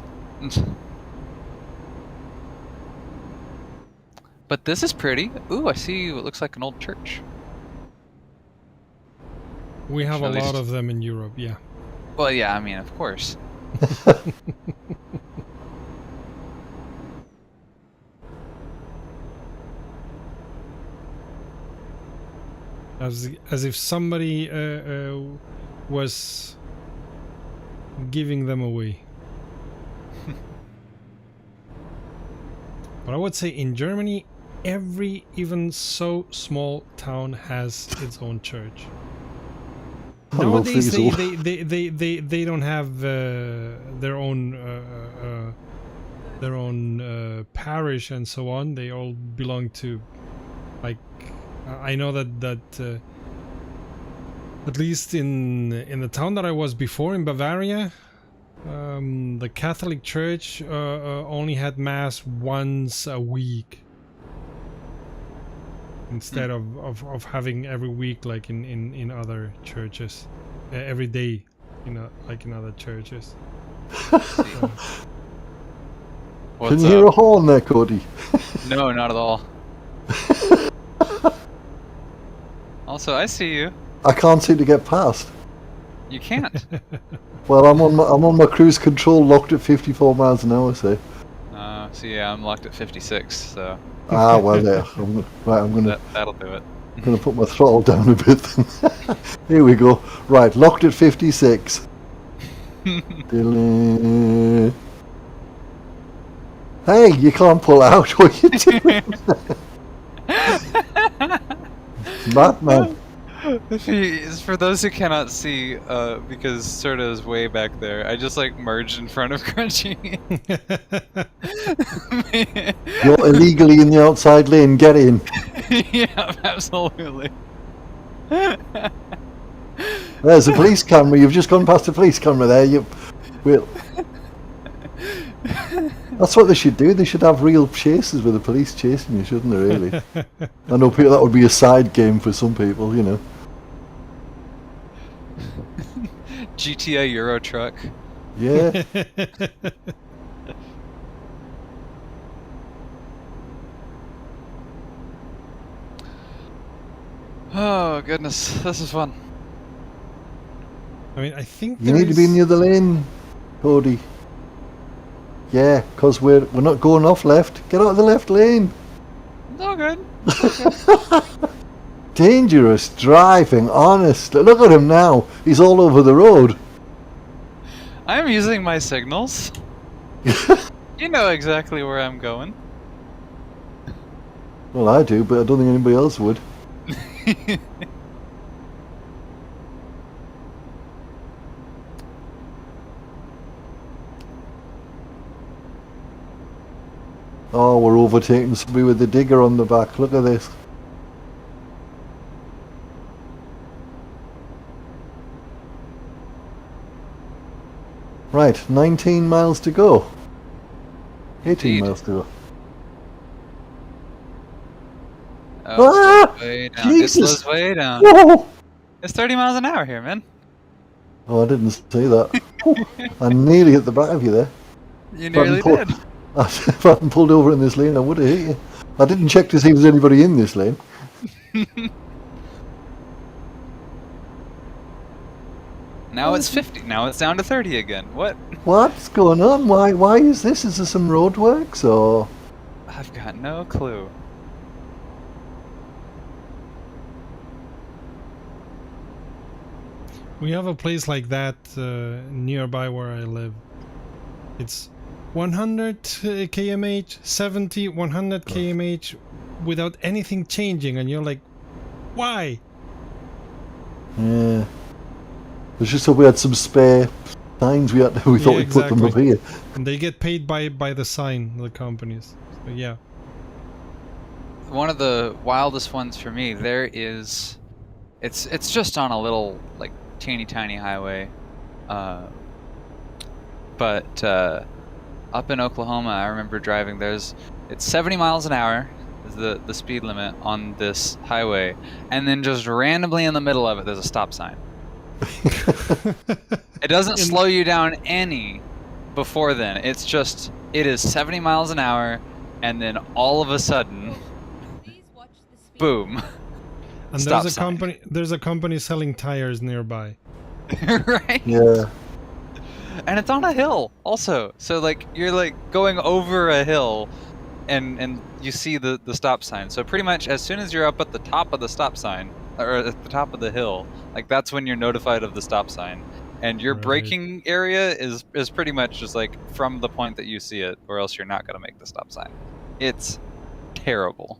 But this is pretty. Ooh, I see what looks like an old church. We have a Actually, lot just- of them in Europe, yeah. Well, yeah, I mean, of course. As if somebody was giving them away. But I would say in Germany, every even so small town has its own church. I love Nowadays, these they don't have their own parish and so on. They all belong to, like, I know that at least in the town that I was before in Bavaria, the Catholic Church only had mass once a week instead of having every week like in other churches. every day, like in other churches. What's Can you hear a up? horn there, Cody? No, not at all. Also, I see you. I can't seem to get past. You can't. Well, I'm on my cruise control, locked at 54 miles an hour. So. So yeah, I'm locked at 56. So Ah, well, there. I'm gonna that'll do it. put my throttle down a bit. Here we go. Right, locked at 56. Dilly. Hey, you can't pull out. What are you doing? Madman. For those who cannot see, because Serta is way back there, I just like merged in front of Crunchy. You're illegally in the outside lane. Get in. Yeah, absolutely. There's a police camera. You've just gone past the police camera there. That's what they should do. They should have real chases with the police chasing you, shouldn't they, really? I know people, that would be a side game for some people, GTA Euro Truck. Yeah. Oh, goodness. This is fun. I mean, I think You need to be in the other lane, Cody. Yeah, because we're not going off left. Get out of the left lane. It's all good. Dangerous driving, honest. Look at him now. He's all over the road. I'm using my signals. You know exactly where I'm going. Well, I do, but I don't think anybody else would. Oh, we're overtaking somebody with the digger on the back. Look at this. Right, 19 miles to go. 18 Indeed. miles to go. Oh, Ah! it's way down. Jesus! It slows way down. Whoa! It's 30 miles an hour here, man. Oh, I didn't see that. I nearly hit the back of you there. You nearly did. If I hadn't pulled over in this lane, I would have hit you. I didn't check to see if there's anybody in this lane. Now it's 50. Now it's down to 30 again. What? What's going on? Why is this? Is there some roadworks or? I've got no clue. We have a place like that nearby where I live. It's 100 kmh, 70, 100 kmh without anything changing, and you're like, why? Yeah. It's just that we had some spare signs. We thought we'd put them up here. And they get paid by the sign, the companies. So, yeah. One of the wildest ones for me, there is, it's just on a little like teeny tiny highway, but up in Oklahoma, I remember driving. It's 70 miles an hour is the speed limit on this highway, and then just randomly in the middle of it, there's a stop sign. It doesn't slow you down any before then. It's just, it is 70 miles an hour, and then all of a sudden, Please watch the speed. boom. And Stop there's a sign. there's a company selling tires nearby. Right? Yeah. And it's on a hill also. So like you're like going over a hill and you see the stop sign. So pretty much as soon as you're up at the top of the stop sign, or at the top of the hill, like that's when you're notified of the stop sign. And your Right. braking area is pretty much just like from the point that you see it, or else you're not gonna make the stop sign. It's terrible.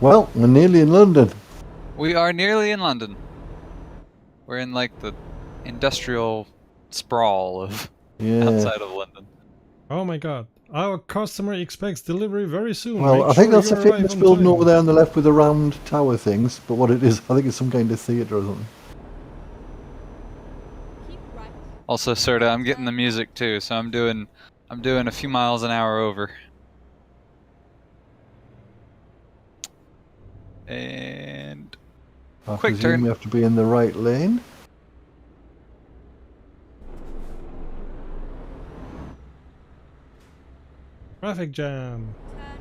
Well, we're nearly in London. We are nearly in London. We're in like the industrial sprawl of Yeah. outside of London. Oh my god. Our customer expects delivery very soon. Well, Make I think sure that's you the arrive fitness on building time. over there on the left with the round tower things. But what it is, I think it's some kind of theatre or something. Keep right. Also, Serta, I'm getting the music too, so I'm doing a few miles an hour over. And I Quick presume turn. you have to be in the right lane. Traffic jam. Turn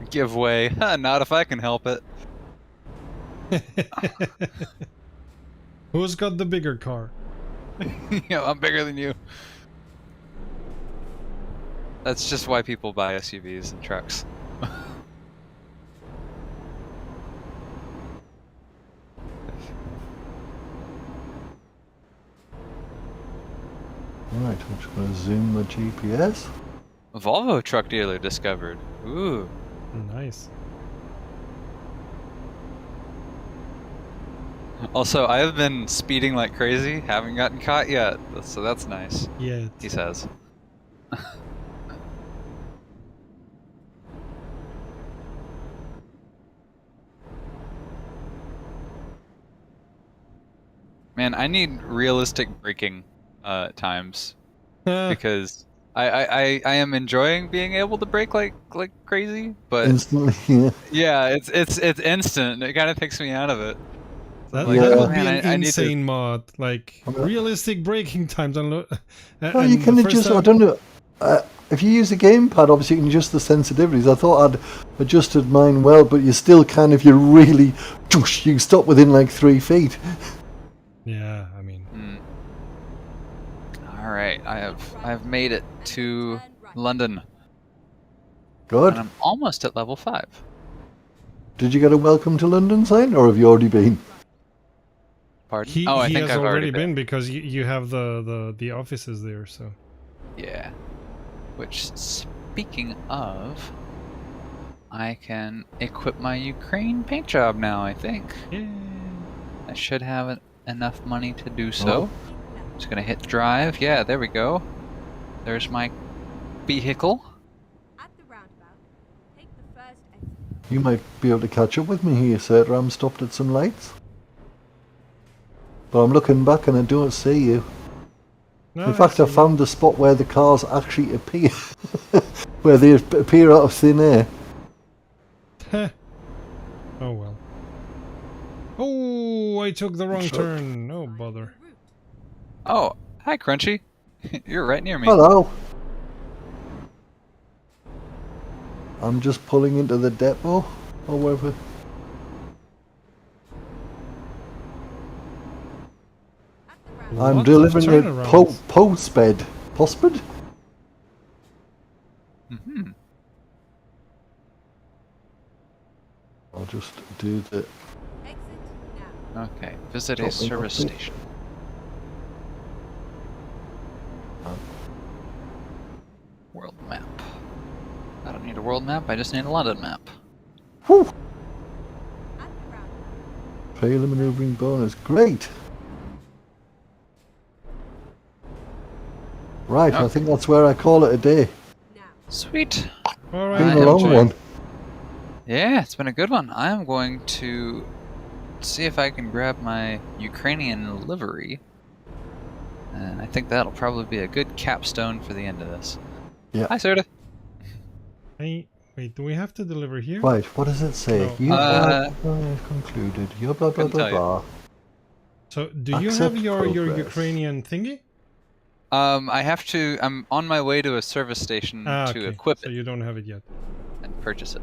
right. Give way. Not if I can help it. Who's got the bigger car? I'm bigger than you. That's just why people buy SUVs and trucks. Right, I'm just going to zoom the GPS. Volvo truck dealer discovered. Ooh. Nice. Also, I have been speeding like crazy, haven't gotten caught yet, so that's nice, Yeah. he says. Man, I need realistic braking times because I am enjoying being able to brake like crazy, but Instantly, yeah. yeah, it's instant. It kind of takes me out of it. So I'm That, like, that oh, would be man, an I need to. insane mod, like realistic braking times. Oh, you can adjust. I don't know. If you use a gamepad, obviously you can adjust the sensitivities. I thought I'd adjusted mine well, but you still can if you really. You stop within like 3 feet. Yeah, I mean. All right, I've made it to London, Good. and I'm almost at level 5. Did you get a welcome to London sign, or have you already been? Pardon? He I think has I've already been. been because you have the offices there. So Yeah. Which, speaking of, I can equip my Ukraine paint job now, I think. yeah. I should have enough money to do so. Keep left. Just gonna hit drive. Yeah, there we go. There's my vehicle. At the roundabout, take the first exit. You might be able to catch up with me here, sir. I'm stopped at some lights. But I'm looking back and I don't see you. No, In fact, I see you. found the spot where the cars actually appear. Where they appear out of thin air. Heh. Oh well. Oh, I took the wrong Sure. turn. No bother. Your route. Oh, hi, Crunchy. You're right near me. Hello. I'm just pulling into the depot, or wherever. At the roundabout. I'm Lot of delivering a turnarounds. postbed. Postbed? Mm-hmm. I'll just do the. Exit now. Okay, visit a Drop me service off, please. station. World map. I don't need a world map, I just need a London map. Whew! At the roundabout. Trailer maneuvering bonus. Great! Right, I Okay. think that's where I call it a day. Now. Sweet. All I Been right, a am long going- one. Yeah, it's been a good one. I'm going to see if I can grab my Ukrainian livery. And I think that'll probably be a good capstone for the end of this. Yeah. Hi, Soda. Hey, wait, do we have to deliver here? Right, what does it say? No. You Uh, have concluded. Blah blah blah couldn't blah tell you. blah. So, do you have Accept your progress. Ukrainian thingy? I have to. I'm on my way to a service station Ah, to okay. equip So it you don't have it yet. and purchase it.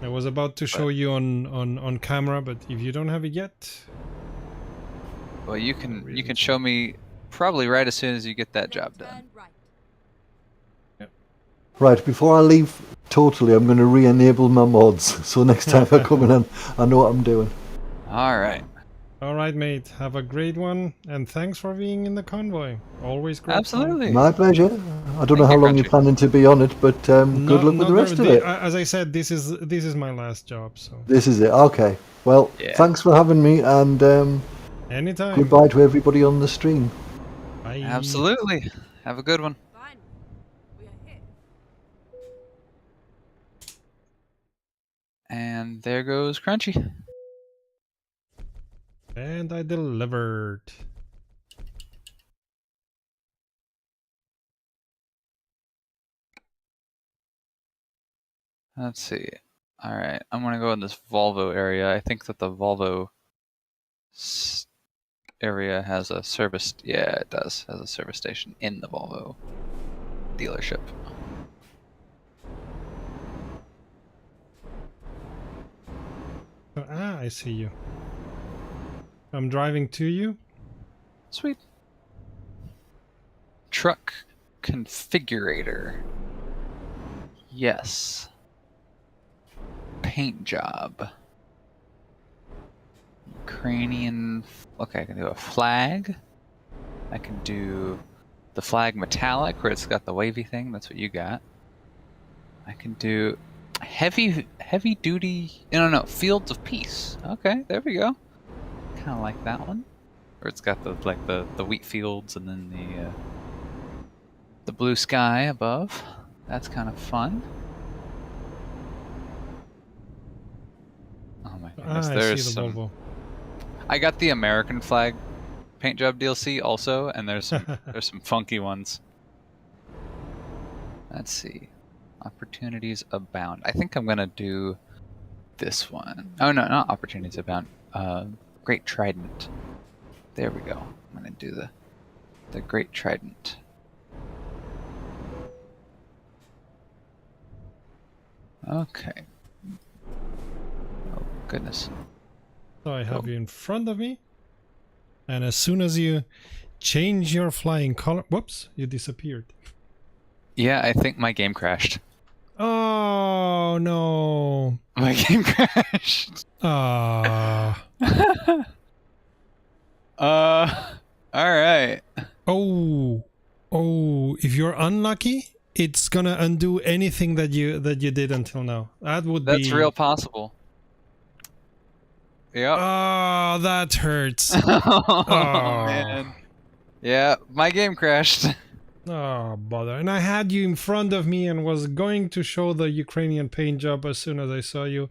I was about to show you on camera, but if you don't have it yet, Well, you Really can show me probably right as soon as you get that Then job done. turn right. Right, before I leave totally, I'm going to re-enable my mods. So next time I come in, I know what I'm doing. All right. all right, mate. Have a great one, and thanks for being in the convoy. Always great. fun. Absolutely. My pleasure. I don't know Thank how you, long you're Crunchy. planning to be on it, but good luck with the rest of it. As I said, this is my last job, so This is it. Okay. Well, Yeah. thanks for having me, and anytime. goodbye to everybody on the stream. Bye. Absolutely. Have a good one. Finally, we are here. And there goes Crunchy. And I delivered. Let's see. All right, I'm gonna go in this Volvo area. I think that the Volvo area has a service. Yeah, it does. Has a service station in the Volvo dealership. I see you. I'm driving to you. Sweet. Truck configurator. Yes. Paint job. Ukrainian. Okay, I can do a flag. I can do the flag metallic, where it's got the wavy thing. That's what you got. I can do heavy duty. No, fields of peace. Okay, there we go. Kind of like that one, where it's got the wheat fields and then the blue sky above. That's kind of fun. Oh my goodness, I there's see the some. Volvo. I got the American flag paint job DLC also, and there's some funky ones. Let's see. Opportunities abound. I think I'm gonna do this one. Oh no, not opportunities abound. Great Trident. There we go. I'm gonna do the Great Trident. Okay. Oh goodness. So I have you in front of me, and as soon as you change your flying color, whoops, you disappeared. Yeah, I think my game crashed. Oh no! My game crashed. Ah. All right. Oh. If you're unlucky, it's gonna undo anything that you did until now. That would be. That's real possible. Yep. Oh, that hurts. Oh, Oh. man. Yeah, my game crashed. Oh, bother. And I had you in front of me and was going to show the Ukrainian paint job as soon as I saw you.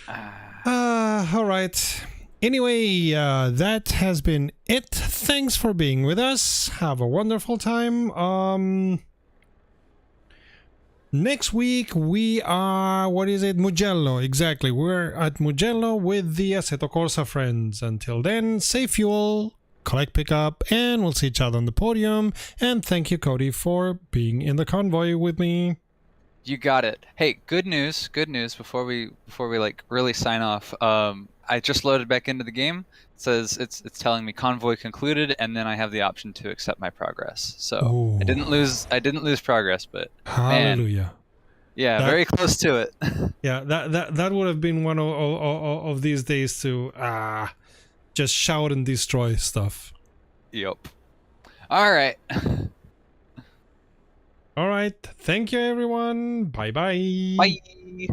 All right. Anyway, that has been it. Thanks for being with us. Have a wonderful time. Next week we are, what is it? Mugello. Exactly. We're at Mugello with the Assetto Corsa friends. Until then, save fuel, collect pickup, and we'll see each other on the podium. And thank you, Cody, for being in the convoy with me. You got it. Hey, good news before we like really sign off. I just loaded back into the game. It says it's telling me convoy concluded, and then I have the option to accept my progress. So Ooh. I didn't lose progress, but Hallelujah. man, yeah, That- very close to it. Yeah, that would have been one of these days to just shout and destroy stuff. Yep. All right. All right. Thank you, everyone. Bye-bye. Bye.